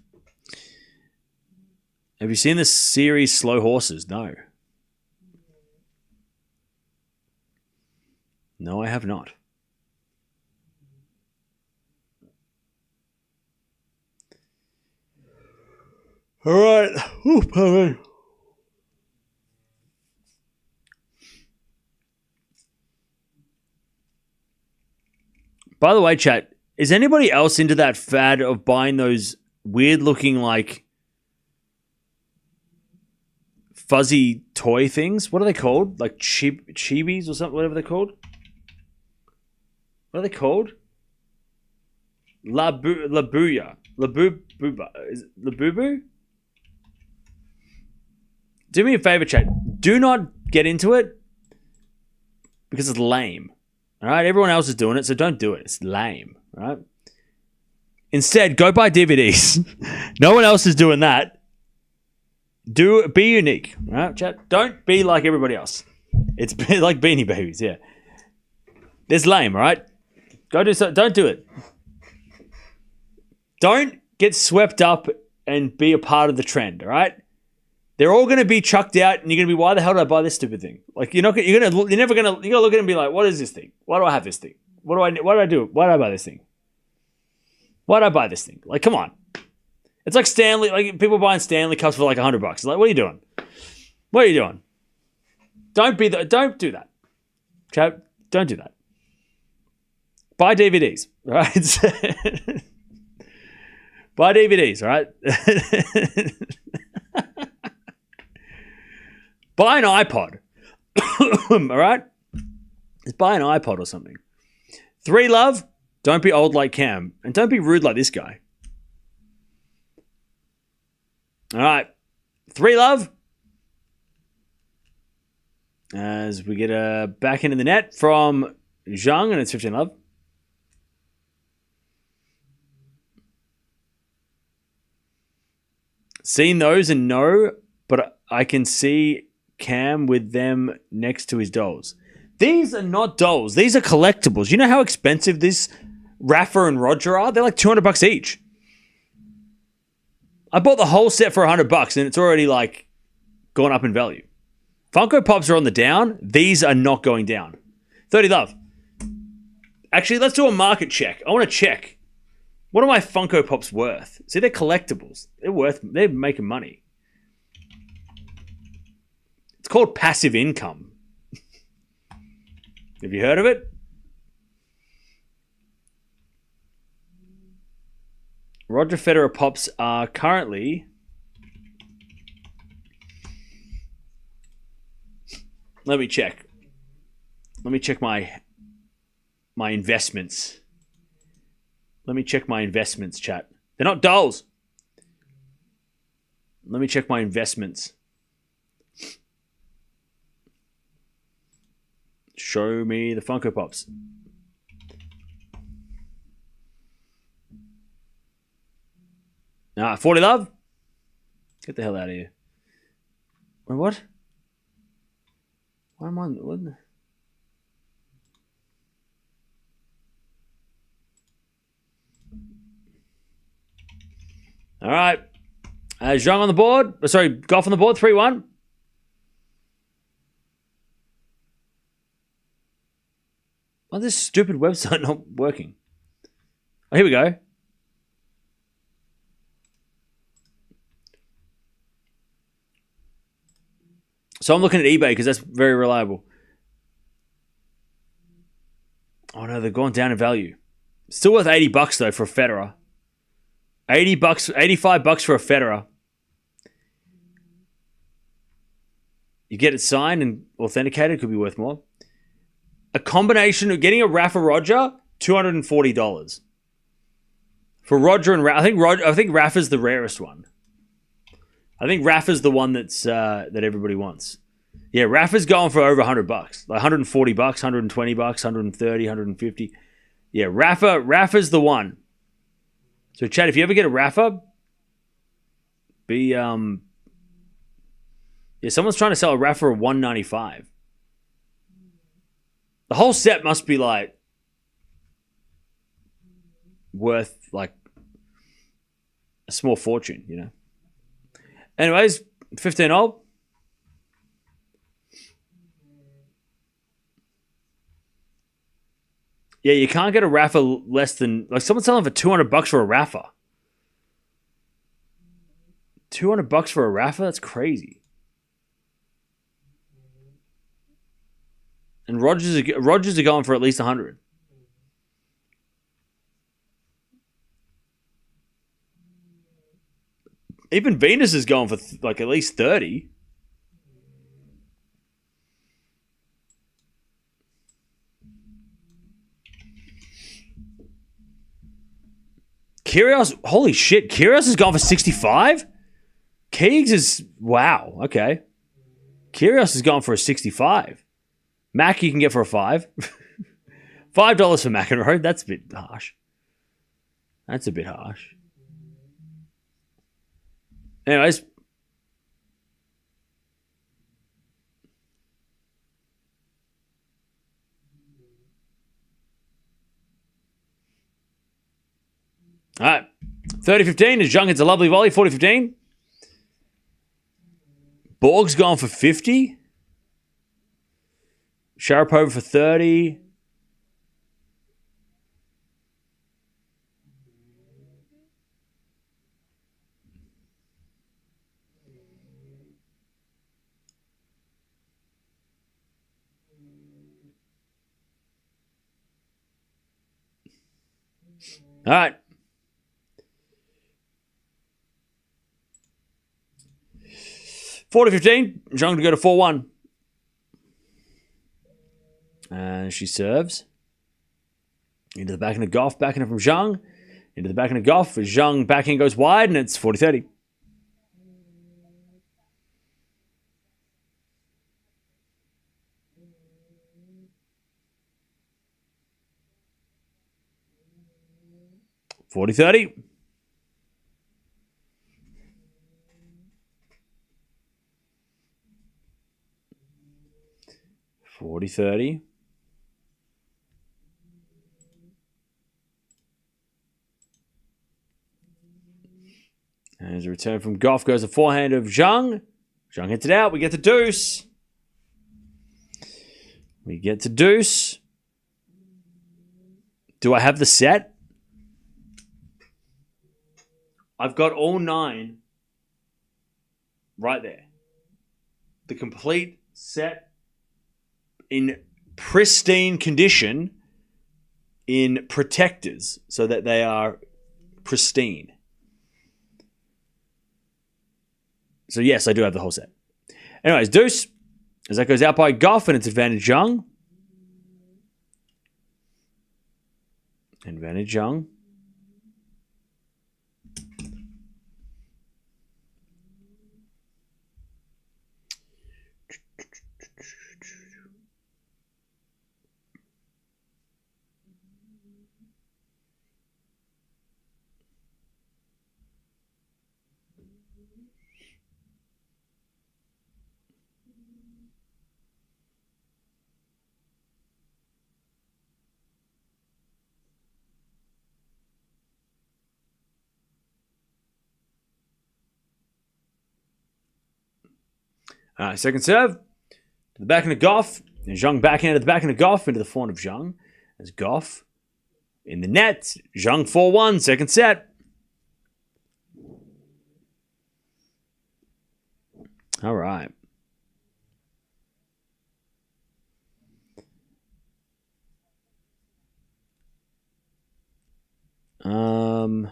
Have you seen this series Slow Horses? No. No, I have not. All right. Ooh, pardon. By the way, chat, is anybody else into that fad of buying those weird looking like fuzzy toy things? What are they called? Like chibis or something, whatever they're called? What are they called? Labuya. Labuba. Is it Labubu? Do me a favor, chat. Do not get into it because it's lame. All right? Everyone else is doing it, so don't do it. It's lame. All right? Instead, go buy DVDs. No one else is doing that. Be unique. All right, chat? Don't be like everybody else. It's like Beanie Babies, yeah. It's lame, all right? Go do so. Don't do it. Don't get swept up and be a part of the trend, all right? They're all going to be chucked out, and you're going to be, why the hell did I buy this stupid thing? Like you're never going to look at it and be like, what is this thing? Why do I have this thing? Why do I do? Why did I buy this thing? Why did I buy this thing? Like, come on. It's like Stanley, like people buying Stanley Cups for like $100. It's like, what are you doing? What are you doing? Don't do that. Chat, don't do that. Buy DVDs, right? Buy DVDs, all right? Buy an iPod. All right? Just buy an iPod or something. 3-love, don't be old like Cam. And don't be rude like this guy. All right. 3-love. As we get a backhand in the net from Zheng, and it's 15-love. Seen those and no, but I can see Cam with them next to his dolls. These are not dolls. These are collectibles. You know how expensive this Rafa and Roger are? They're like $200 each. I bought the whole set for $100 and it's already like gone up in value. Funko Pops are on the down. These are not going down. 30-love. Actually, let's do a market check. I want to check. What are my Funko Pops worth? See, they're collectibles. They're making money. It's called passive income. Have you heard of it? Roger Federer Pops are currently... Let me check. Let me check my investments. Let me check my investments, chat. They're not dolls. Let me check my investments. Show me the Funko Pops. Nah, 40-love. Get the hell out of here. Wait, what? Why am I... What? All right. Zheng on the board. Sorry, Gauff on the board. 3-1. Why is this stupid website not working? Oh, here we go. So I'm looking at eBay because that's very reliable. Oh no, they've gone down in value. Still worth $80 though for a Federer. $80, $85 for a Federer. You get it signed and authenticated, could be worth more. A combination of getting a Rafa Roger, $240. For Roger and Rafa, I think Rafa's the rarest one. I think Rafa's the one that's that everybody wants. Yeah, Rafa's going for over $100, like $140, $120, $130, $150. Yeah, Rafa's the one. So, Chad, if you ever get a Rafa, someone's trying to sell a Rafa at $195. The whole set must be like worth like a small fortune, you know. Anyways, 15 old. Yeah, you can't get a Rafa less than like someone's selling for $200 for a Rafa. $200 for a Rafa? That's crazy. And Rogers are going for at least 100. Even Venus is going for like at least 30. Kyrgios, holy shit, Kyrgios is going for 65? Keegs is, wow, okay. Kyrgios is going for a 65. Mac you can get for a 5. $5 for McEnroe, that's a bit harsh. That's a bit harsh. Anyways. All right. 30-15 as Zheng hits a lovely volley. 40-15. Borg's gone for 50. Sharapova for 30. All right. 40-15. Zheng to go to 4-1. And she serves. Into the backhand of Gauff. Backhand from Zheng. Into the backhand of Gauff. Zheng backhand goes wide and it's 40-30. $40-30. 40-30. And as a return from Gauff goes the forehand of Zheng. Zheng hits it out. We get the deuce. We get to deuce. Do I have the set? I've got all 9 right there. The complete set in pristine condition in protectors so that they are pristine. So yes, I do have the whole set. Anyways, deuce. As that goes out by Gauff and it's advantage Zheng. Advantage Zheng. Second serve. To the backhand of Gauff. And Zheng backhand to the backhand of Gauff into the forehand of Zheng. As Gauff in the net. Zheng 4-1, second set. All right. All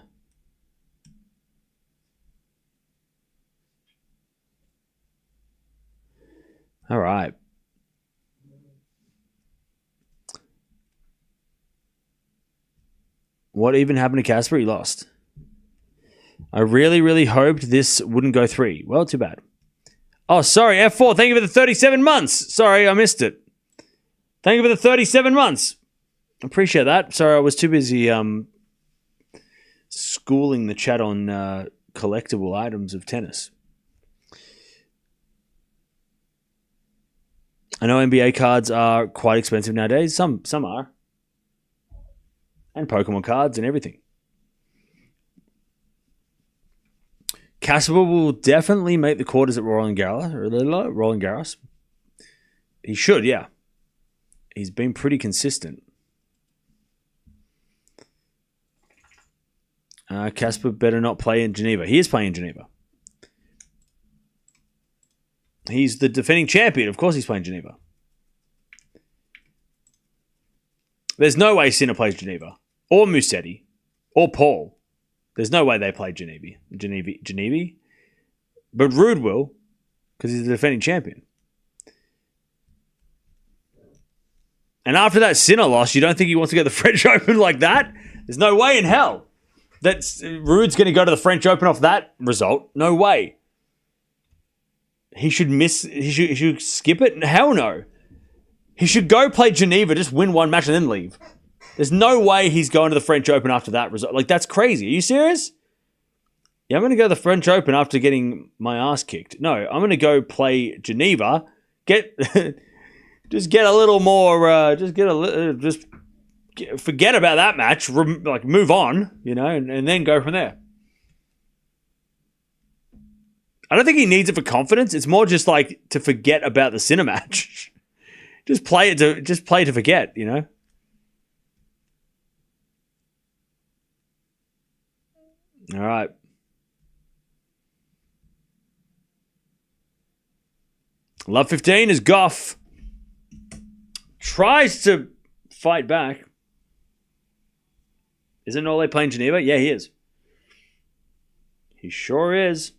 right. What even happened to Casper? He lost. I really, really hoped this wouldn't go 3. Well, too bad. Oh, sorry, F4. Thank you for the 37 months. Sorry, I missed it. Thank you for the 37 months. Appreciate that. Sorry, I was too busy schooling the chat on collectible items of tennis. I know NBA cards are quite expensive nowadays. Some are. And Pokemon cards and everything. Casper will definitely make the quarters at Roland Garros. He should, yeah. He's been pretty consistent. Casper better not play in Geneva. He is playing in Geneva. He's the defending champion. Of course he's playing Geneva. There's no way Sinner plays Geneva. Or Musetti. Or Paul. There's no way they play Geneva. But Rude will. Because he's the defending champion. And after that Sinner loss, you don't think he wants to go to the French Open like that? There's no way in hell that Rude's going to go to the French Open off that result. No way. He should skip it? Hell no. He should go play Geneva, just win one match and then leave. There's no way he's going to the French Open after that result. Like, that's crazy. Are you serious? Yeah, I'm going to go to the French Open after getting my ass kicked. No, I'm going to go play Geneva. Just get a little more. Forget about that match. Move on, and then go from there. I don't think he needs it for confidence. It's more just like to forget about the Sinner match. Just play to forget, All right. Love 15 is Gauff. Tries to fight back. Isn't Ole playing Geneva? Yeah, he is. He sure is.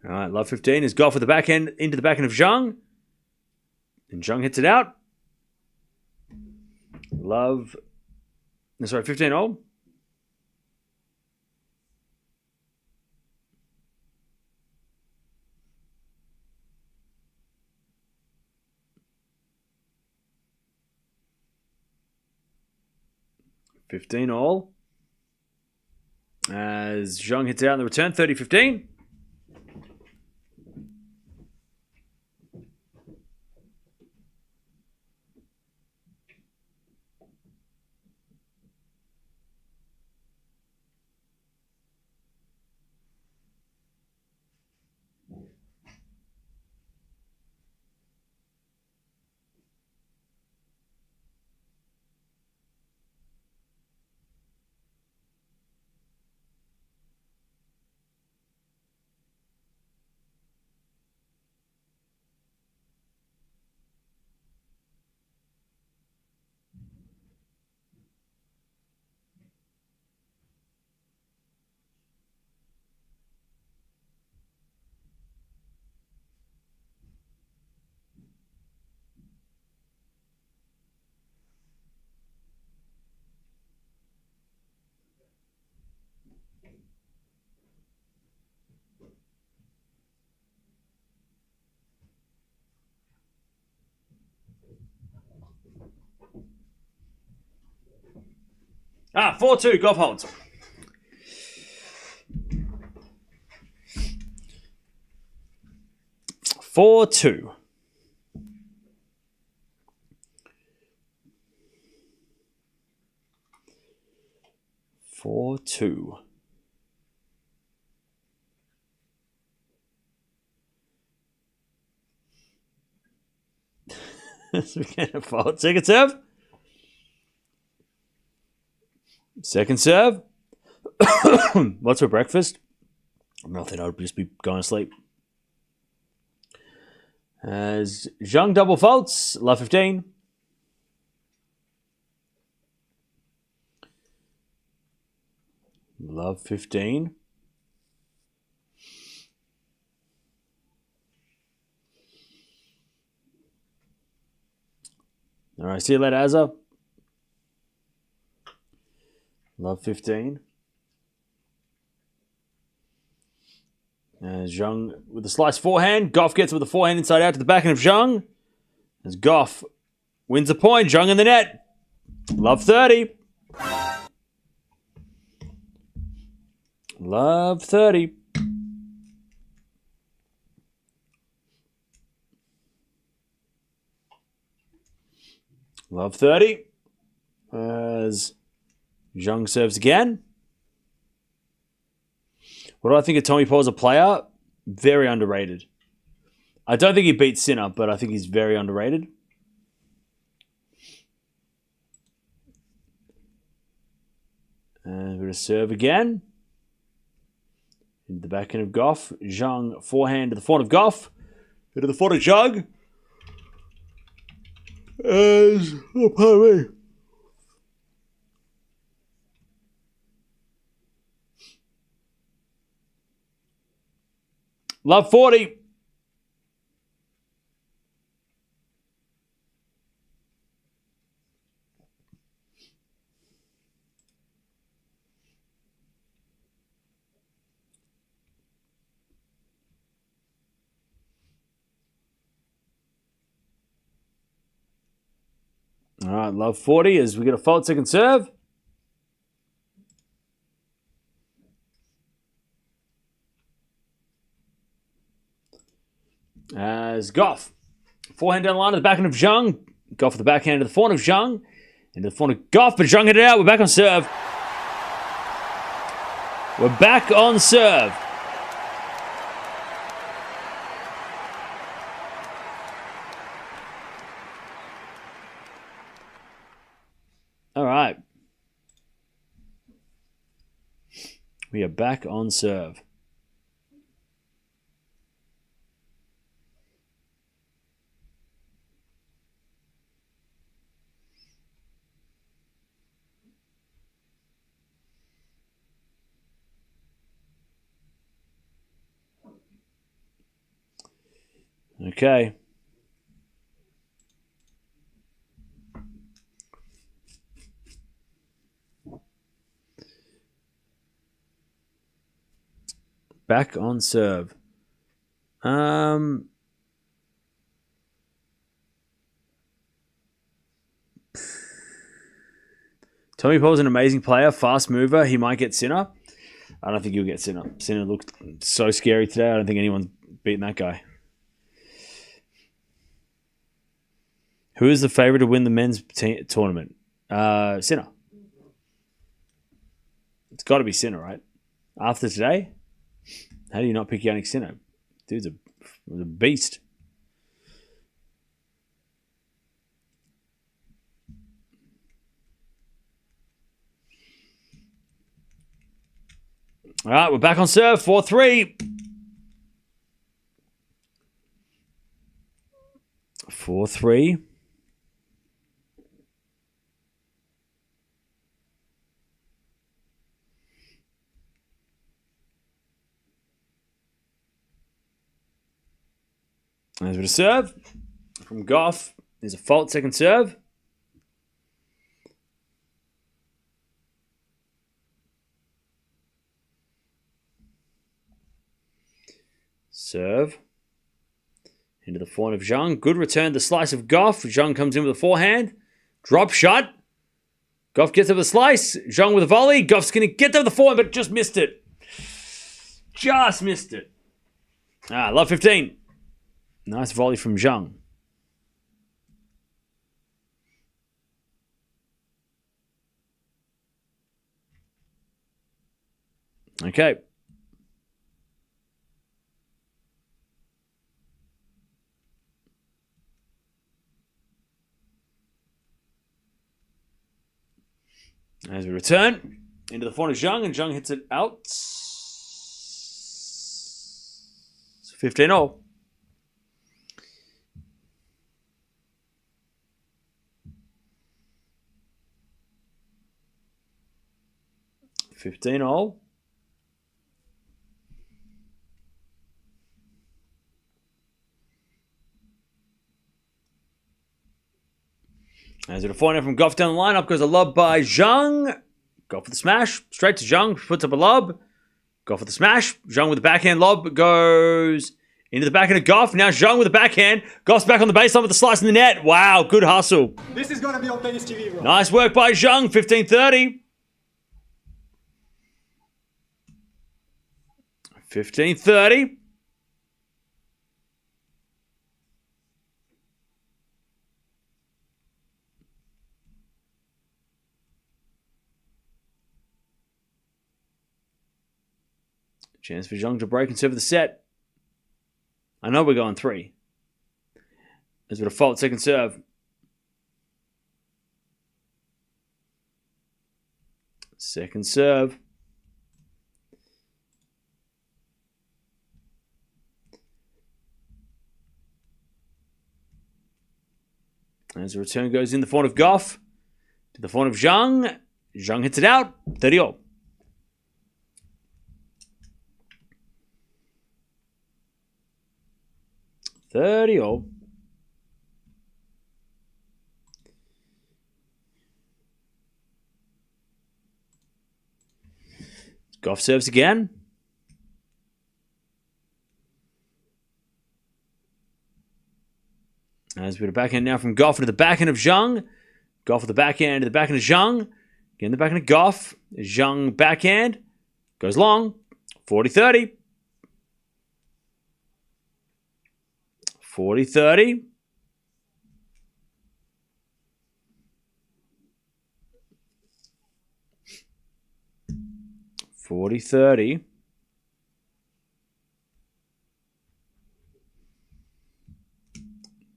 All right, love 15 is Gauff at the back end, into the back end of Zheng. And Zheng hits it out. 15 all. As Zheng hits it out in the return, 30-15. Ah, 4-2, Gauff holds. Four two. So we get a fault. Second serve. Second serve. What's for breakfast? Nothing. I'd just be going to sleep. As Zheng double faults. Love 15. Love 15. All right, see you later, Azza. Love 15. As Zheng with the slice forehand. Gauff gets with the forehand inside out to the backhand of Zheng. As Gauff wins the point. Zheng in the net. Love 30. Love 30. Love 30. As Zheng serves again. What do I think of Tommy Paul as a player? Very underrated. I don't think he beats Sinner, but I think he's very underrated. And we're going to serve again. Into the backhand of Gauff. Zheng forehand to the front of Gauff. Into the front of Zheng. Oh, pardon me. Love 40. All right, love 40 as we get a fault second serve. As Gauff. Forehand down the line to the backhand of Zheng. Gauff with the backhand to the front of Zheng. Into the front of Gauff, but Zheng hit it out. We're back on serve. We're back on serve. All right. We are back on serve. Okay. Back on serve. Tommy Paul's an amazing player, fast mover. He might get Sinner. I don't think he'll get Sinner. Sinner looked so scary today. I don't think anyone's beaten that guy. Who is the favorite to win the men's tournament? Sinner. It's got to be Sinner, right? After today? How do you not pick Jannik Sinner? Dude's a beast. All right, we're back on serve. 4-3. 4-3. There's a bit of serve from Gauff. There's a fault second serve. Serve. Into the forehand of Zheng. Good return. The slice of Gauff. Zheng comes in with a forehand. Drop shot. Gauff gets over the slice. Zheng with a volley. Gauff's going to get over the forehand, but just missed it. Just missed it. Love 15. Nice volley from Zheng. Okay. As we return into the front of Zheng, and Zheng hits it out. It's 15-all. As we find out from Gauff down the line, up goes a lob by Zheng. Gauff with the smash. Straight to Zheng. Puts up a lob. Gauff with the smash. Zheng with the backhand lob. Goes into the backhand of Gauff. Now Zheng with the backhand. Gauff's back on the baseline with the slice in the net. Wow, good hustle. This is going to be on Tennis TV, bro. Nice work by Zheng. 15-30. 15-30. Chance for Zheng to break and serve the set. I know we're going 3. As with a fault, second serve. Second serve. As the return goes in the front of Gauff to the front of Zheng. Zheng hits it out. 30-all. Gauff serves again. As we the backhand now from Gauff into the backhand of Zheng. Gauff with the backhand to the backhand of Zheng. Again, the backhand of Gauff. Zheng backhand. Goes long. 40-30. 40-30.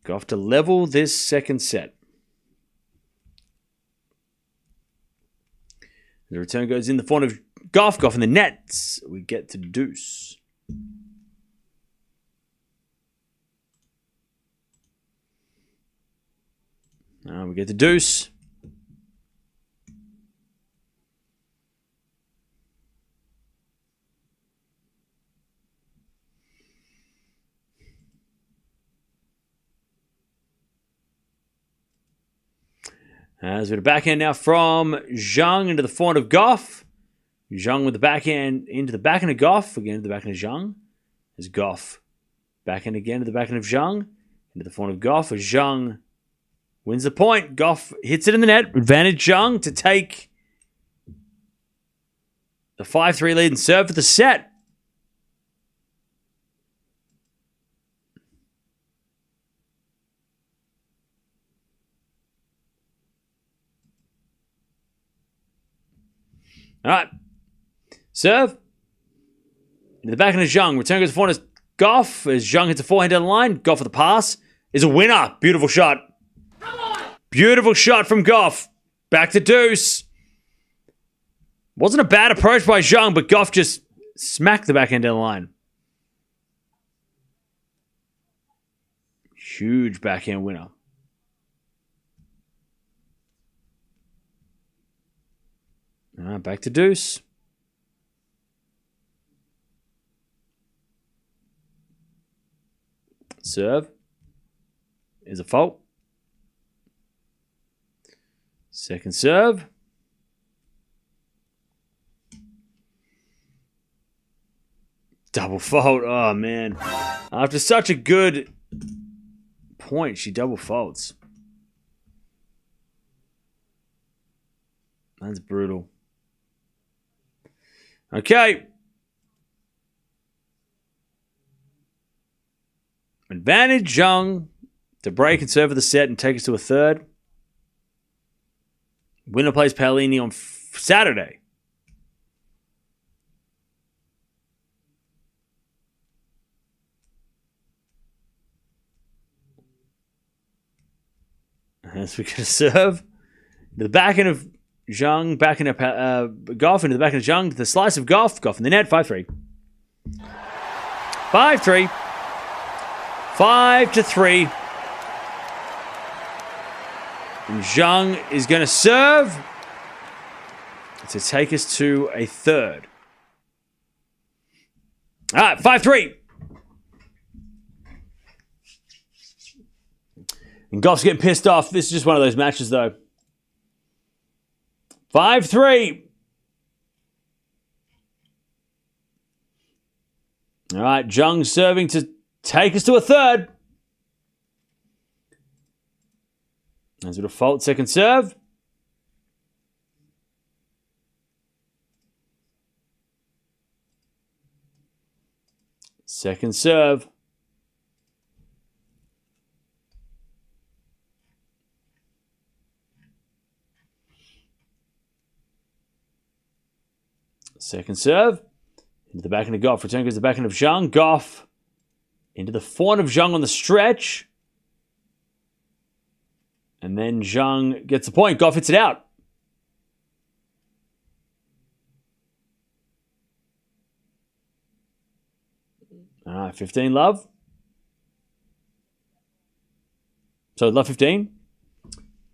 Gauff to level this second set. The return goes in the front of Gauff. Gauff in the nets. We get to deuce. We get to deuce. As with a backhand now from Zheng into the front of Gauff. Zheng with the backhand into the backhand of Gauff. Again to the backhand of Zheng. As Gauff backhand again to the backhand of Zheng. Into the front of Gauff. As Zheng wins the point. Gauff hits it in the net. Advantage Zheng to take the 5-3 lead and serve for the set. All right. Serve. In the backhand of Zheng. Return goes to front as Gauff. As Zheng hits a forehand down the line. Gauff with the pass. Is a winner. Beautiful shot. Beautiful shot from Gauff. Back to deuce. Wasn't a bad approach by Zheng, but Gauff just smacked the backhand down the line. Huge backhand winner. All right, back to deuce. Serve is a fault. Second serve. Double fault. Oh, man. After such a good point, she double faults. That's brutal. Okay. Advantage Zheng to break and serve for the set and take us to a third. Winner plays Paolini on Saturday. As we get a serve. The backhand of Zheng, back into Gauff, into the back of Zheng, to the slice of Gauff. Gauff in the net, 5-3. 5-3. 5-3. And Zheng is going to serve to take us to a third. All right, 5-3. And Gauff's getting pissed off. This is just one of those matches, though. 5-3. All right, Zheng serving to take us to a third. As a default, second serve. Second serve. Second serve. Into the backhand of Gauff. Return goes to the backhand of Zheng. Gauff into the forehand of Zheng on the stretch. And then Zheng gets the point. Gauff hits it out. All right, 15 love. So love 15.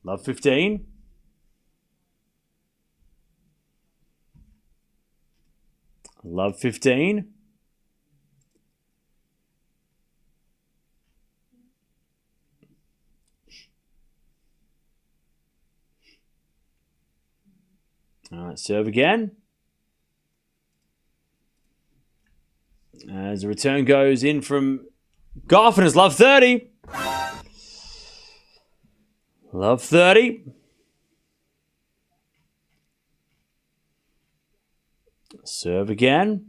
Love 15. Love 15. All right, serve again. As the return goes in from Gauff and it's love 30. Love 30. Serve again.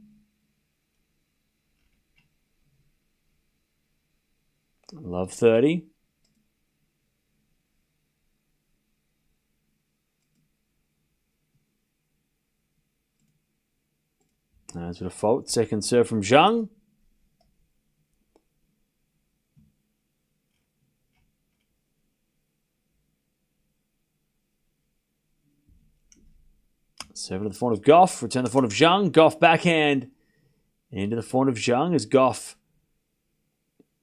Love 30. As a default, second serve from Zheng. Serve to the forehand of Gauff. Return the forehand of Zheng. Gauff backhand into the forehand of Zheng as Gauff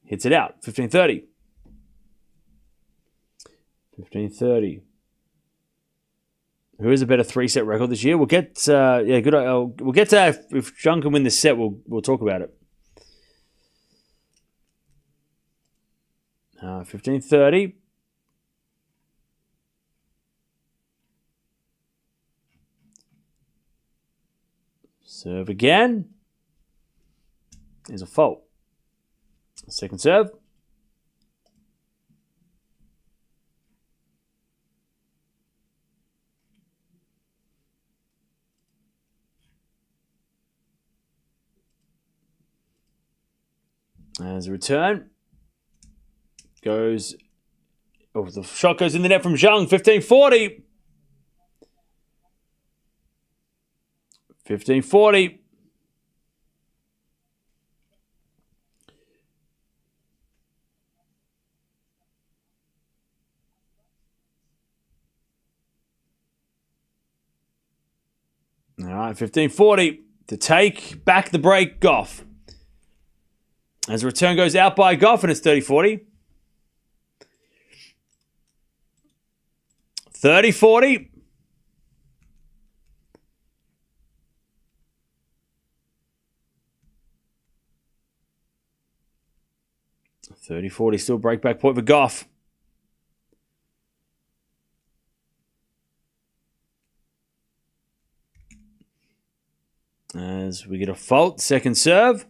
hits it out. 15-30. 15-30. Who has a better three-set record this year? We'll get good. We'll get to if Zheng can win this set. We'll talk about it. 15-30. Serve again. Is a fault. Second serve. As a return, goes. Oh, the shot goes in the net from Zheng. 15-40. 15-40. All right, 15-40 to take back the break, Gauff. As the return goes out by Gauff, and it's 30-40. 30-40. Still break back point for Gauff. As we get a fault, second serve.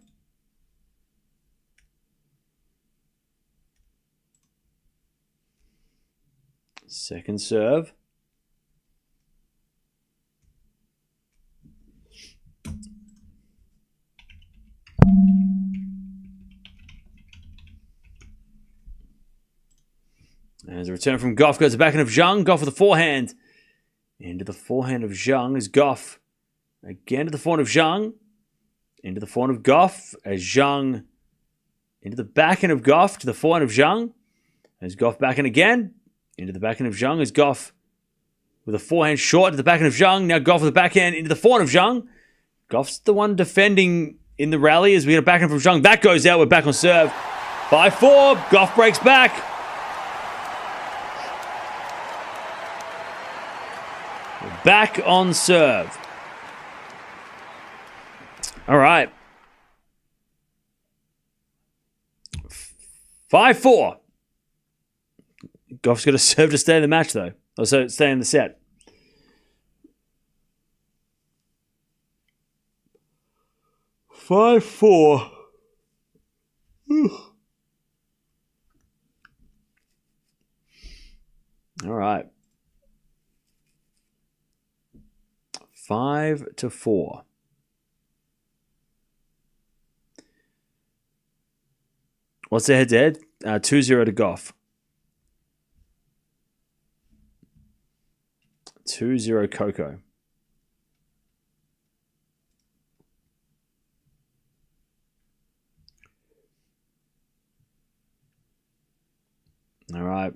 Second serve. As a return from Gauff goes the backhand of Zheng. Gauff with the forehand. Into the forehand of Zheng is Gauff. Again to the forehand of Zheng. Into the forehand of Gauff as Zheng. Into the backhand of Gauff to the forehand of Zheng. As Gauff backhand again. Into the backhand of Zheng as Gauff with a forehand short to the backhand of Zheng. Now Gauff with the backhand into the forehand of Zheng. Gauff's the one defending in the rally as we get a backhand from Zheng. That goes out. We're back on serve. 5-4. Gauff breaks back. We're back on serve. All right. 5-4. Gauff's got to serve to stay in the match, though. Also, stay in the set. Five, 4. All right. 5-4. What's the head-to-head? 2-0 to Gauff. 2-0 Coco. All right.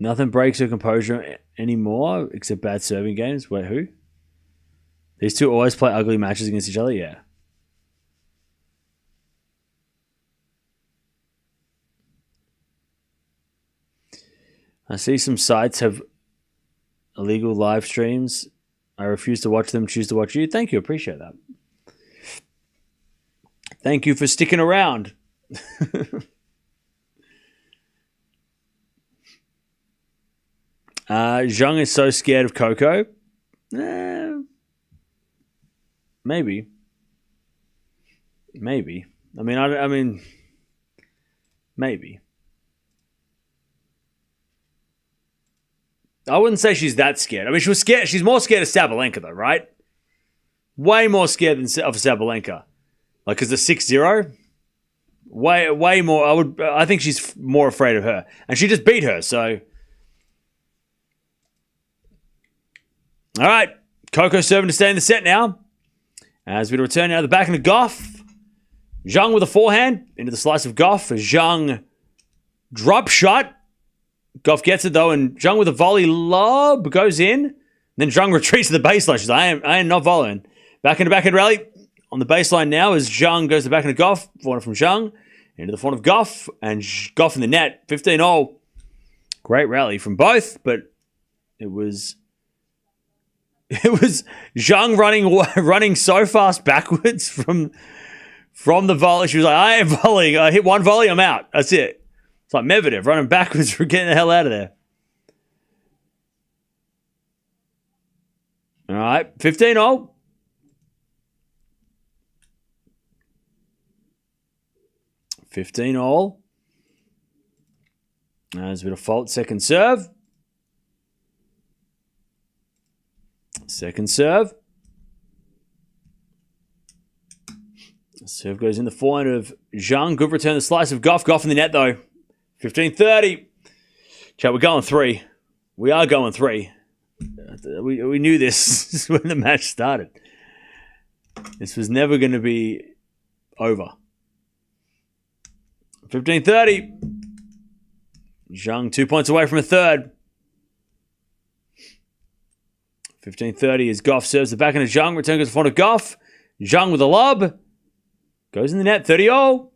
Nothing breaks her composure anymore except bad serving games. Wait, who? These two always play ugly matches against each other? Yeah. I see some sites have illegal live streams. I refuse to watch them, choose to watch you. Thank you. Appreciate that. Thank you for sticking around. Zheng is so scared of Coco. Maybe. Maybe. I mean, maybe. I wouldn't say she's that scared. I mean, she was scared. She's more scared of Sabalenka, though, right? Way more scared of Sabalenka. Like, because the 6-0, way more. I think she's more afraid of her, and she just beat her. So, all right, Coco serving to stay in the set now. As we return now to the back of the Gauff. Zheng with a forehand into the slice of Gauff. Zheng drop shot. Gauff gets it though, and Zheng with a volley lob goes in. Then Zheng retreats to the baseline. She's like, I am not volleying. Back into backhand rally on the baseline now as Zheng goes to the backhand of Gauff. Forehand from Zheng into the forehand of Gauff, and Gauff in the net. 15-all. Great rally from both, but it was Zheng running so fast backwards from the volley. She was like, I am volleying. I hit one volley, I'm out. That's it. It's like Medvedev running backwards for getting the hell out of there. All right, 15-all. There's a bit of fault. Second serve. Serve goes in the forehand of Zheng. Good return the slice of Gauff. Gauff in the net, though. 15-30. Chat, we're going 3. We are going 3. We knew this when the match started. This was never going to be over. 15-30. Zheng 2 points away from a third. 15-30 as Gauff serves the backhand of Zheng. Return goes to the front of Gauff. Zheng with a lob. Goes in the net. 30-all.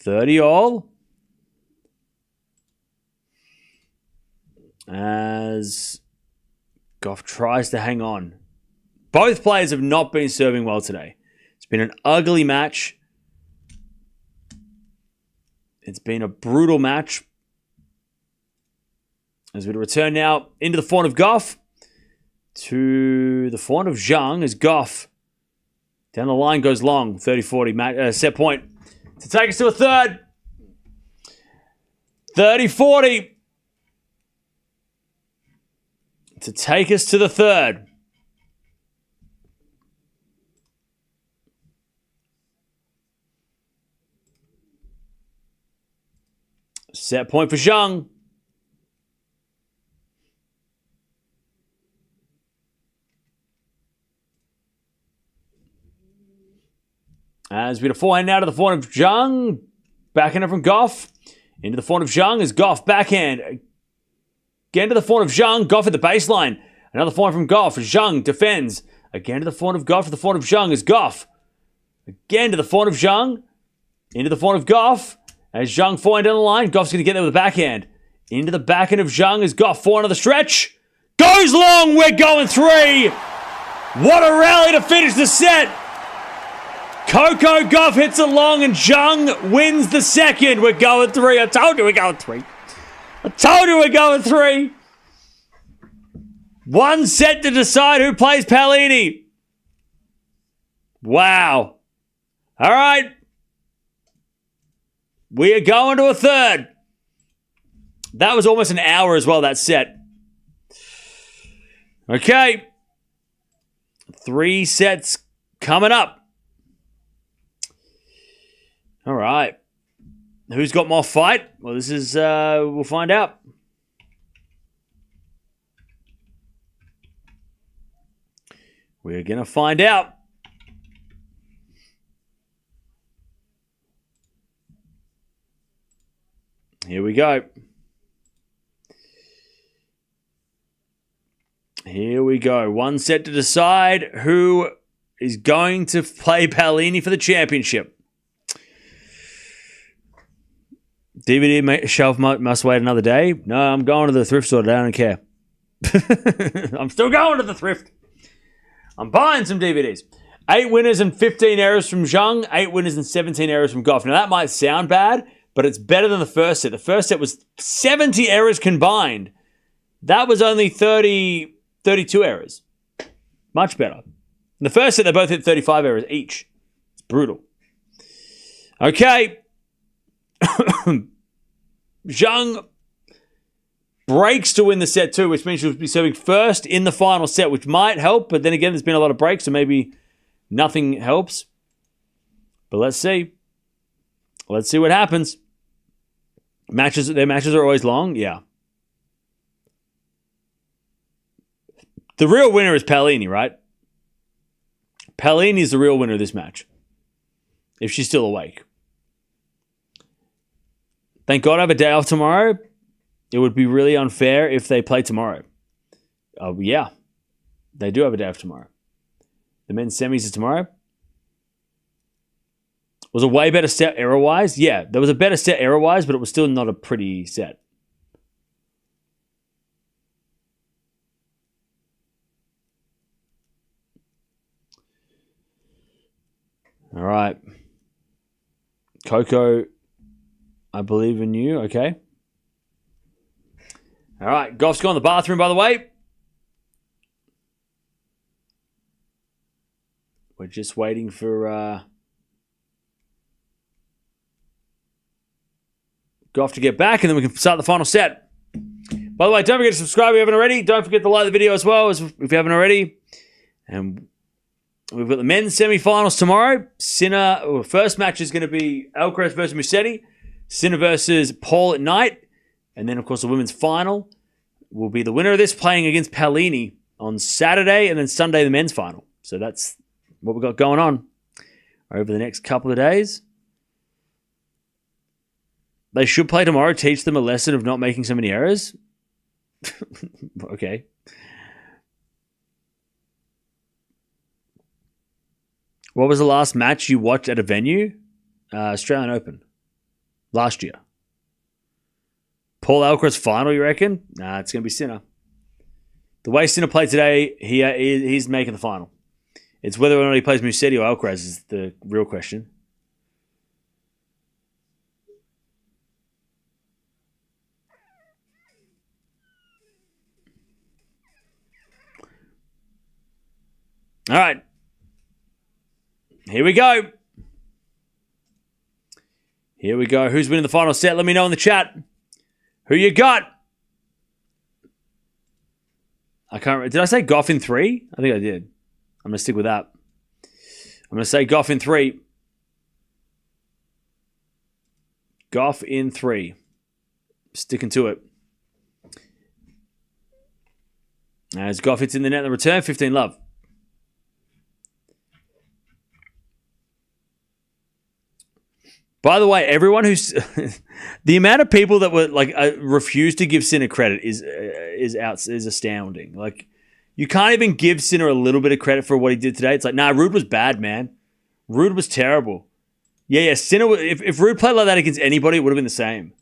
30-all. As Gauff tries to hang on. Both players have not been serving well today. It's been an ugly match. It's been a brutal match. As we return now into the forehand of Gauff to the forehand of Zheng as Gauff down the line goes long. 30-40 set point to take us to a third. 30-40 to take us to the third. Set point for Zheng. As we get a forehand now to the forehand of Zheng. Backhand from Gauff. Into the forehand of Zheng is Gauff. Backhand. Again to the forehand of Zheng. Gauff at the baseline. Another forehand from Gauff. Zheng defends. Again to the forehand of Gauff. To the forehand of Zheng is Gauff. Again to the forehand of Zheng. Into the forehand of Gauff. As Zheng forehand down the line. Gauff's going to get there with the backhand. Into the backhand of Zheng is Gauff. Forehand on the stretch. Goes long. We're going 3. What a rally to finish the set. Coco Gauff hits it long and Zheng wins the second. We're going 3. I told you we're going 3. I told you we're going 3. One set to decide who plays Paolini. Wow. All right. We are going to a third. That was almost an hour as well, that set. Okay. 3 sets coming up. All right. Who's got more fight? Well, this is, we'll find out. We're going to find out. Here we go. Here we go. One set to decide who is going to play Paolini for the championship. DVD shelf must wait another day. No, I'm going to the thrift store today. I don't care. I'm still going to the thrift. I'm buying some DVDs. 8 winners and 15 errors from Zheng. 8 winners and 17 errors from Gauff. Now, that might sound bad, but it's better than the first set. The first set was 70 errors combined. That was only 32 errors. Much better. In the first set, they both hit 35 errors each. It's brutal. Okay. Zheng breaks to win the set too, which means she'll be serving first in the final set, which might help. But then again, there's been a lot of breaks, so maybe nothing helps. But let's see. Let's see what happens. Their matches are always long. Yeah. The real winner is Paolini, right? Paolini is the real winner of this match. If she's still awake. Thank God I have a day off tomorrow. It would be really unfair if they play tomorrow. Yeah. They do have a day off tomorrow. The men's semis is tomorrow. Was a way better set error-wise? Yeah, there was a better set error-wise, but it was still not a pretty set. All right. Coco, I believe in you. Okay. All right. Gauff's gone to the bathroom, by the way. We're just waiting for Gauff to get back, and then we can start the final set. By the way, don't forget to subscribe if you haven't already. Don't forget to like the video as well if you haven't already. And we've got the men's semi-finals tomorrow. Sinner, first match is going to be Alcaraz versus Musetti. Sinner versus Paul at night. And then, of course, the women's final will be the winner of this playing against Paolini on Saturday, and then Sunday, the men's final. So that's what we've got going on over the next couple of days. They should play tomorrow, teach them a lesson of not making so many errors. Okay. What was the last match you watched at a venue? Australian Open. Last year. Paul Alcaraz final, you reckon? Nah, it's going to be Sinner. The way Sinner played today, he's making the final. It's whether or not he plays Musetti or Alcaraz is the real question. All right. Here we go. Here we go. Who's winning the final set? Let me know in the chat. Who you got? I can't remember. Did I say Gauff in 3? I think I did. I'm going to stick with that. I'm going to say Gauff in 3. Gauff in 3. Sticking to it. As Gauff hits in the net in the return, 15 love. By the way, everyone who's the amount of people that were like refused to give Sinner credit is astounding. Like, you can't even give Sinner a little bit of credit for what he did today. It's like, nah, Ruud was bad, man. Ruud was terrible. Yeah. Sinner, if Ruud played like that against anybody, it would have been the same.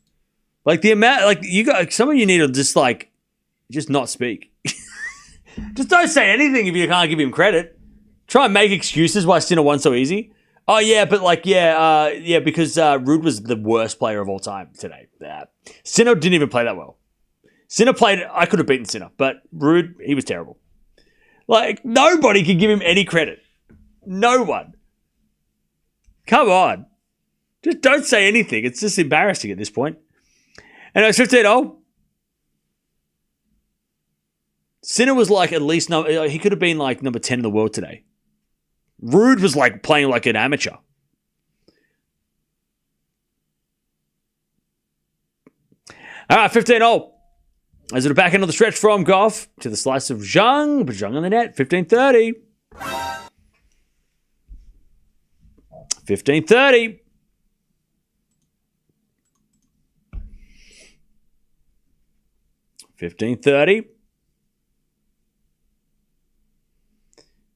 Like, the amount, like, you got some of you need to just not speak. Just don't say anything if you can't give him credit. Try and make excuses why Sinner won so easy. Oh, yeah, but because Ruud was the worst player of all time today. Sinner didn't even play that well. Sinner played, I could have beaten Sinner, but Ruud, he was terrible. Like, nobody can give him any credit. No one. Come on. Just don't say anything. It's just embarrassing at this point. And it's 15-0. Sinner was like at least, he could have been like number 10 in the world today. Ruud was like playing like an amateur. All right, 15-0. As at the back end of the stretch from Gauff to the slice of Zheng, but Zheng on the net, 15-30. 15-30.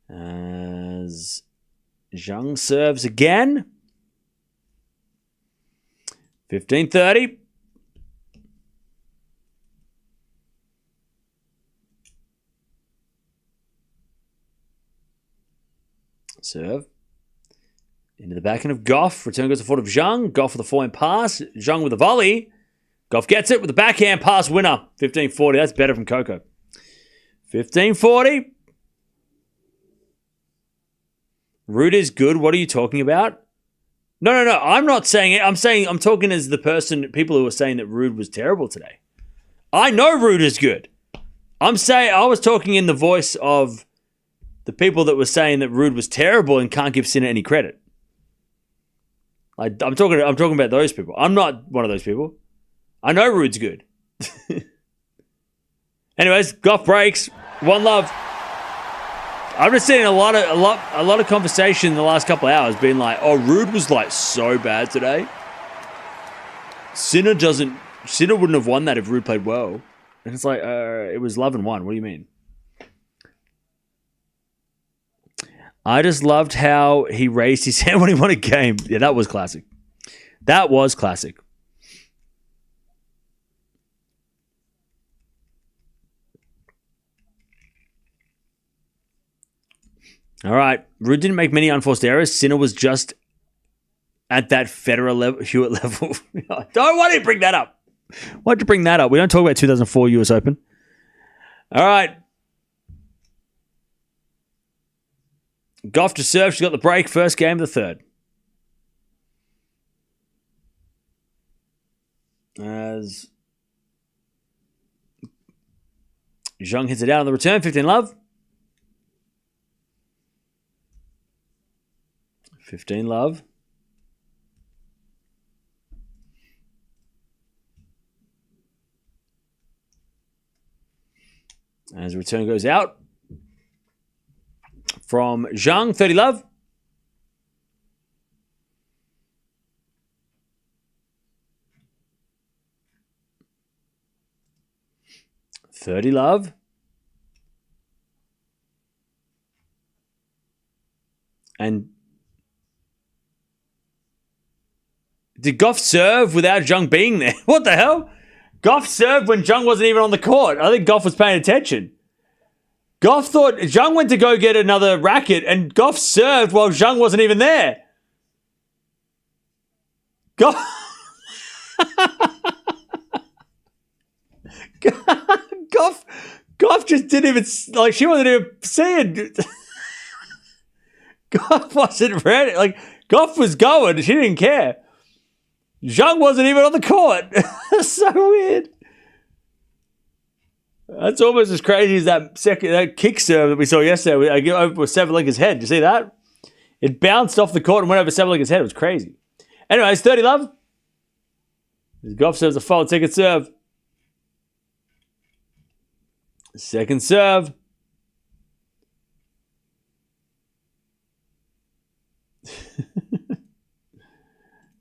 As Zheng serves again. 15-30. Serve. Into the backhand of Gauff. Return goes to the foot of Zheng. Gauff with a forehand pass. Zheng with a volley. Gauff gets it with the backhand pass winner. 15-40. That's better from Coco. 15-40. Ruud is good. What are you talking about? No. I'm not saying it. I'm talking as the people who are saying that Ruud was terrible today. I know Ruud is good. I was talking in the voice of the people that were saying that Ruud was terrible and can't give Sinner any credit. I'm talking about those people. I'm not one of those people. I know Ruud's good. Anyways, Gauff breaks. 1-love. I've just seen a lot of conversation in the last couple of hours being like, oh, Ruud was like so bad today. Sinner wouldn't have won that if Ruud played well. And it's like, it was love and one. What do you mean? I just loved how he raised his hand when he won a game. Yeah, that was classic. That was classic. All right. Ruud didn't make many unforced errors. Sinner was just at that Federer level, Hewitt level. Why did you bring that up? Why'd you bring that up? We don't talk about 2004 US Open. All right. Gauff to serve. She's got the break. First game of the third. As Zheng hits it out on the return. 15-love. 15-love. As the return goes out from Zheng, 30-love. And did Gauff serve without Zheng being there? What the hell? Gauff served when Zheng wasn't even on the court. I think Gauff was paying attention. Gauff thought Zheng went to go get another racket and Gauff served while Zheng wasn't even there. Gauff just didn't even, like, she wasn't even seeing. Gauff wasn't ready. Like, Gauff was going. She didn't care. Zheng wasn't even on the court. That's so weird. That's almost as crazy as that kick serve that we saw yesterday. I give over Sabalenka's head. Did you see that? It bounced off the court and went over Sabalenka's head. It was crazy. Anyways, 30-love. Gauff serves a foul. Second serve. Second serve.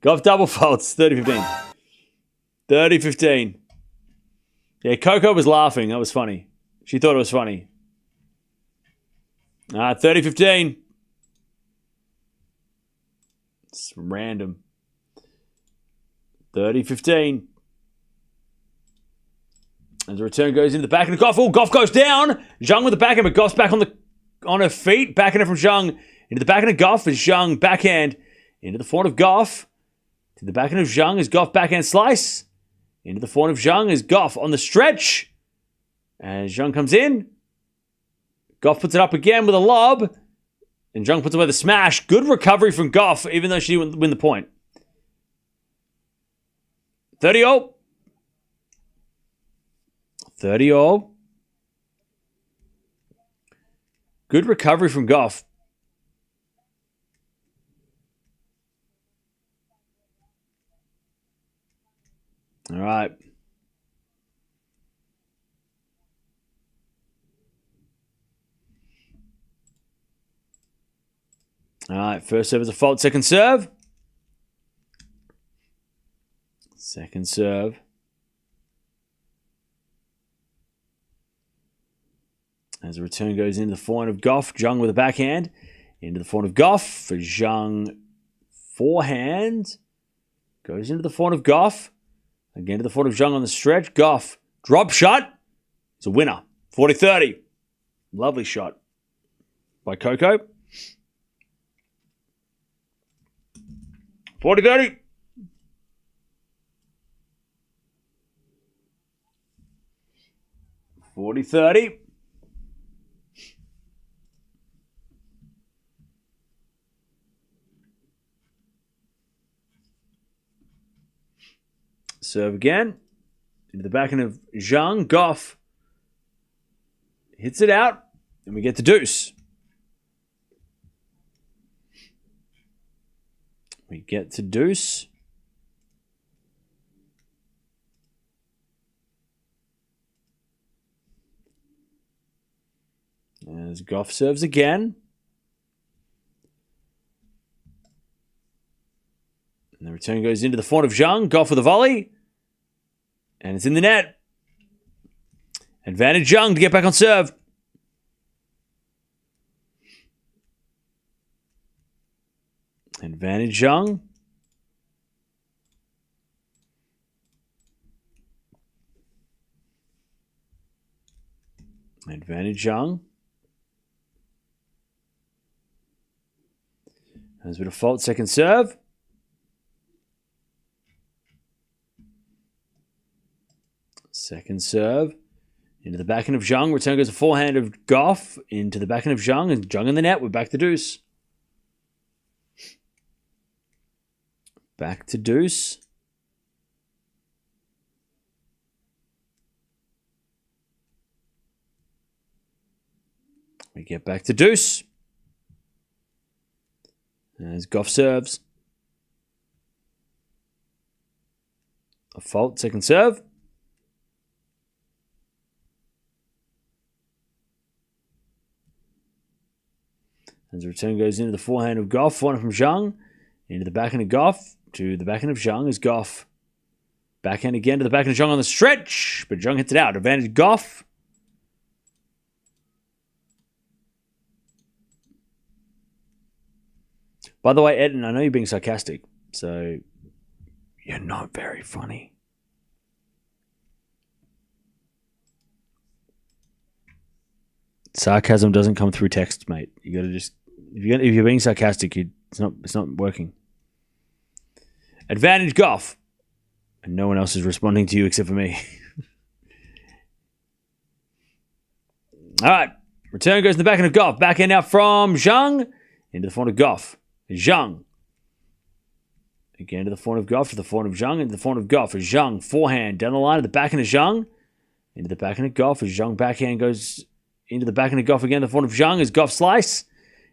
Gauff double faults. 30-15. 30-15. Yeah, Coco was laughing. That was funny. She thought it was funny. 30-15. It's random. 30-15. As the return goes into the backhand of Gauff. Oh, Gauff goes down. Zheng with the backhand, but Gauff's back on her feet. Backhand from Zheng. Into the backhand of Gauff is Zheng. Backhand. Into the forehand of Gauff. To the backhand of Zheng is Gauff. Backhand slice. Into the forehand of Zheng is Gauff on the stretch. And Zheng comes in. Gauff puts it up again with a lob. And Zheng puts away the smash. Good recovery from Gauff, even though she didn't win the point. 30-all. 30-all. Good recovery from Gauff. All right. All right, first serve is a fault. Second serve. Second serve. As the return goes into the forehand of Gauff. Zheng with a backhand. Into the forehand of Gauff. For Zheng, forehand. Goes into the forehand of Gauff. Again to the forehand of Zheng on the stretch. Gauff, drop shot. It's a winner. 40-30. Lovely shot by Coco. 40-30. Serve again. Into the backhand of Zheng. Gauff hits it out. And we get the deuce. We get to deuce. As Gauff serves again. And the return goes into the forehand of Zheng. Gauff with a volley. And it's in the net. Advantage Zheng to get back on serve. Advantage Zheng. Advantage Zheng. There's a bit of fault. Second serve. Second serve. Into the backhand of Zheng. Return goes a forehand of Gauff. Into the backhand of Zheng. And Zheng in the net. We're back to deuce. Back to deuce. We get back to deuce. As Gauff serves. A fault. Second serve. As the return goes into the forehand of Gauff. Forehand from Zheng. Into the backhand of Gauff. To the backhand of Zheng is Gauff. Backhand again to the backhand of Zheng on the stretch. But Zheng hits it out. Advantage Gauff. By the way, Eden, I know you're being sarcastic. So, you're not very funny. Sarcasm doesn't come through text, mate. You gotta just... If you're being sarcastic, it's not working. Advantage Gauff. And no one else is responding to you except for me. All right. Return goes in the backhand of Gauff. Backhand out from Zheng. Into the forehand of Gauff. Zheng. Again to the forehand of Gauff. To the forehand of Zheng. Into the forehand of Gauff. Zheng. Forehand. Down the line to the backhand of Zheng. Into the backhand of Gauff. As Zheng backhand goes into the backhand of Gauff again. The forehand of Zheng as Gauff slice.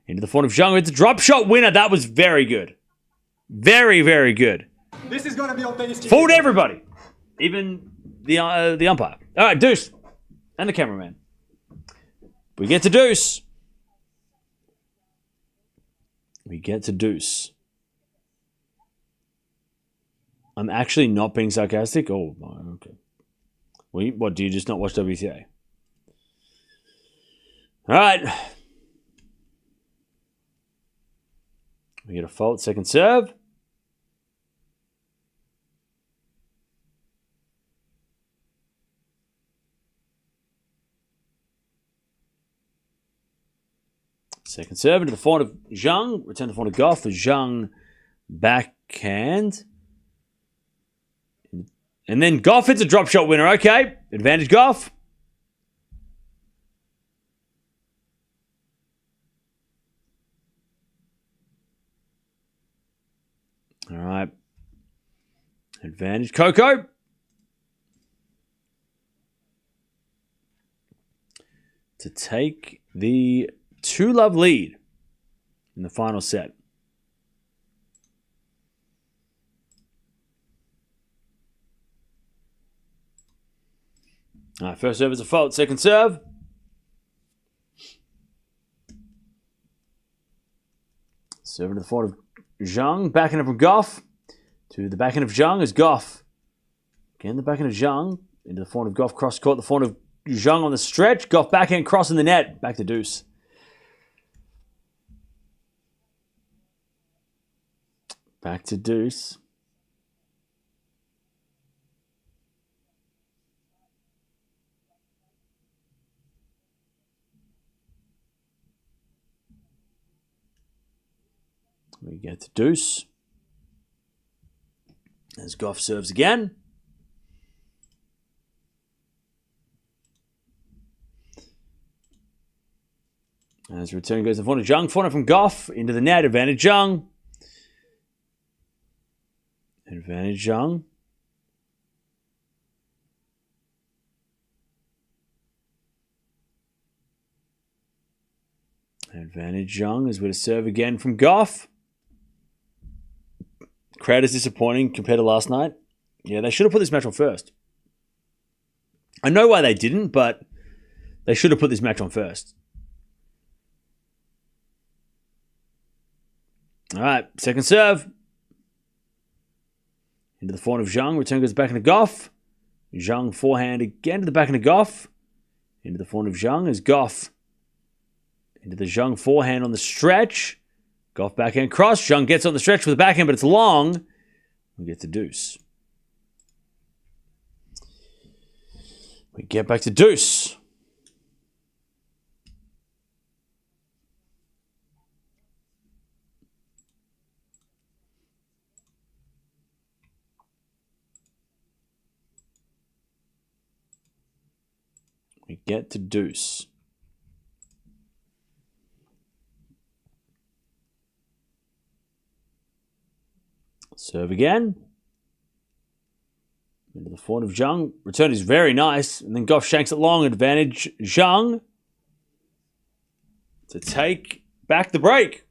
Into the forehand of Zheng. It's a drop shot winner. That was very good. Very, very good. This is going to be on tennis TV. Fooled everybody. Even the umpire. All right, deuce. And the cameraman. We get to deuce. We get to deuce. I'm actually not being sarcastic. Oh, okay. What, do you just not watch WTA? All right. We get a fault. Second serve. Second serve into the forehand of Zheng. Return to the forehand of Gauff. Zheng backhand. And then Gauff hits a drop shot winner. Okay. Advantage Gauff. All right. Advantage Coco. To take the 2-love lead in the final set. All right, first serve is a fault. Second serve. Serving to the forehand of Zheng. Backhand from Gauff. To the backhand of Zheng is Gauff. Again, the backhand of Zheng. Into the forehand of Gauff. Cross court. The forehand of Zheng on the stretch. Gauff backhand cross in the net. Back to deuce. Back to deuce. We get to deuce. As Gauff serves again. As return goes to the forehand of Zheng. Forehand from Gauff into the net. Advantage Zheng. Advantage Zheng. Advantage Zheng as with a serve again from Gauff. Crowd is disappointing compared to last night. Yeah, they should have put this match on first. I know why they didn't, but they should have put this match on first. All right, second serve. Into the forehand of Zheng. Return goes back into Gauff. Zheng forehand again to the back into Gauff. Into the forehand of Zheng is Gauff. Into the Zheng forehand on the stretch. Gauff backhand cross. Zheng gets on the stretch with the backhand, but it's long. We get to deuce. We get back to deuce. We get to deuce. Serve again. Into the forehand of Zheng. Return is very nice. And then Gauff shanks it long. Advantage Zheng. To take back the break.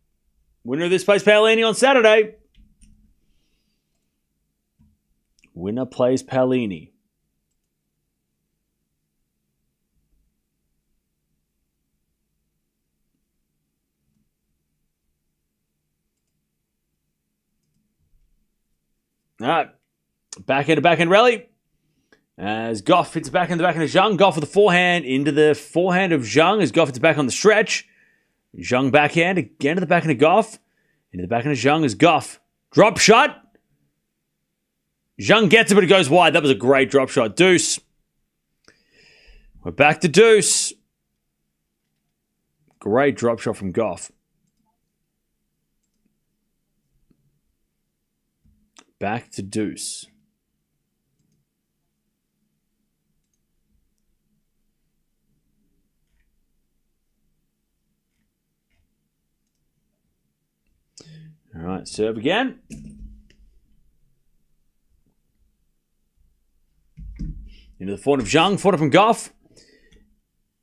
Winner of this plays Paolini on Saturday. Winner plays Paolini. All right. Backhand rally. As Gauff hits back in the backhand of Zheng. Gauff with the forehand into the forehand of Zheng as Gauff hits back on the stretch. Zheng backhand again to the backhand of Gauff. Into the backhand of Zheng is Gauff. Drop shot. Zheng gets it, but it goes wide. That was a great drop shot. Deuce. We're back to deuce. Great drop shot from Gauff. Back to deuce. All right, serve again. Into the forehand of Zheng, forehand from Gauff.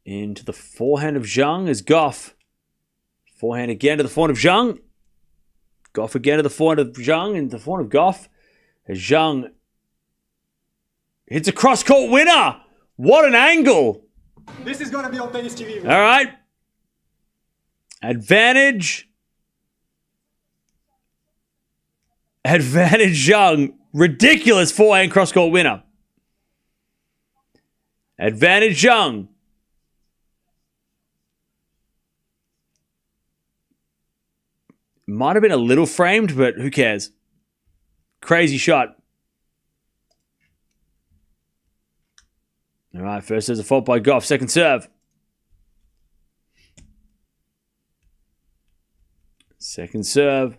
Into the forehand of Zheng is Gauff. Forehand again to the forehand of Zheng. Gauff again to the forehand of Zheng and the forehand of Gauff. As Zheng hits a cross-court winner. What an angle. This is going to be on tennis TV. All right. Advantage Zheng. Ridiculous forehand cross-court winner. Advantage Zheng. Might have been a little framed, but who cares? Crazy shot. All right, first there's a fault by Gauff. Second serve. Second serve.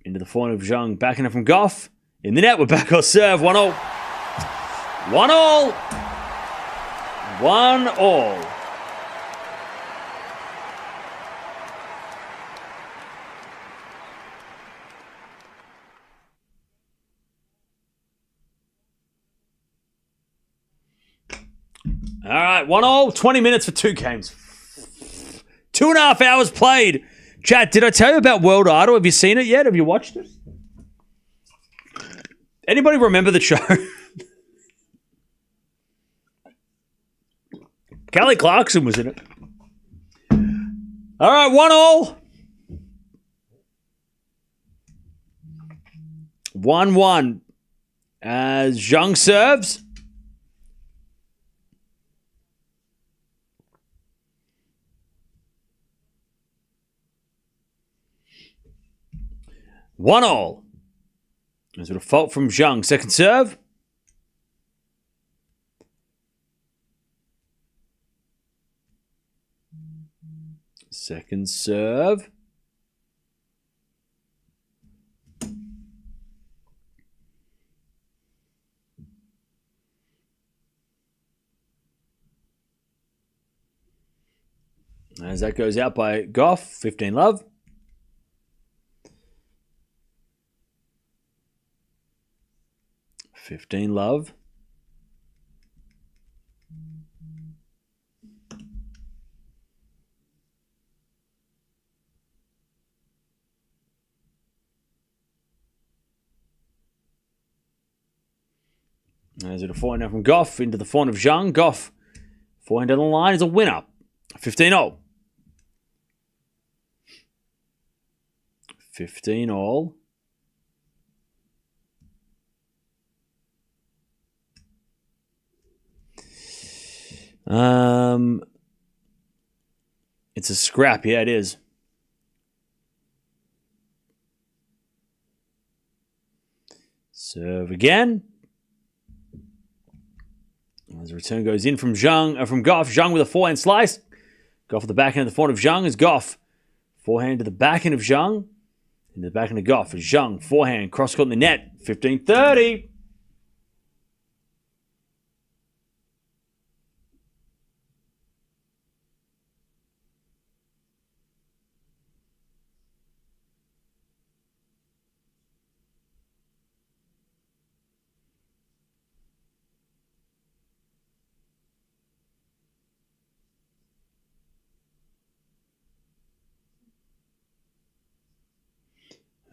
Into the forehand of Zheng. Backing it from Gauff. In the net, we're back on serve. 1-0. 1-0. 1-0. All right, 1-0, 20 minutes for two games. 2.5 hours played. Chat, did I tell you about World Idol? Have you seen it yet? Have you watched it? Anybody remember the show? Kelly Clarkson was in it. All right, 1-0. 1-1. As Zheng serves. One all. There's a fault from Zheng. Second serve. Second serve. As that goes out by Gauff, 15 love. Love. There's a forehand now from Gauff into the forehand of Zheng. Gauff, forehand on the line, is a winner. 15-0. 15-all. It's a scrap. Yeah, it is. Serve again. As the return goes in from Zheng, from Gauff. Zheng with a forehand slice. Gauff at the backhand of the forehand of Zheng is Gauff. Forehand to the backhand of Zheng. Into the backhand of Gauff. Zheng, forehand, cross court in the net. 15-30.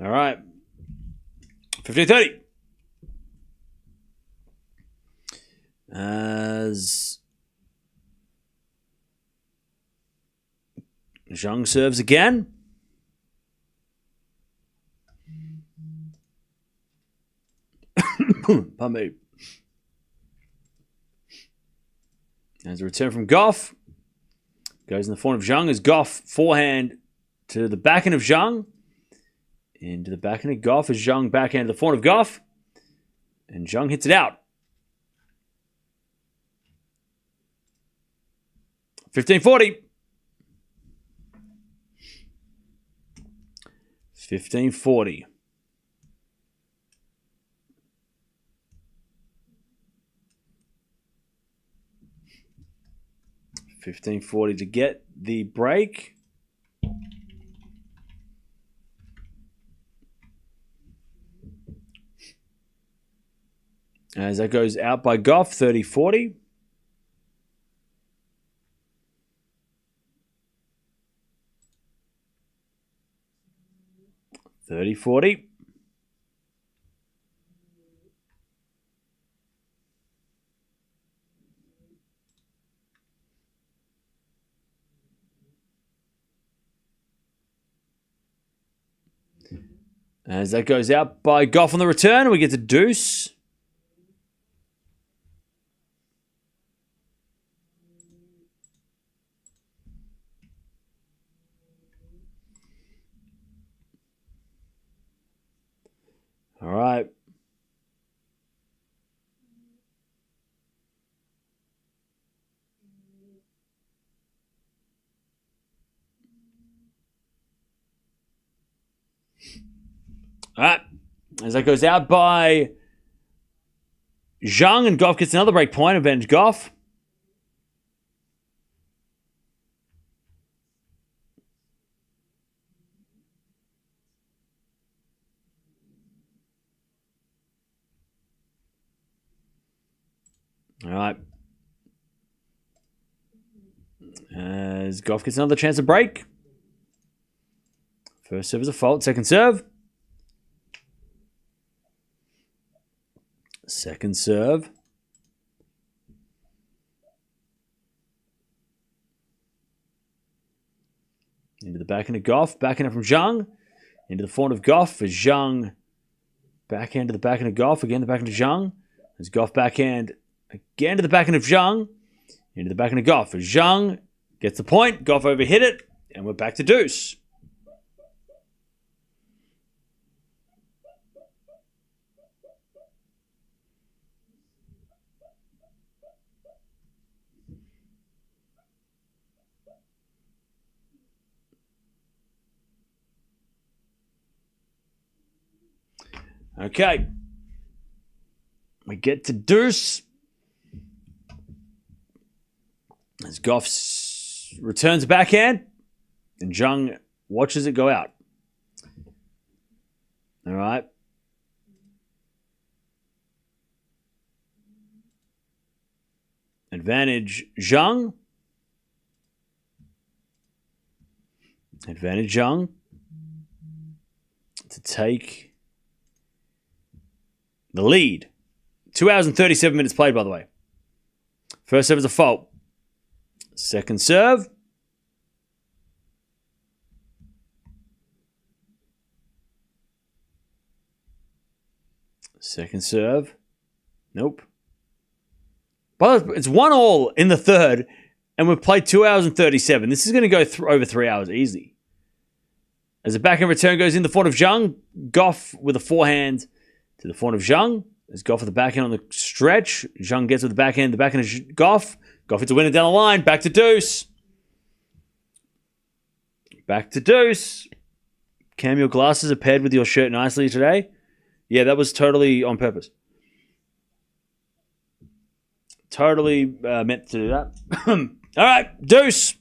All right. 15-30. As Zheng serves again. Pardon me. As a return from Gauff. Goes in the forehand of Zheng as Gauff forehand to the backhand of Zheng. Into the backhand of Gauff as Zheng backhand to the forehand of Gauff. And Zheng hits it out. 15-40. 15-40. 15-40 to get the break. As that goes out by Gauff, 30-40. As that goes out by Gauff on the return, we get to deuce. All right. All right. As that goes out by Zheng, and Gauff gets another break point. Advantage Gauff. All right. As Gauff gets another chance to break. First serve is a fault. Second serve. Second serve. Into the backhand of Gauff. Backhand from Zheng. Into the forehand of Gauff for Zheng. Backhand to the backhand of Gauff. Again, the backhand of Zheng. There's Gauff backhand. Again to the backhand of Zheng. Into the backhand of Gauff. For Zheng gets the point. Gauff overhit it. And we're back to deuce. Okay. We get to deuce. As Gauff returns backhand, and Zheng watches it go out. All right. Advantage Zheng. Advantage Zheng to take the lead. 2 hours and 37 minutes played, by the way. First serve is a fault. Second serve. Second serve. Nope. But it's 1-1 in the third, and we've played 2 hours and 37. This is going to go over 3 hours easy. As the backhand return goes in the forehand of Zheng, Gauff with a forehand to the forehand of Zheng. There's Gauff with the backhand on the stretch. Zheng gets with the backhand of Gauff. Gauff hits a winner down the line. Back to deuce. Back to deuce. Cam, your glasses are paired with your shirt nicely today. Yeah, that was totally on purpose. Totally meant to do that. All right, deuce.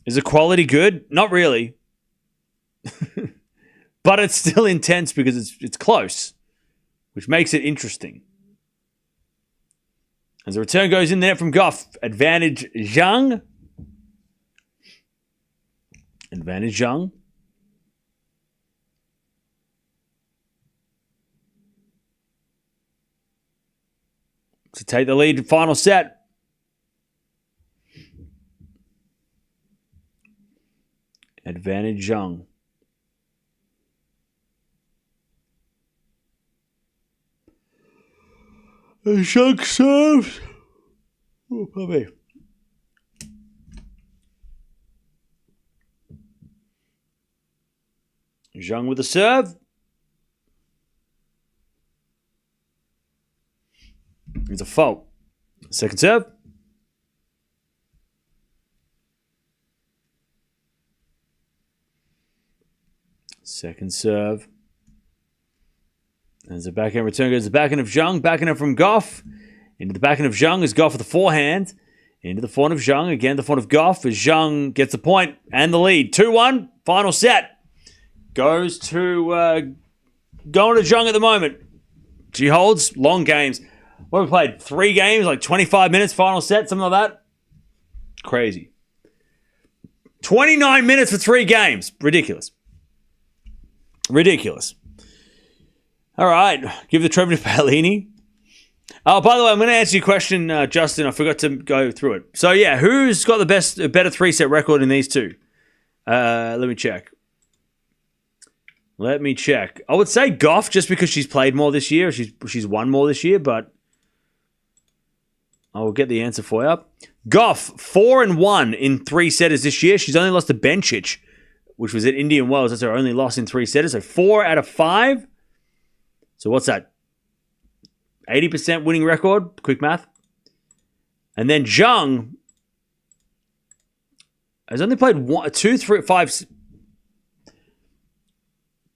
Is the quality good? Not really. But it's still intense because it's close, which makes it interesting. As the return goes in there from Gauff, advantage Zheng. Advantage Zheng. To take the lead, final set. Advantage Zheng. Zheng serves. Oh, puppy. Zheng with the serve. It's a fault. Second serve. Second serve. As the backhand return goes to the backhand of Zheng. Backhand from Gauff. Into the backhand of Zheng is Gauff with the forehand. Into the forehand of Zheng. Again, the forehand of Gauff as Zheng gets the point and the lead. 2-1. Final set. Goes to going to Zheng at the moment. She holds long games. What have we played? 3 games, like 25 minutes, final set, something like that? Crazy. 29 minutes for 3 games. Ridiculous. Ridiculous. All right. Give the trophy to Paolini. Oh, by the way, I'm going to answer your question, Justin. I forgot to go through it. So, yeah, who's got the better 3-set record in these two? Let me check. I would say Gauff, just because she's played more this year. She's won more this year, but I will get the answer for you. Gauff, 4-1 in 3-setters this year. She's only lost to Bencic, which was at Indian Wells. That's her only loss in 3-setters. So 4 out of 5. So what's that? 80% winning record. Quick math. And then Zheng has only played 2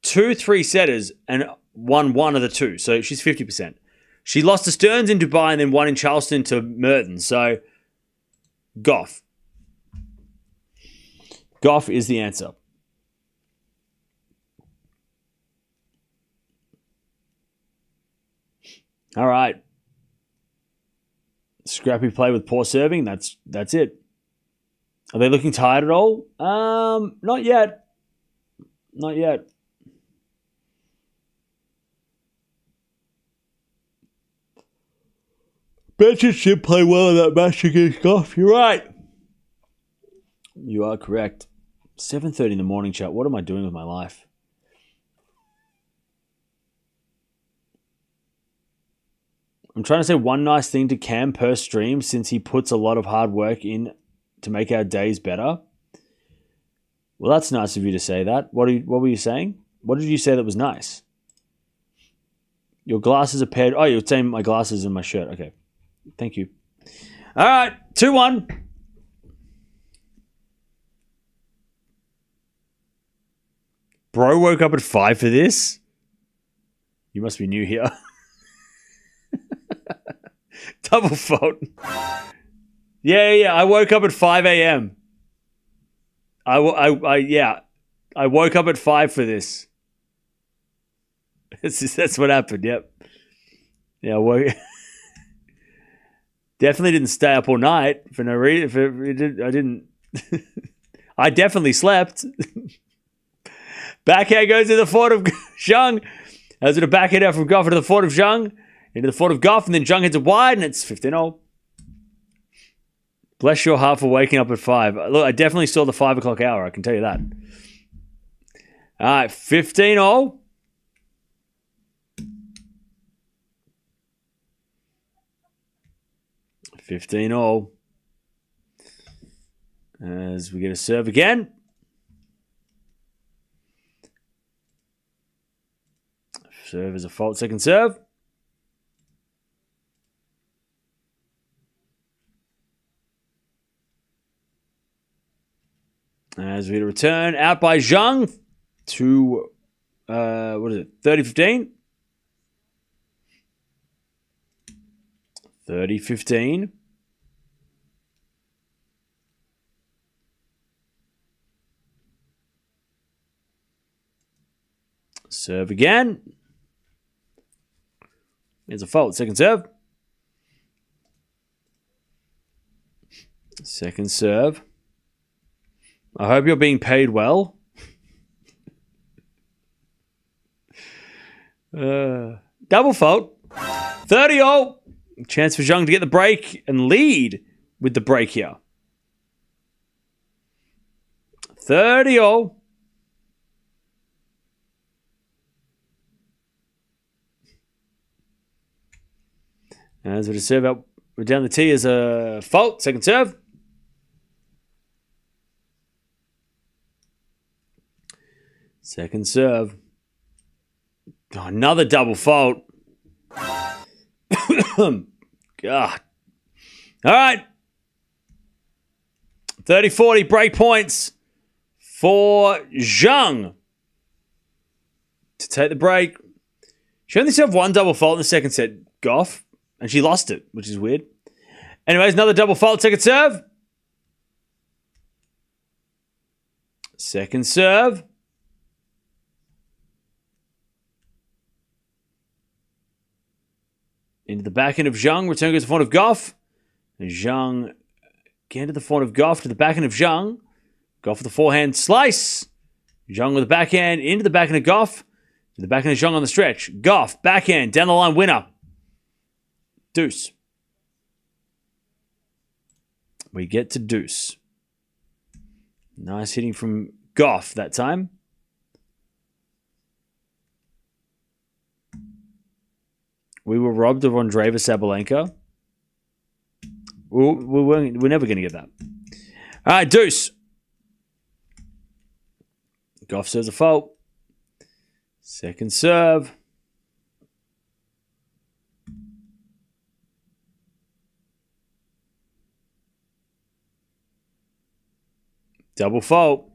3-setters and won one of the two. So she's 50%. She lost to Stearns in Dubai and then won in Charleston to Merton. So Gauff. Gauff is the answer. All right. Scrappy play with poor serving. That's it. Are they looking tired at all? Not yet. Not yet. Bencic should play well in that match against Gauff. You're right. You are correct. 7:30 in the morning, chat. What am I doing with my life? I'm trying to say one nice thing to Cam per stream since he puts a lot of hard work in to make our days better. Well, that's nice of you to say that. What were you saying? What did you say that was nice? Your glasses are paired. Oh, you're saying my glasses and my shirt. Okay. Thank you. All right. 2-1. Bro woke up at 5 for this? You must be new here. Double fault. Yeah. I woke up at 5 a.m. I woke up at 5 for this. That's what happened. Yep. Yeah, I woke. Definitely didn't stay up all night for no reason. I didn't. I definitely slept. Backhand goes to the fort of Zheng. As it a backhand out from Gauff to the fort of Zheng. Into the fort of Gauff, and then Zheng hits it wide, and it's 15-0. Bless your heart for waking up at 5. Look, I definitely saw the 5 o'clock hour, I can tell you that. All right, 15-0. As we get a serve again. Serve is a fault, second serve. As we return, out by Zheng to, 30-15? 30-15. Serve again. There's a fault, second serve. Second serve. I hope you're being paid well. Double fault. 30-0. Chance for Zheng to get the break and lead with the break here. 30-0. As we serve out, we're down the tee as a fault. Second serve. Second serve. Oh, another double fault. God. All right. 30-40 break points for Zheng to take the break. She only served one double fault in the second set, Gauff, and she lost it, which is weird. Anyways, another double fault, second serve. Second serve. Into the back end of Zheng. Return goes to the front of Gauff. And Zheng again to the front of Gauff to the back end of Zheng. Gauff with the forehand slice. Zheng with the backhand into the back end of Gauff. To the back end of Zheng on the stretch. Gauff, backhand, down the line winner. Deuce. We get to deuce. Nice hitting from Gauff that time. We were robbed of Andreeva Sabalenka. We're never going to get that. All right, deuce. Gauff serves a fault. Second serve. Double fault.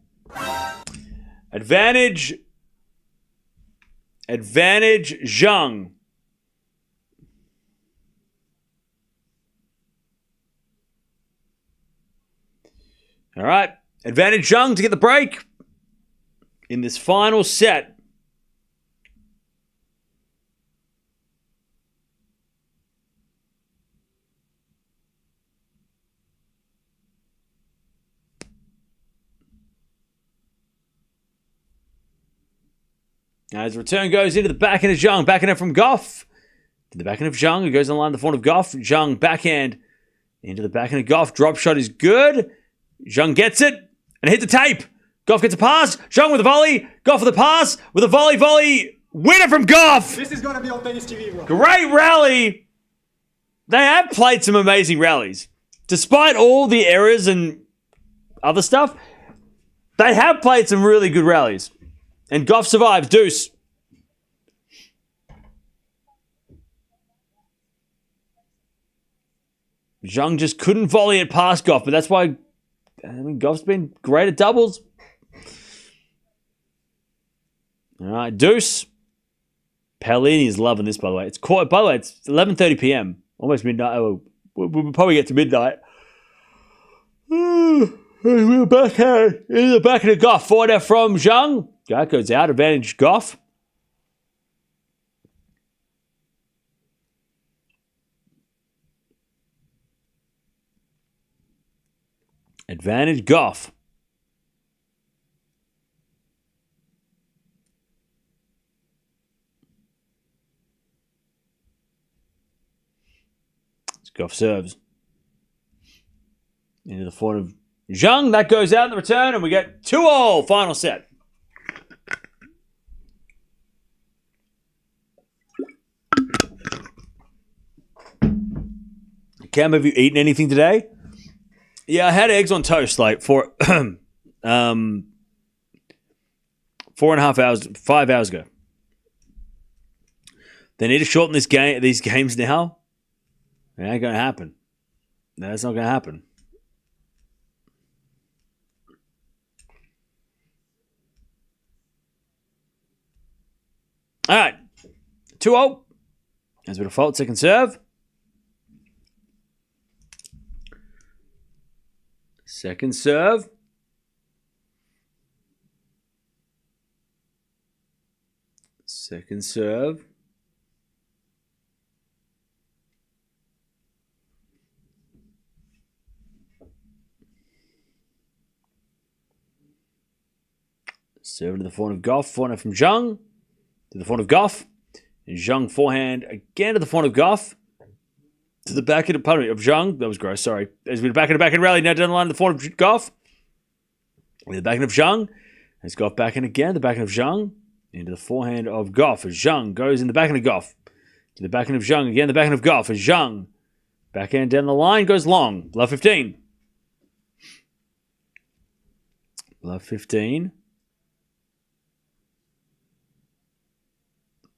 Advantage. Advantage Zheng. All right. Advantage Zheng to get the break in this final set. As return goes into the backhand of Zheng. Backhand from Gauff. To the backhand of Zheng, who goes on the line in the front of Gauff. Zheng backhand into the backhand of Gauff. Drop shot is good. Zheng gets it and hit the tape. Gauff gets a pass. Zheng with a volley. Gauff with a pass. With a volley. Winner from Gauff. This is going to be on tennis TV, bro. Great rally. They have played some amazing rallies. Despite all the errors and other stuff, they have played some really good rallies. And Gauff survives. Deuce. Zheng just couldn't volley it past Gauff, but that's why, Gauff's been great at doubles. All right, deuce. Paolini is loving this, by the way. It's 11:30 p.m. Almost midnight. Oh, we'll probably get to midnight. We're back in the back of the Gauff. Forward from Zheng. That goes out. Advantage Gauff. Advantage Gauff. Gauff serves. Into the forward of Zheng. That goes out in the return, and we get 2-all. Final set. Cam, have you eaten anything today? Yeah, I had eggs on toast like 5 hours ago. They need to shorten these games now. It ain't going to happen. That's not going to happen. All right. 2-0. As we default, second serve. Second serve. Second serve. Serve to the forehand of Gauff. Forehand from Zheng. To the forehand of Gauff. And Zheng forehand again to the forehand of Gauff. To the backhand of Zheng. That was gross, sorry. As we backhand rally now down the line to the forehand of Gauff. With the backhand of Zheng. As Gauff backhand again. The backhand of Zheng. Into the forehand of Gauff. As Zheng goes in the backhand of Gauff. To the backhand of Zheng again. The backhand of Gauff. As Zheng. Backhand down the line goes long. Love 15. Love 15.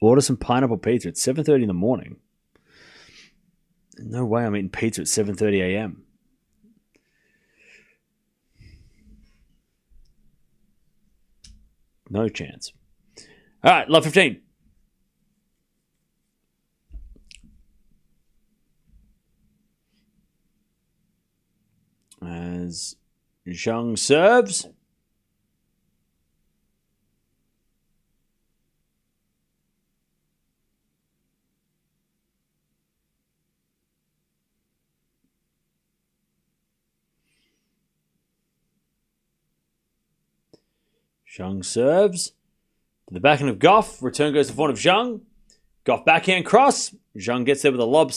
Order some pineapple pizza. It's 7:30 in the morning. No way I'm eating pizza at 7:30 a.m. No chance. All right, love 15. As Zheng serves. Zheng serves. To the backhand of Gauff. Return goes to the forehand of Zheng. Gauff backhand cross. Zheng gets there with a lob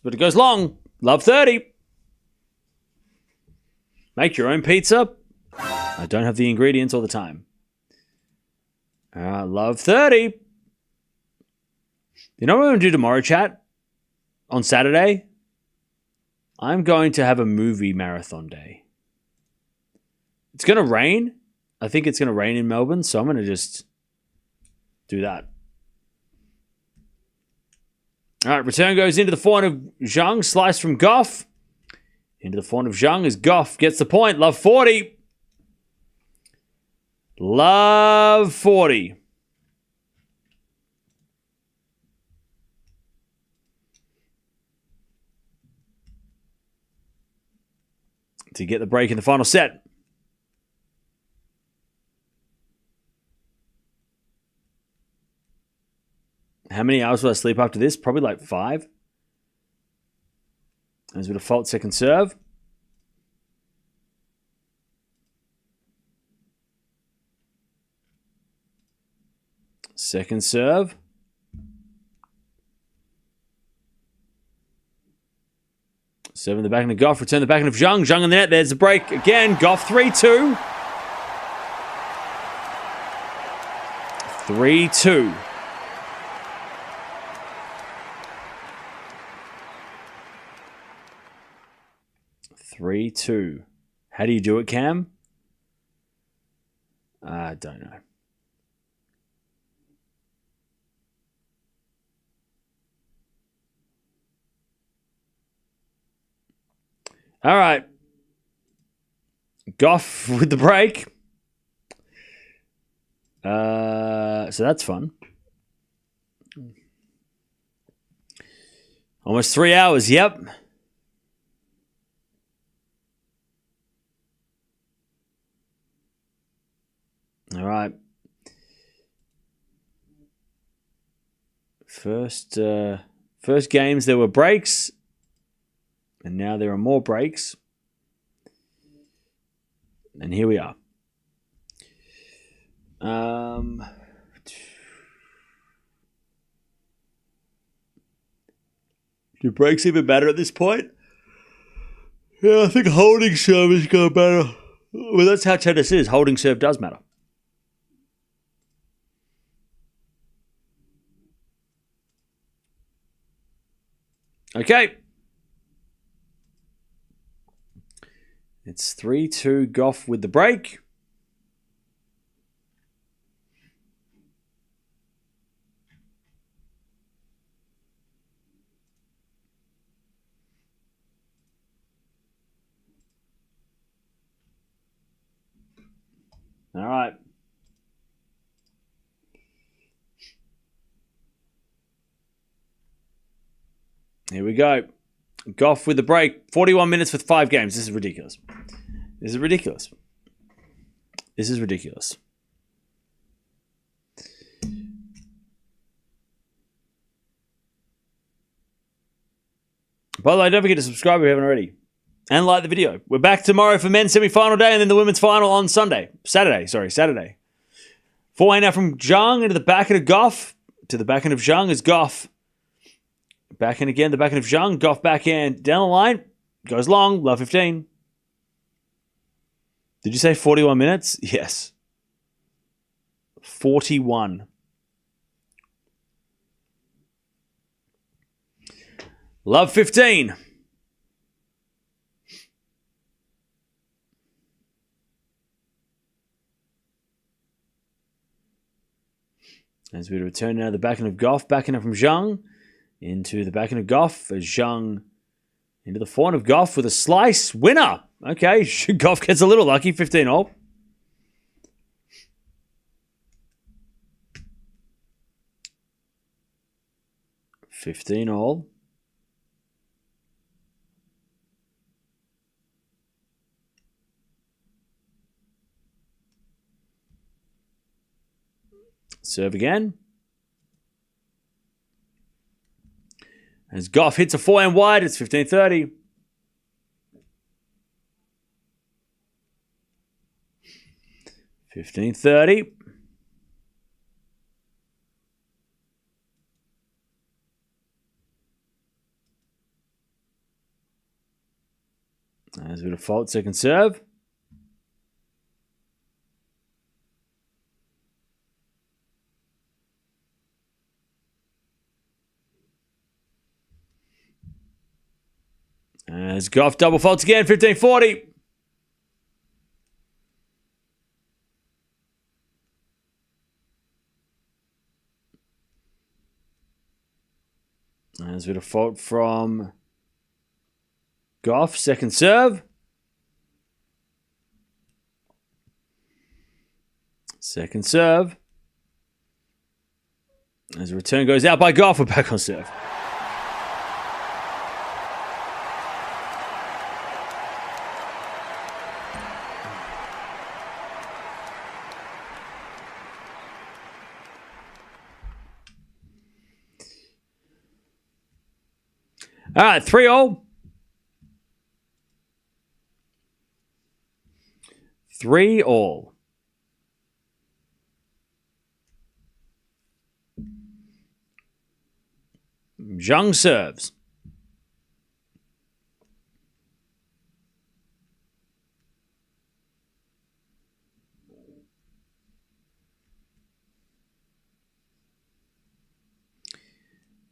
but it goes long. Love 30. Make your own pizza. I don't have the ingredients all the time. Love 30. You know what I'm going to do tomorrow, chat? On Saturday? I'm going to have a movie marathon day. It's going to rain. I think it's going to rain in Melbourne, so I'm going to just do that. All right, return goes into the forehand of Zheng. Slice from Gauff. Into the forehand of Zheng as Gauff gets the point. Love 40. Love 40. To get the break in the final set. How many hours will I sleep after this? Probably like 5. As we default second serve. Second serve. Serve in the backhand of Gauff. Return the backhand of Zheng. Zheng in the net. There's the break again. Gauff 3-2. 3-2. How do you do it, Cam? I don't know. All right. Gauff with the break. So that's fun. Almost 3 hours, yep. All right. First games, there were breaks. And now there are more breaks. And here we are. Do breaks even matter at this point? Yeah, I think holding serve is going to matter. Well, that's how tennis is. Holding serve does matter. Okay. It's 3-2 Gauff with the break. All right. Here we go. Gauff with the break. 41 minutes with 5 games. This is ridiculous. This is ridiculous. This is ridiculous. By the way, don't forget to subscribe if you haven't already. And like the video. We're back tomorrow for men's semi-final day and then the women's final on Saturday. Forehand now from Zheng into the backhand of Gauff. To the backhand of Zheng is Gauff. Backhand again, the backhand of Zheng. Gauff backhand down the line. Goes long. Love 15. Did you say 41 minutes? Yes. 41. Love 15. As we return now the backhand of Gauff. Backhand from Zheng. Into the backhand of Gauff. As Zheng into the forehand of Gauff with a slice. Winner. Okay, Gauff gets a little lucky. 15 all. Serve again. As Gauff hits a forehand wide, it's 15-30. As we default, second serve. As Gauff double faults again, 15-40. As we default from Gauff, second serve. Second serve. As the return goes out by Gauff, we're back on serve. All right, 3-all. 3-all. Zheng serves.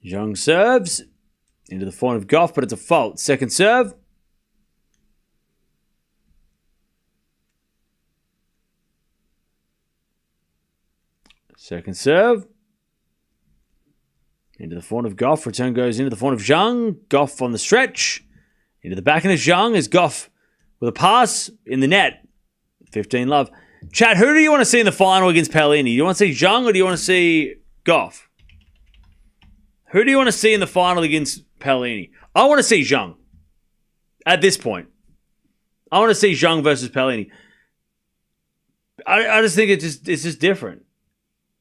Zheng serves. Into the forehand of Gauff, but it's a fault. Second serve. Second serve. Into the forehand of Gauff. Return goes into the forehand of Zheng. Gauff on the stretch. Into the backhand of Zheng is Gauff with a pass in the net. 15-love. Chat, who do you want to see in the final against Paolini? Do you want to see Zheng or do you want to see Gauff? Who do you want to see in the final against Paolini? I want to see Zheng. At this point. I want to see Zheng versus Paolini. I just think it's just different.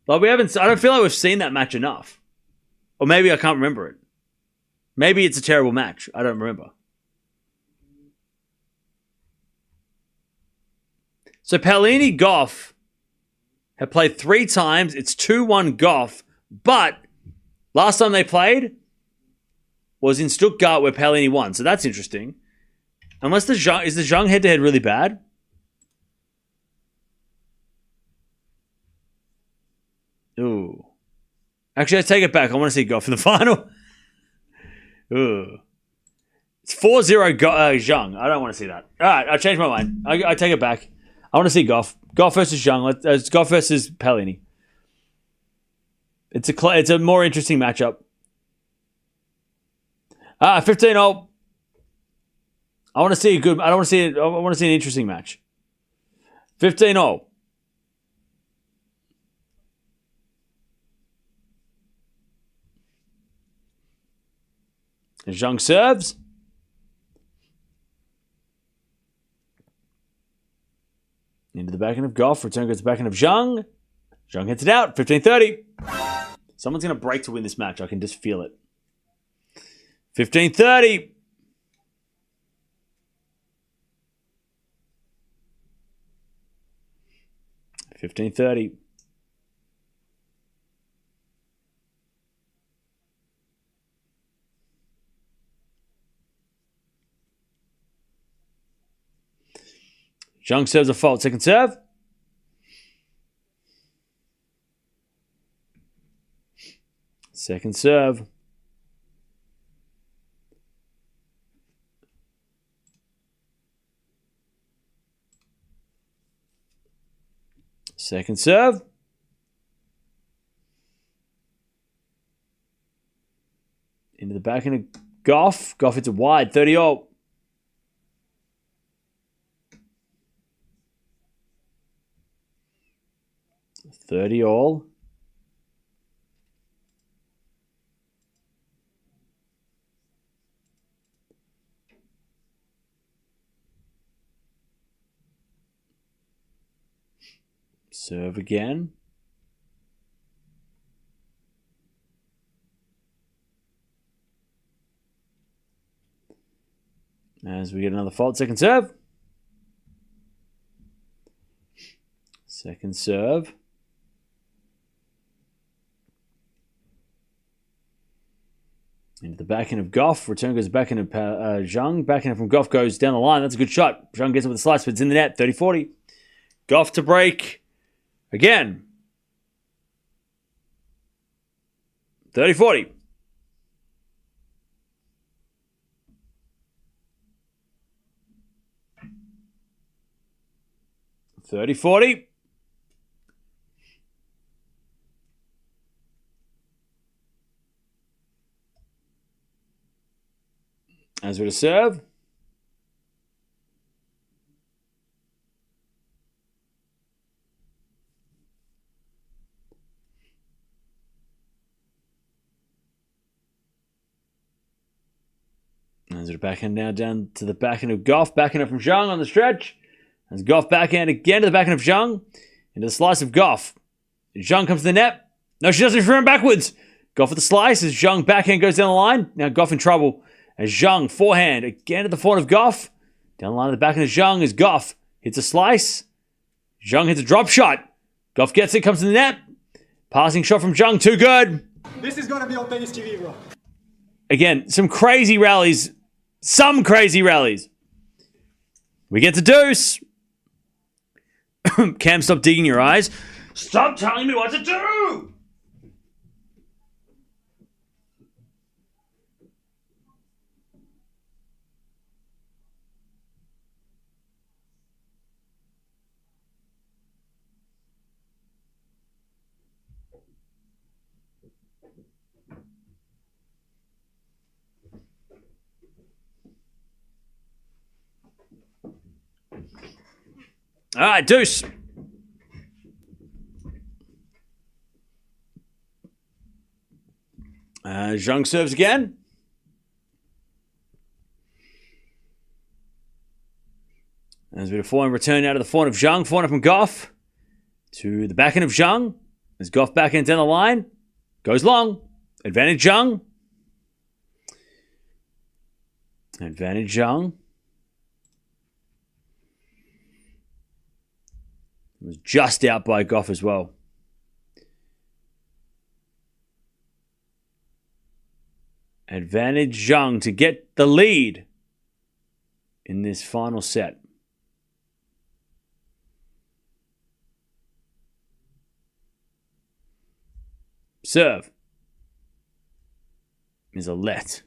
Like I don't feel like we've seen that match enough. Or maybe I can't remember it. Maybe it's a terrible match. I don't remember. So Paolini Gauff have played 3 times. It's 2-1 Gauff. But last time they played was in Stuttgart where Paolini won. So that's interesting. Unless is the Zheng head-to-head really bad? Ooh. Actually, I take it back. I want to see Gauff in the final. Ooh. It's 4-0 Zheng. I don't want to see that. All right, I changed my mind. I take it back. I want to see Gauff. Gauff versus Zheng. It's Gauff versus Paolini. It's a more interesting matchup. 15-all. I want to see I want to see an interesting match. 15-all. Zheng serves. Into the backhand of Gauff. Return goes to the backhand of Zheng. Zheng hits it out. 15-30. Someone's going to break to win this match. I can just feel it. 15-30. Zheng serves a fault. Second serve. Second serve. Second serve. Into the backhand of Gauff. Gauff hits it wide. 30-all. 30-all. Serve again. As we get another fault. Second serve. Second serve. Into the backhand of Gauff. Return goes backhand of Zheng. Backhand from Gauff goes down the line. That's a good shot. Zheng gets it with a slice, but it's in the net. 30-40. Gauff to break. Again. 30-40. As with a serve. As with a backhand now down to the backhand of Gauff. Backhand from Zheng on the stretch. As Gauff backhand again to the backhand of Zheng. Into the slice of Gauff. Zheng comes to the net. No, she doesn't run backwards. Gauff with the slice as Zheng backhand goes down the line. Now Gauff in trouble. As Zheng, forehand, again to the forehand of Gauff. Down the line of the backhand of Zheng as Gauff hits a slice. Zheng hits a drop shot. Gauff gets it, comes to the net. Passing shot from Zheng, too good. This is gonna be on tennis TV, bro. Again, some crazy rallies. Some crazy rallies. We get to deuce. Cam, stop digging your eyes. Stop telling me what to do! All right, deuce. Zheng serves again. As we have forehand return out of the forehand of Zheng. Forehand from Gauff to the backhand of Zheng. As Gauff backhand down the line. Goes long. Advantage Zheng. Advantage Zheng. Was just out by Gauff as well. Advantage Zheng to get the lead in this final set. Serve is a let.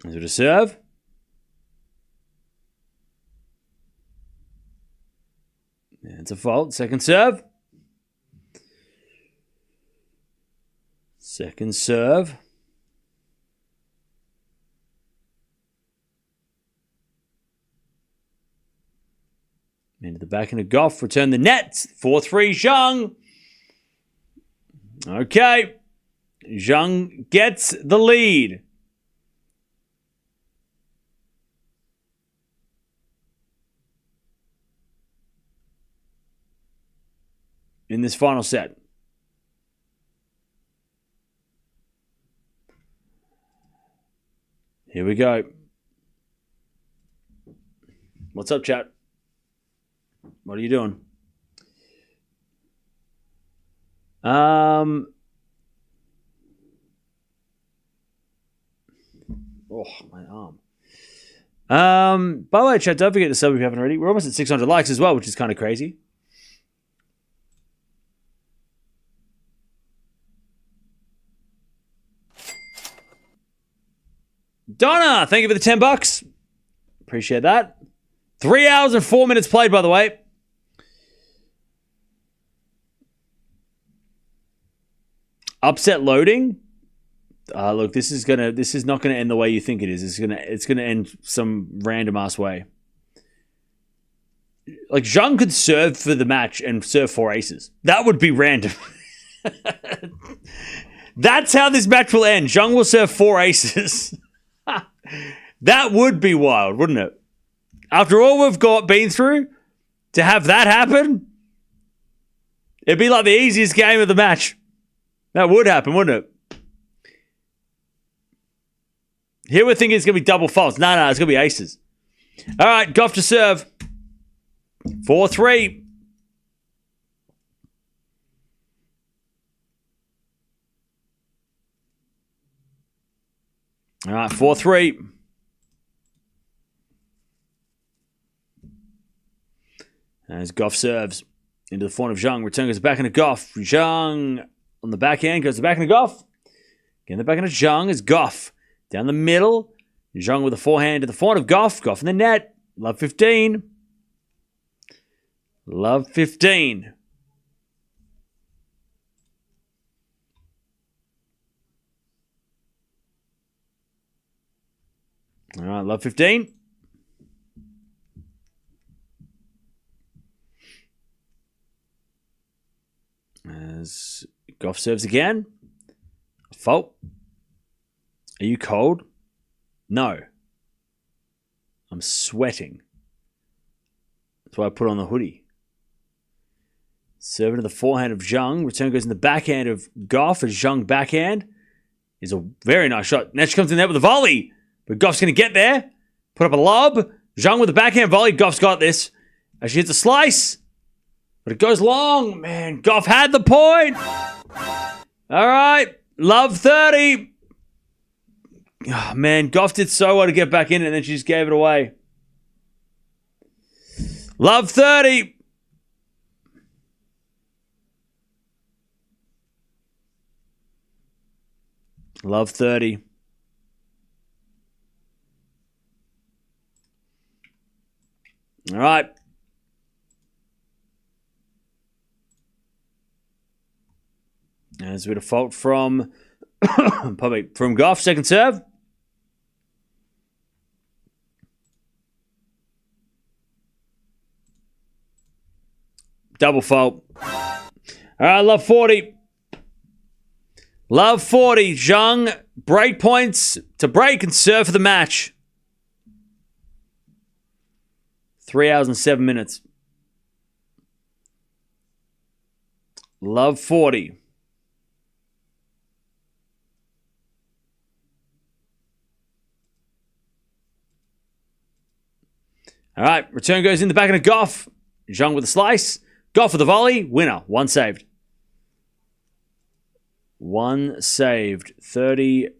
Is it a serve? Yeah, it's a fault. Second serve. Second serve. Into the backhand of Gauff. Return the net. 4-3 Zheng. Okay. Zheng gets the lead. In this final set. Here we go. What's up, chat? What are you doing? Oh, my arm. By the way, chat, don't forget to sub if you haven't already. We're almost at 600 likes as well, which is kind of crazy. Donna, thank you for the $10. Appreciate that. 3 hours and 4 minutes played, by the way. Upset loading. Look, this is not gonna end the way you think it is. It's gonna end some random ass way. Like Zheng could serve for the match and serve 4 aces. That would be random. That's how this match will end. Zheng will serve 4 aces. That would be wild, wouldn't it? After all we've been through, to have that happen, it'd be like the easiest game of the match. That would happen, wouldn't it? Here we're thinking it's going to be double faults. No, it's going to be aces. All right, Gauff to serve. 4-3. All right, 4-3. As Gauff serves into the forehand of Zheng. Return goes back into Gauff. Zheng on the backhand goes to the backhand of Gauff. Again, the backhand of Zheng is Gauff. Down the middle. Zheng with the forehand to the forehand of Gauff. Gauff in the net. Love 15. Love 15. All right, love 15. As Gauff serves again. Fault. Are you cold? No. I'm sweating. That's why I put on the hoodie. Serving to the forehand of Zheng. Return goes in the backhand of Gauff as Zheng backhand. Is a very nice shot. Now she comes in there with a volley. But Gauff's going to get there. Put up a lob. Zheng with the backhand volley. Gauff's got this. As she hits a slice. But it goes long. Man, Gauff had the point. All right. Love 30. Oh, man, Gauff did so well to get back in it, and then she just gave it away. Love 30. Love 30. All right. There's a bit of fault from from Gauff, second serve. Double fault. All right, love 40. Love 40. Zheng, break points to break and serve for the match. 3 hours and 7 minutes. Love 40. All right, return goes in the back of Gauff. Zheng with a slice. Gauff with a volley. Winner. One saved. One saved. 15,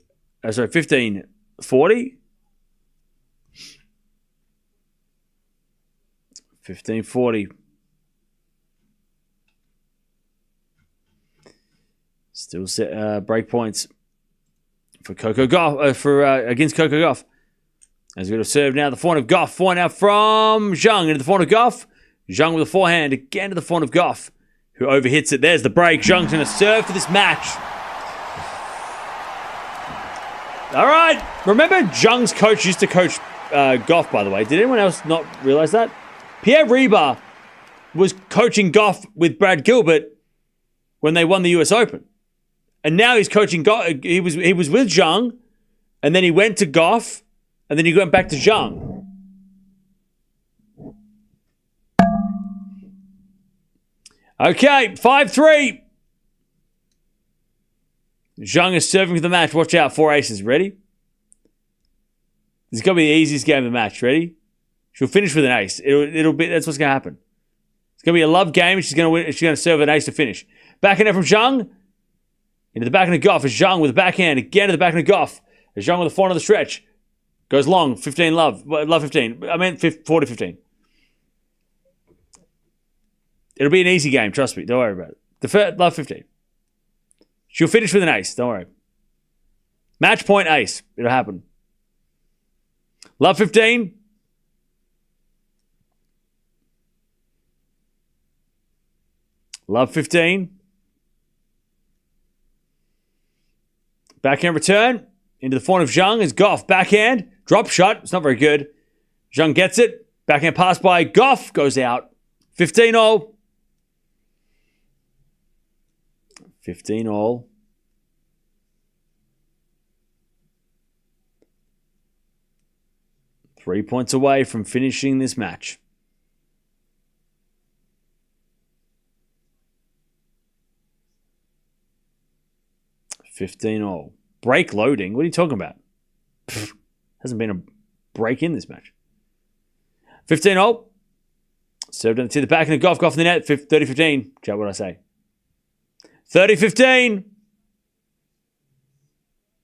40. 15, 40. Still set break points for Coco Gauff against Coco Gauff. As we're going to serve now the forehand of Gauff. Forehand now from Zheng into the forehand of Gauff. Zheng with a forehand again to the forehand of Gauff, who overhits it. There's the break. Zheng's going to serve for this match. All right. Remember Zheng's coach used to coach Gauff, by the way. Did anyone else not realize that? Pierre Riba was coaching Gauff with Brad Gilbert when they won the US Open. And now he's coaching Gauff. He was with Zheng, and then he went to Gauff, and then he went back to Zheng. Okay, 5-3. Zheng is serving for the match. Watch out, 4 aces. Ready? This is going to be the easiest game of the match. Ready? She'll finish with an ace. It'll be. That's what's going to happen. It's going to be a love game. She's going to win. She's going to serve an ace to finish. Backhand from Zheng. Into the backhand of Gauff. As Zheng with the backhand. Again to the backhand of Gauff. As Zheng with the forehand of the stretch. Goes long. 15 love. Love 15. I meant 40-15. It'll be an easy game. Trust me. Don't worry about it. Love 15. She'll finish with an ace. Don't worry. Match point ace. It'll happen. Love 15. Love 15. Backhand return. Into the forehand of Zheng is Gauff. Backhand. Drop shot. It's not very good. Zheng gets it. Backhand pass by Gauff. Goes out. 15-all. 15-all. Three points away from finishing this match. 15-all. Break loading? What are you talking about? Hasn't been a break in this match. 15-0. Served to the back and Gauff. Gauff in the net. 30-15. Chat, what did I say? 30-15.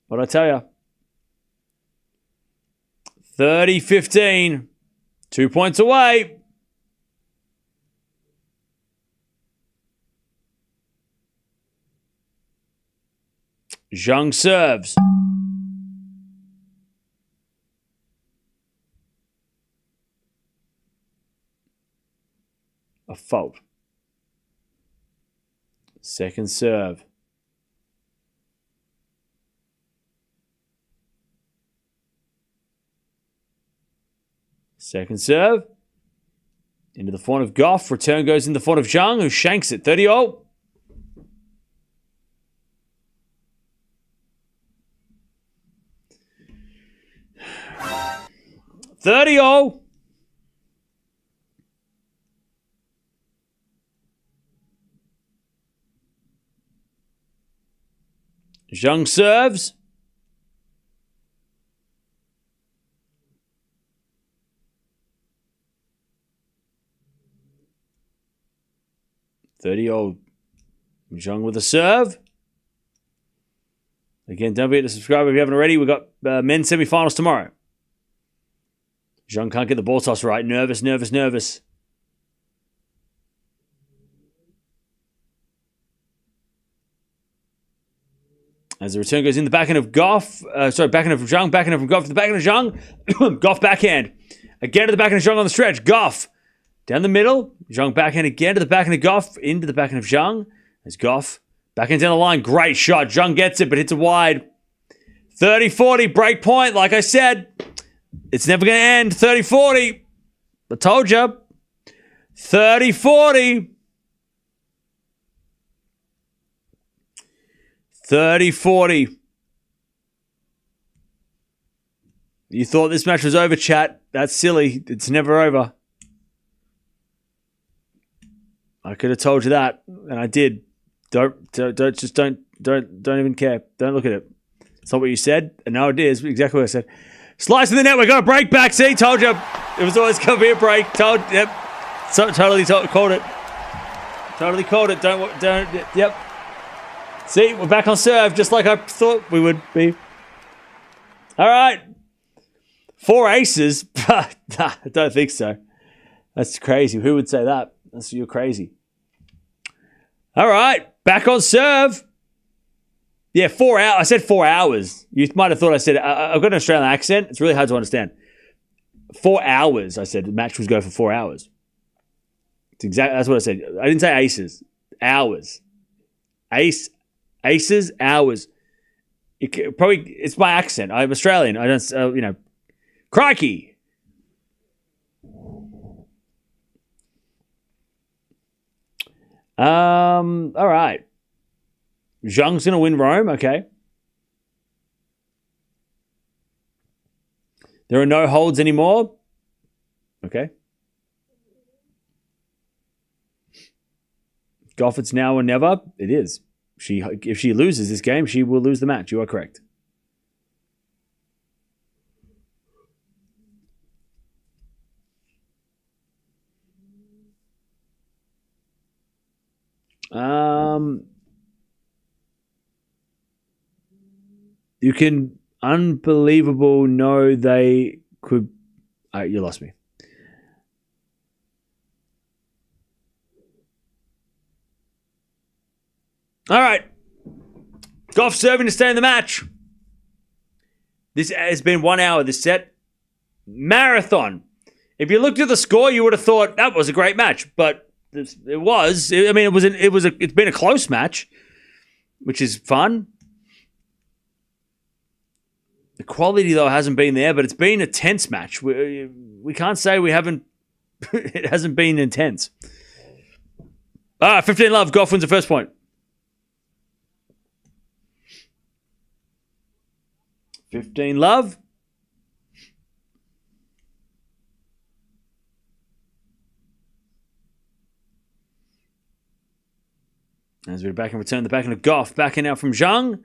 What did I tell you? 30-15. 2 points away. Zheng serves. A fault. Second serve. Second serve. Into the front of Gauff. Return goes in the front of Zheng, who shanks it. 30-0. Zheng serves. Zheng with a serve. Again, don't forget to subscribe if you haven't already. We've got men's semi-finals tomorrow. Zheng can't get the ball toss right. Nervous. As the return goes in the backhand of Gauff. Backhand of Zheng. Backhand of Gauff to the backhand of Zheng. Gauff backhand. Again to the backhand of Zheng on the stretch. Gauff. Down the middle. Zheng backhand again to the backhand of Gauff. Into the backhand of Zheng. As Gauff. Backhand down the line. Great shot. Zheng gets it, but hits it wide. 30-40. Break point. Like I said. It's never going to end. 30-40. I told you. 30-40. 30-40. You thought this match was over, chat. That's silly. It's never over. I could have told you that, and I did. Don't even care. Don't look at it. It's not what you said, and now it is exactly what I said. Slice in the net. We're going to break back. See, told you. It was always going to be a break. Yep. Totally called it. Totally called it. Yep. See, we're back on serve, just like I thought we would be. All right. 4 aces. I don't think so. That's crazy. Who would say that? You're crazy. All right. Back on serve. Yeah, 4 hours. I said 4 hours. You might have thought I said, I've got an Australian accent. It's really hard to understand. 4 hours, I said. The match was go for 4 hours. That's what I said. I didn't say aces. Hours. Aces, hours. It's my accent. I'm Australian. I don't, crikey. All right. Zheng's going to win Rome. Okay. There are no holds anymore. Okay. Gauff, it's now or never. It is. If she loses this game, she will lose the match. You are correct. You can unbelievable know they could. You lost me. All right. Gauff serving to stay in the match. This has been 1 hour, this set. Marathon. If you looked at the score, you would have thought that was a great match. But it was. I mean, it's been a close match, which is fun. The quality, though, hasn't been there, but it's been a tense match. We can't say we haven't. It hasn't been intense. 15-love. Gauff wins the first point. 15-love. As we're back and return the back end of Gauff. Back in now from Zheng.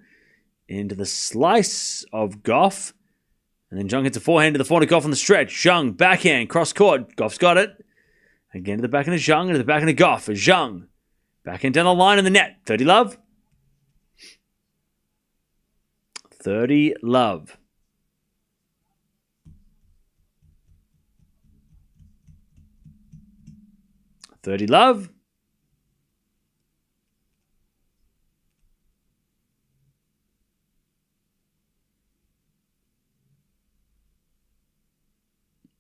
Into the slice of Gauff. And then Zheng hits a forehand to the forehand of Gauff on the stretch. Zheng, backhand, cross court. Gauff's got it. Again to the backhand of Zheng, and to the backhand of Gauff. Zheng, backhand down the line in the net. 30 love. 30 love. $30 love.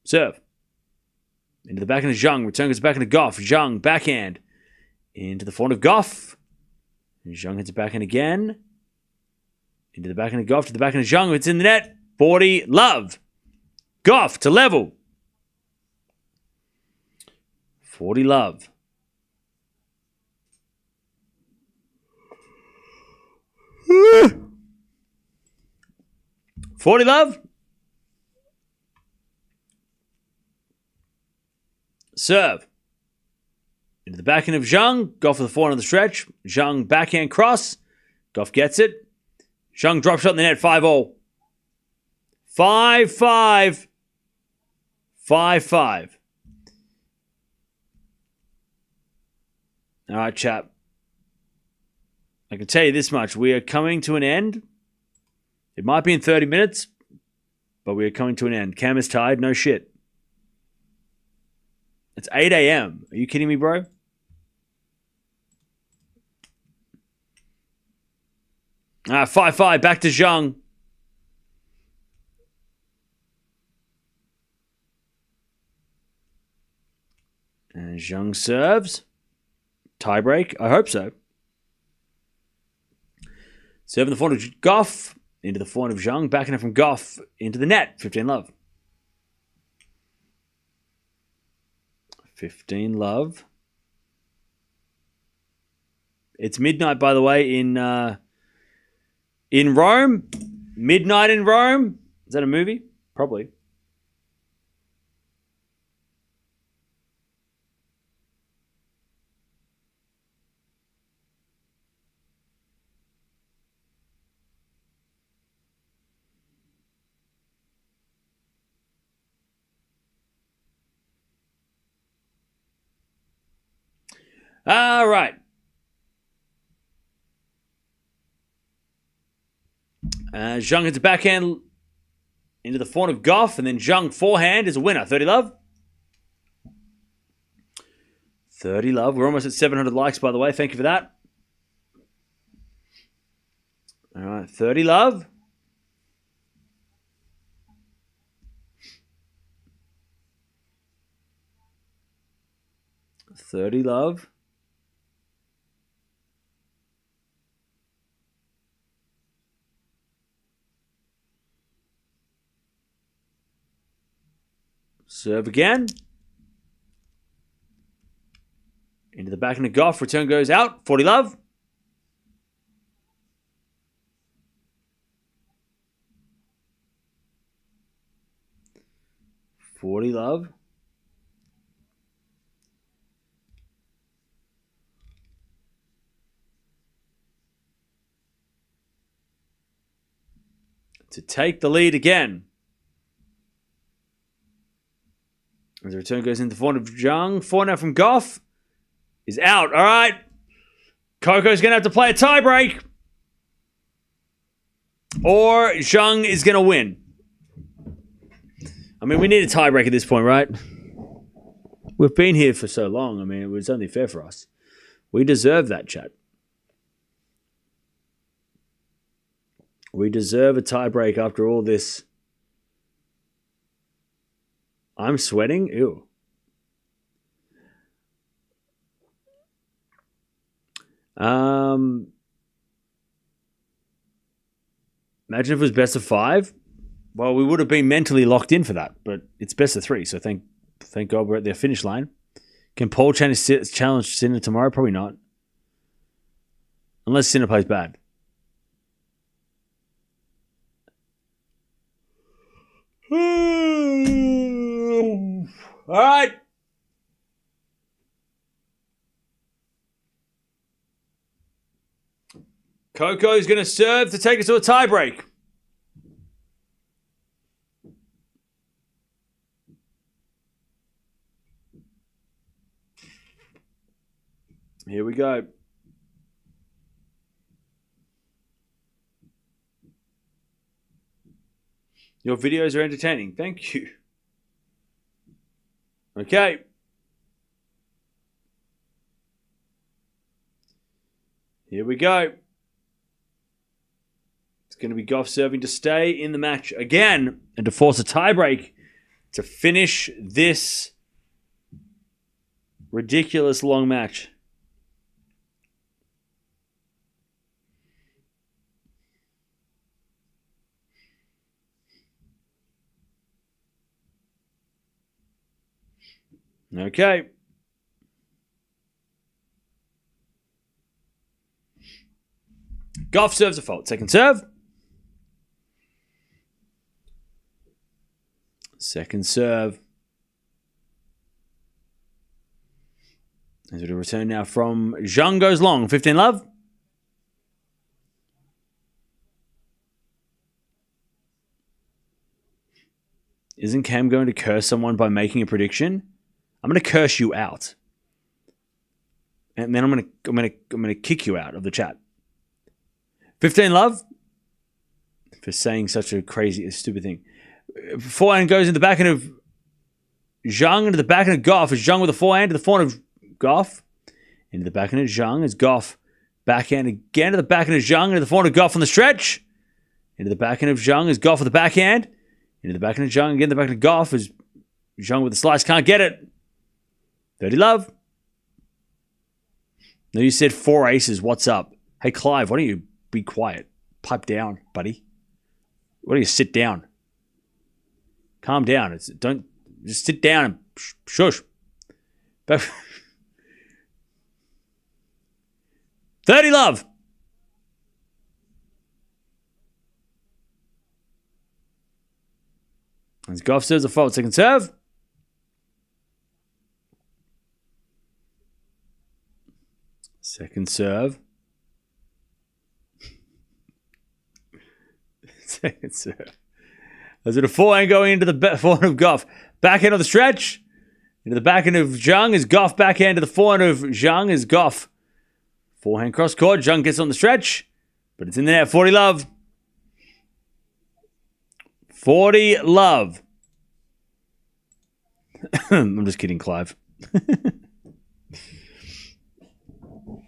Serve. Into the backhand of Zheng. Return goes back into Gauff. Zheng, backhand. Into the forehand of Gauff. And Zheng hits it backhand again. Into the backhand of Gauff. To the backhand of Zheng. It's in the net. 40 love. Gauff to level. 40 love. $40 love. Serve. Into the backhand of Zheng. Gauff for the forehand on the stretch. Zheng backhand cross. Gauff gets it. Zheng drop shot in the net. 5-all. 5-5. 5-5. All right, chap. I can tell you this much. We are coming to an end. It might be in 30 minutes, but we are coming to an end. Cam is tired. No shit. It's 8 a.m. Are you kidding me, bro? All right, 5-5. Back to Zheng. And Zheng serves. Tiebreak? I hope so. Serving the forehand of Gauff. Into the forehand of Zheng. Backing it from Gauff. Into the net. 15 love. 15 love. It's midnight, by the way, in Rome. Midnight in Rome. Is that a movie? Probably. All right. Zheng hits a backhand into the forehand of Gauff, and then Zheng forehand is a winner. 30 love. 30 love. We're almost at 700 likes, by the way. Thank you for that. All right. 30 love. $30 love. Serve again. Into the backhand of Gauff. Return goes out. 40 love. $40 love. To take the lead again. As the return goes into the forehand of Zheng. Forehand from Gauff is out. All right. Coco's going to have to play a tiebreak. Or Zheng is going to win. I mean, we need a tiebreak at this point, right? We've been here for so long. I mean, it was only fair for us. We deserve that, chat. We deserve a tiebreak after all this. I'm sweating? Ew. Imagine if it was best of 5. Well, we would have been mentally locked in for that, but it's best of 3, so thank God we're at the finish line. Can Paul challenge Sinner tomorrow? Probably not. Unless Sinner plays bad. All right. Coco's going to serve to take us to a tiebreak. Here we go. Your videos are entertaining. Thank you. Okay. Here we go. It's going to be Gauff serving to stay in the match again and to force a tiebreak to finish this ridiculous long match. Okay. Gauff serves a fault. Second serve. Second serve. As a return now from Zheng goes long. 15 love. Isn't Cam going to curse someone by making a prediction? I'm going to curse you out. And then I'm going to kick you out of the chat. 15 love for saying such a crazy, stupid thing. Forehand goes in the backhand of Zheng into the backhand of Gauff. Is Zheng with a forehand to the forehand of Gauff. Into the backhand of Zheng is Gauff. Backhand again to the backhand of Zheng. Into the forehand of Gauff on the stretch. Into the backhand of Zheng is Gauff with the backhand. Into the backhand of Zheng again. The backhand of Gauff is Zheng with the slice. Can't get it. 30 love. No, you said 4 aces. What's up? Hey, Clive, why don't you be quiet? Pipe down, buddy. Why don't you sit down? Calm down. Don't just sit down and shush. 30 love. As Gauff serves a fault. Second serve. Second serve. Second serve. There's a forehand going into the forehand of Gauff. Backhand on the stretch. Into the backhand of Zheng is Gauff. Backhand to the forehand of Zheng is Gauff. Forehand cross court. Zheng gets on the stretch. But it's in the net. 40 love. 40 love. I'm just kidding, Clive.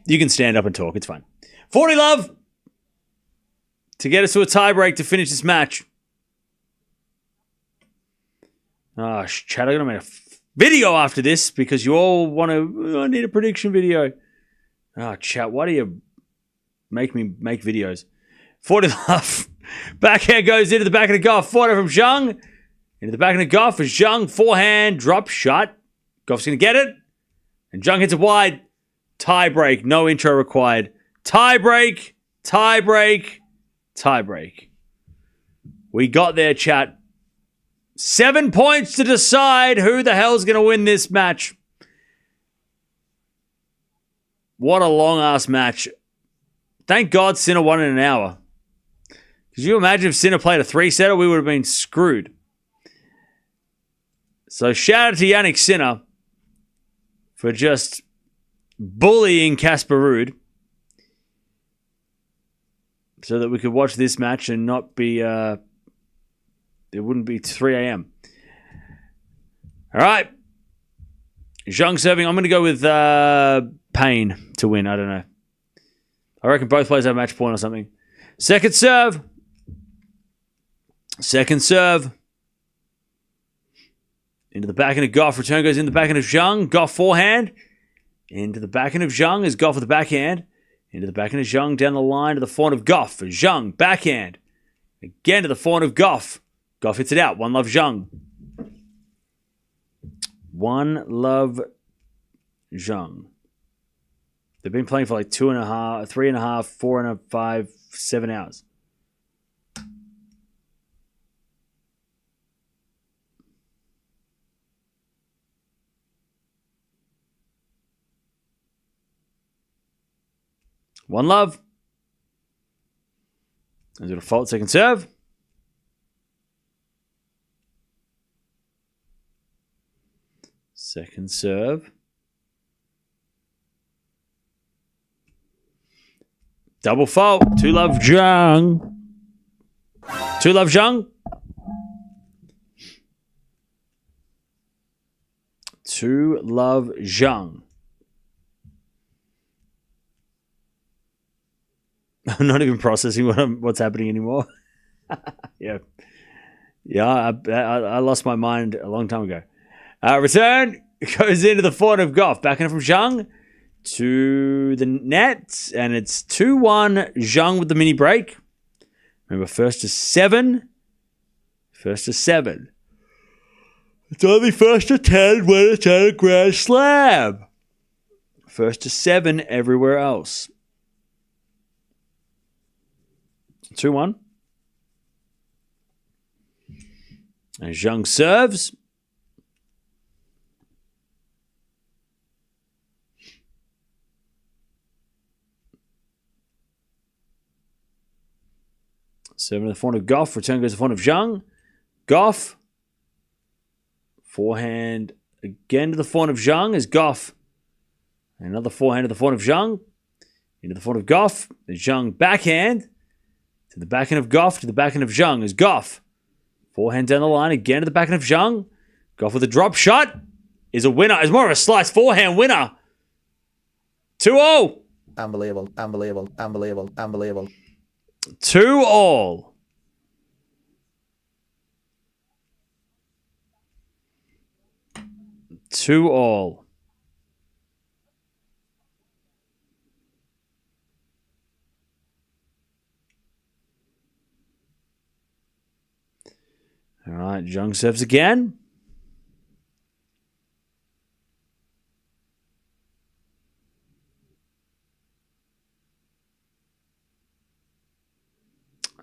You can stand up and talk. It's fine. 40 love to get us to a tiebreak to finish this match. Oh, chat, I'm going to make a video after this because you all want to... I need a prediction video. Oh, chat, why do you make me make videos? 40 love. Backhand goes into the backhand of Gauff. Forehand from Zheng. Into the backhand of Gauff is Zheng. Forehand, drop shot. Gauff's going to get it. And Zheng hits it wide. Tiebreak. No intro required. Tiebreak. Tiebreak. Tiebreak. We got there, chat. 7 points to decide who the hell's going to win this match. What a long-ass match. Thank God Sinner won in an hour. Could you imagine if Sinner played a 3-setter? We would have been screwed. So shout out to Jannik Sinner for just bullying Casper Ruud so that we could watch this match and not be... it wouldn't be 3 a.m. All right. Zheng serving. I'm going to go with Payne to win. I don't know. I reckon both players have match point or something. Second serve. Second serve. Into the backhand of Gauff. Return goes in the backhand of Zheng. Gauff forehand. Into the backhand of Zheng is Gauff with the backhand. Into the backhand of Zheng down the line to the forehand of Gauff. Zheng backhand. Again to the forehand of Gauff. Gauff hits it out. One love Zheng. One love Zheng. They've been playing for like 2.5, 3.5, 4.5, 7 hours. One love. Is it a fault? Second serve. Second serve. Double fault. 2-love Zheng. 2-love Zheng. 2-love Zheng. I'm not even processing what's happening anymore. Yeah. Yeah, I lost my mind a long time ago. Return goes into the forehand of Gauff. Backhand from Zheng to the net. And it's 2-1 Zheng with the mini break. Remember, first to 7. First to 7. It's only first to 10 when it's at a Grand Slam. First to 7 everywhere else. 2-1. And Zheng serves. Seven to the forehand of Gauff. Return goes to the forehand of Zheng. Gauff. Forehand again to the forehand of Zheng is Gauff. Another forehand to the forehand of Zheng. Into the forehand of Gauff. The Zheng backhand. To the backhand of Gauff. To the backhand of Zheng is Gauff. Forehand down the line again to the backhand of Zheng. Gauff with a drop shot. Is a winner. Is more of a slice forehand winner. 2-0. Unbelievable, unbelievable, unbelievable, unbelievable. 2-2. All right, Zheng serves again.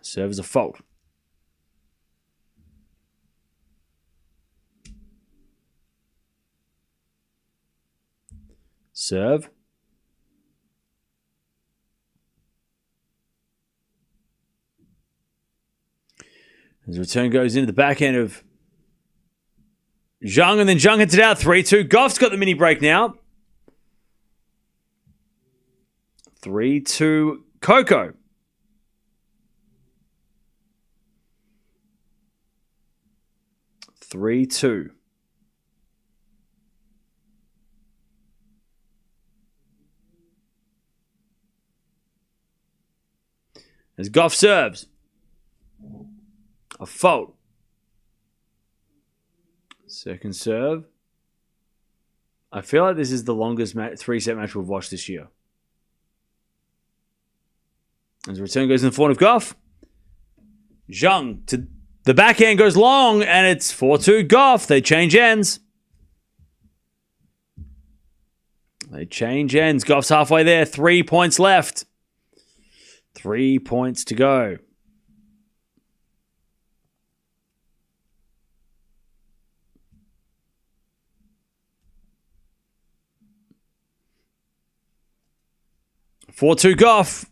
Serve is a fault. Serve. As the return goes into the backhand of Zheng, and then Zheng hits it out 3-2. Gauff's got the mini break now. 3-2 Coco. Three-two. As Gauff serves. A fault. Second serve. I feel like this is the longest three-set match we've watched this year. As the return goes in the forehand of Gauff. Zheng to the backhand goes long, and it's 4-2 Gauff. They change ends. Gauff's halfway there. 3 points left. 3 points to go. Four-two Gauff.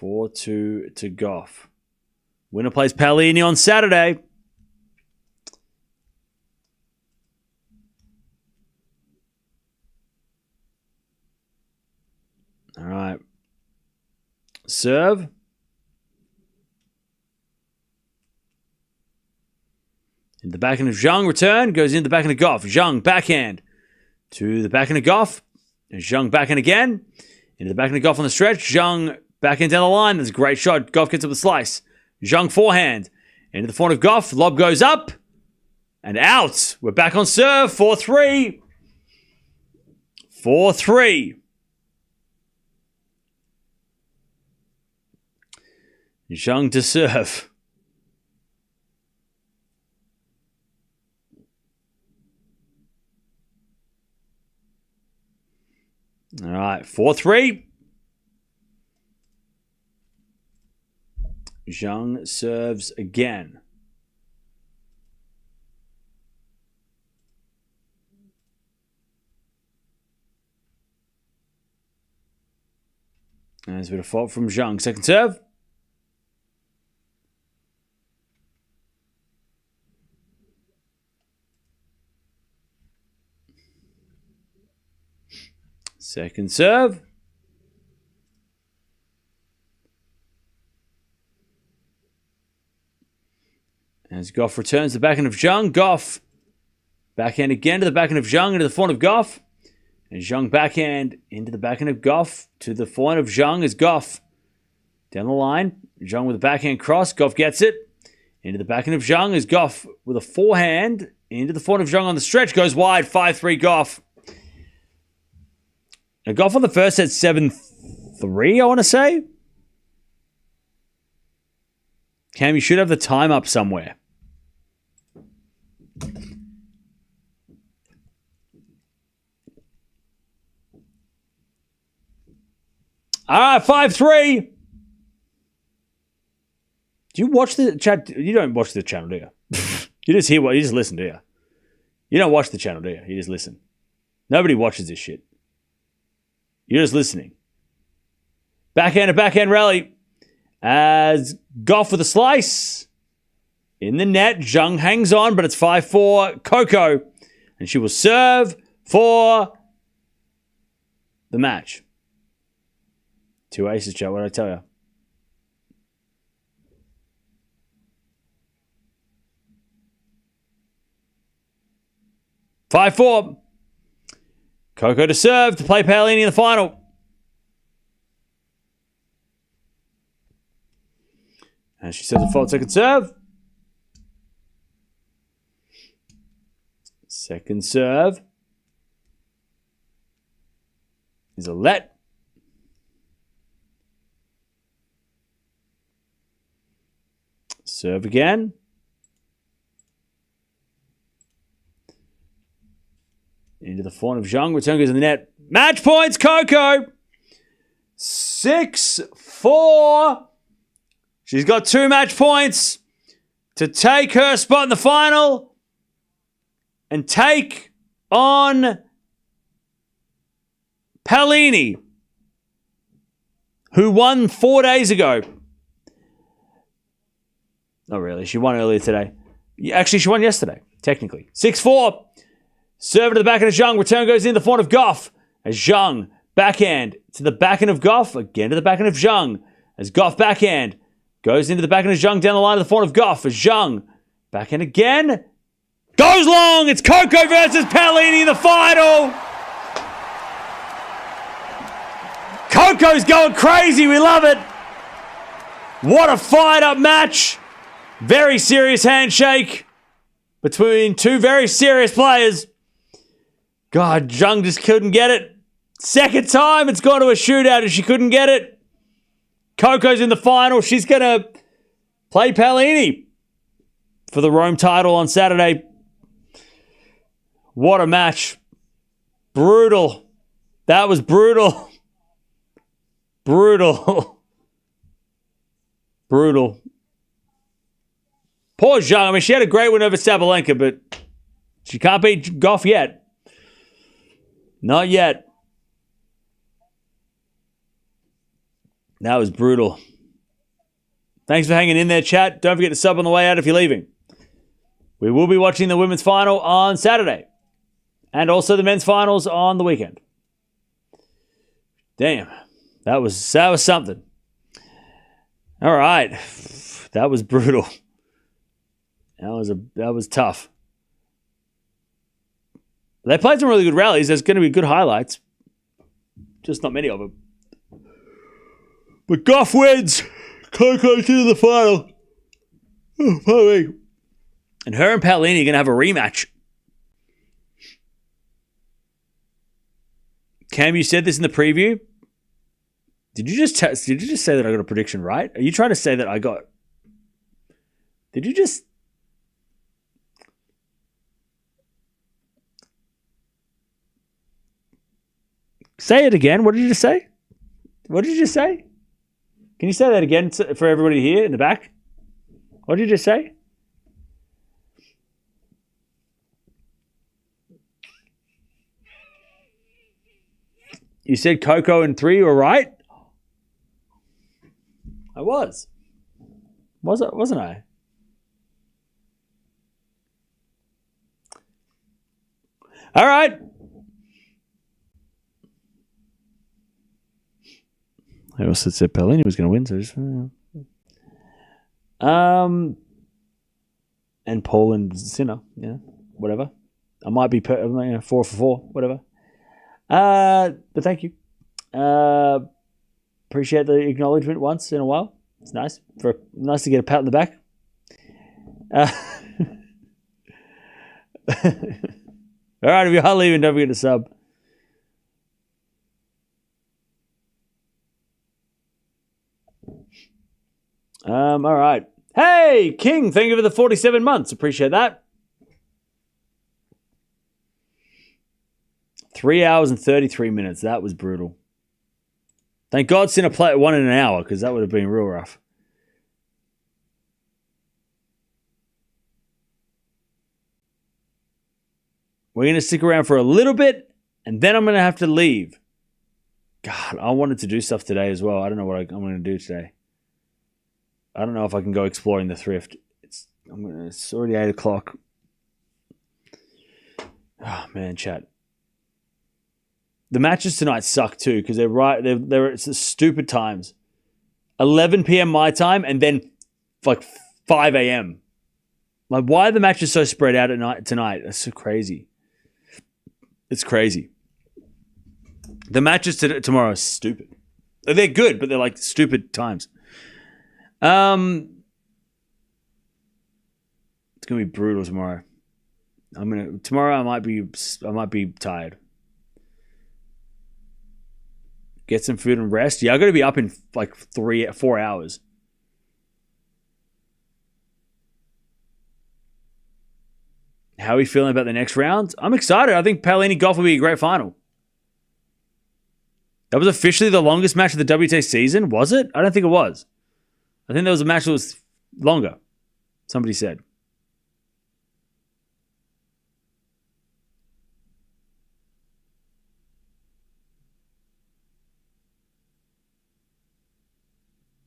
4-2 to Gauff. Winner plays Palini on Saturday. All right. Serve. In the backhand of Zheng, return. Goes in the backhand of Gauff. Zheng, backhand. To the backhand of Gauff. And Zheng, backhand again. Into the backhand of Gauff on the stretch. Zheng, backhand down the line. That's a great shot. Gauff gets up the slice. Zheng, forehand. Into the forehand of Gauff. Lob goes up. And out. We're back on serve. 4-3. 4-3. Zheng to serve. All right, 4-3. Zheng serves again. And there's a bit of fault from Zheng. Second serve. Second serve. As Gauff returns the backhand of Zheng. Gauff backhand again to the backhand of Zheng into the forehand of Gauff. And Zheng backhand into the backhand of Gauff to the forehand of Zheng as Gauff. Down the line. Zheng with a backhand cross. Gauff gets it. Into the backhand of Zheng as Gauff with a forehand. Into the forehand of Zheng on the stretch. Goes wide. 5-3 Gauff. Now Gauff on the first set 7-3, I want to say. Cam, you should have the time up somewhere. All right, 5-3. Do you watch the chat? You don't watch the channel, do you? You just hear what you just listen, do you? You don't watch the channel, do you? You just listen. Nobody watches this shit. You're just listening. Backhand to backhand rally. As Gauff with a slice. In the net. Zheng hangs on, but it's 5-4. Coco. And she will serve for the match. 2 aces, chat. What did I tell you? (5-4). Coco to serve to play Paolini in the final. And she says a fault second serve. Second serve is a let. Serve again. Into the forehand of Zheng. Return goes in the net. Match points, Coco. 6-4. She's got 2 match points to take her spot in the final and take on Paolini, who won 4 days ago. Not really. She won earlier today. Actually, she won yesterday, technically. 6-4. Serve to the backhand of Zheng. Return goes in the forehand of Gauff. As Zheng backhand to the backhand of Gauff. Again to the backhand of Zheng. As Gauff backhand goes into the backhand of Zheng down the line of the forehand of Gauff. As Zheng backhand again. Goes long. It's Coco versus Paolini in the final. Coco's going crazy. We love it. What a fired-up match. Very serious handshake between two very serious players. God, Zheng just couldn't get it. Second time it's gone to a shootout and she couldn't get it. Coco's in the final. She's going to play Paolini for the Rome title on Saturday. What a match. Brutal. That was brutal. Brutal. Brutal. Poor Zheng. I mean, she had a great win over Sabalenka, but she can't beat Gauff yet. Not yet. That was brutal. Thanks for hanging in there, chat. Don't forget to sub on the way out if you're leaving. We will be watching the women's final on Saturday. And also the men's finals on the weekend. Damn. That was something. All right. That was brutal. That was tough. They played some really good rallies. There's going to be good highlights. Just not many of them. But Gauff wins. Coco to the final. Oh, pardon me. And her and Paolini are going to have a rematch. Cam, you said this in the preview. Did you just say that I got a prediction right? Are you trying to say that I got... Did you just... Say it again. What did you just say? What did you just say? Can you say that again for everybody here in the back? What did you just say? You said Coco and 3 were right? I was. Wasn't I? All right. I also said Paolini was going to win, so just, and Paul and Sinner, yeah, whatever. I might be 4 for 4, whatever. But thank you. Appreciate the acknowledgement once in a while. It's nice nice to get a pat on the back. All right, if you are leaving, don't forget to sub. All right. Hey, King, thank you for the 47 months. Appreciate that. 3 hours and 33 minutes. That was brutal. Thank God Sinner played 1 in an hour, because that would have been real rough. We're going to stick around for a little bit, and then I'm going to have to leave. God, I wanted to do stuff today as well. I don't know what I'm going to do today. I don't know if I can go exploring the thrift. It's already 8 o'clock. Oh, man, chat. The matches tonight suck too, because it's the stupid times. 11 p.m. my time, and then like 5 a.m. Like, why are the matches so spread out at night tonight? That's so crazy. It's crazy. The matches tomorrow are stupid. They're good, but they're like stupid times. It's gonna be brutal tomorrow. Tomorrow I might be tired. Get some food and rest. Yeah, I gotta be up in like 4 hours. How are we feeling about the next round? I'm excited. I think Paolini Gauff will be a great final. That was officially the longest match of the WTA season, was it? I don't think it was. I think there was a match that was longer. Somebody said.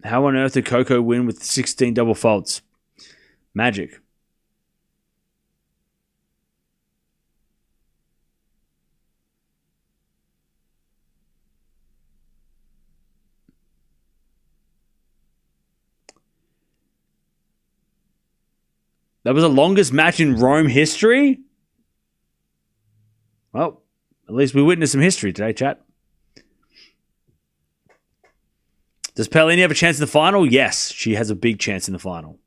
How on earth did Coco win with 16 double faults? Magic. That was the longest match in Rome history? Well, at least we witnessed some history today, chat. Does Paolini have a chance in the final? Yes, she has a big chance in the final.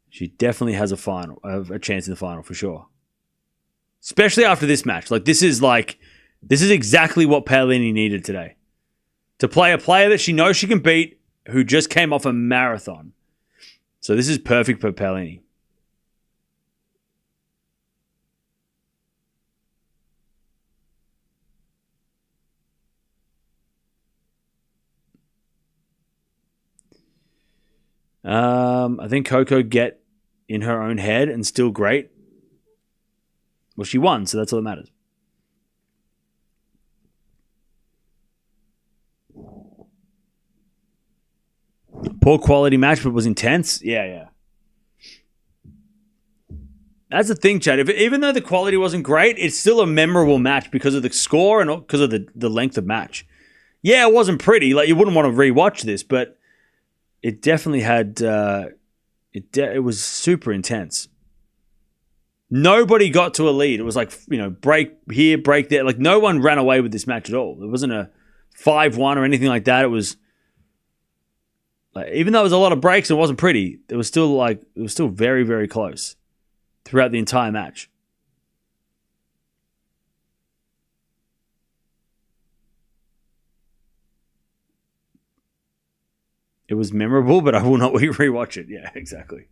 She definitely has a chance in the final for sure. Especially after this match. This is exactly what Paolini needed today. To play a player that she knows she can beat, who just came off a marathon. So this is perfect for Paolini. I think Coco get in her own head and still great. Well, she won, so that's all that matters. Poor quality match, but was intense. Yeah. That's the thing, Chad. Even though the quality wasn't great, it's still a memorable match because of the score and because of the length of match. Yeah, it wasn't pretty. You wouldn't want to rewatch this, but it definitely had. It was super intense. Nobody got to a lead. It was break here, break there. No one ran away with this match at all. It wasn't a 5-1 or anything like that. It was. Even though it was a lot of breaks and it wasn't pretty, it was still very, very close throughout the entire match. It was memorable, but I will not rewatch it. Yeah, exactly.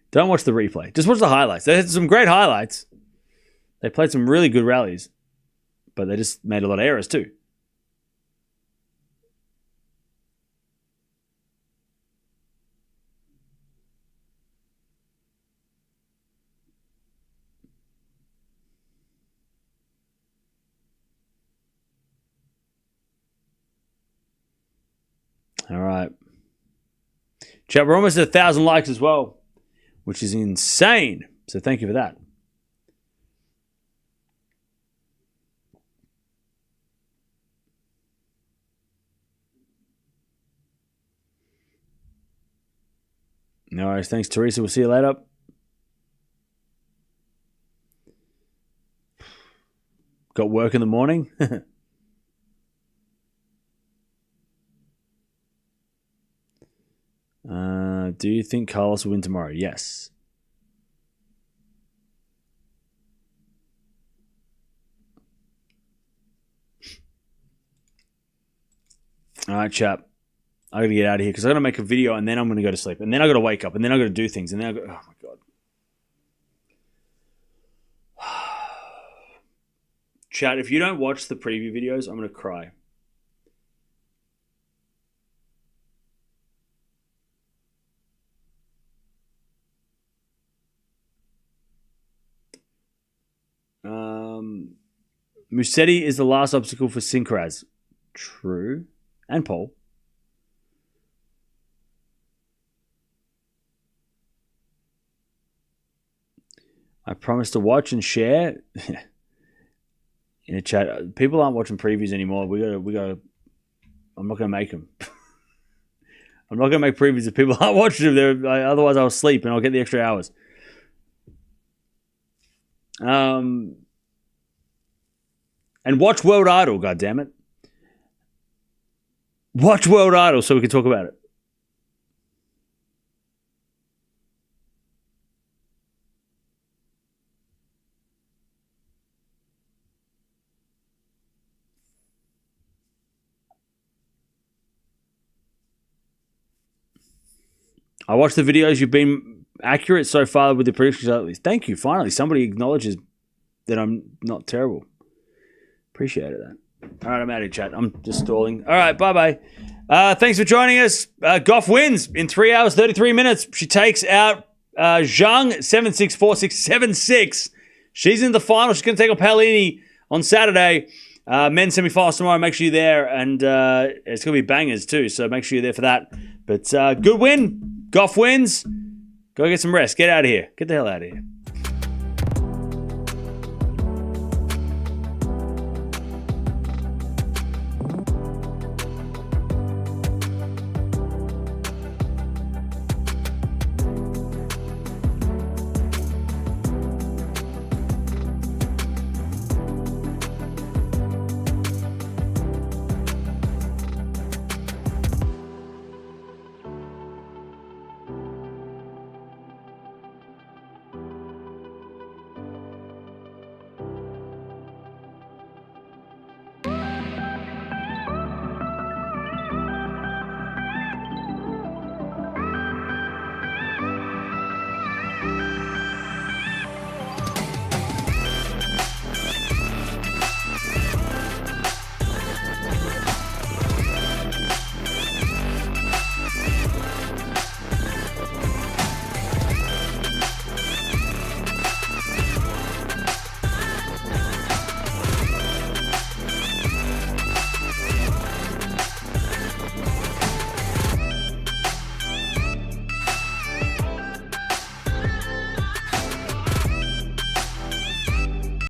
Don't watch the replay. Just watch the highlights. They had some great highlights. They played some really good rallies, but they just made a lot of errors too. All right. Chat, we're almost at 1,000 likes as well, which is insane. So thank you for that. No worries. Thanks, Teresa. We'll see you later. Got work in the morning? Do you think Carlos will win tomorrow? Yes. All right, chap. I got to get out of here because I got to make a video and then I'm going to go to sleep. And then I got to wake up and then I got to do things. And then I got, oh my God. Chat, if you don't watch the preview videos, I'm going to cry. Musetti is the last obstacle for Synchraz. True. And Paul. I promise to watch and share. In a chat, people aren't watching previews anymore. We got. I'm not going to make them. I'm not going to make previews if people aren't watching them. Otherwise, I'll sleep and I'll get the extra hours. And watch World Idol, goddammit. Watch World Idol so we can talk about it. I watched the videos. You've been accurate so far with the predictions. Thank you. Finally, somebody acknowledges that I'm not terrible. Appreciated that. All right, I'm out of here, chat. I'm just stalling. All right, bye-bye. Thanks for joining us. Gauff wins in 3 hours, 33 minutes. She takes out Zheng, 7-6, 4-6, 7-6. She's in the final. She's going to take on Paolini on Saturday. Men's semifinals tomorrow. Make sure you're there. And it's going to be bangers too, so make sure you're there for that. But good win. Gauff wins. Go get some rest. Get out of here. Get the hell out of here.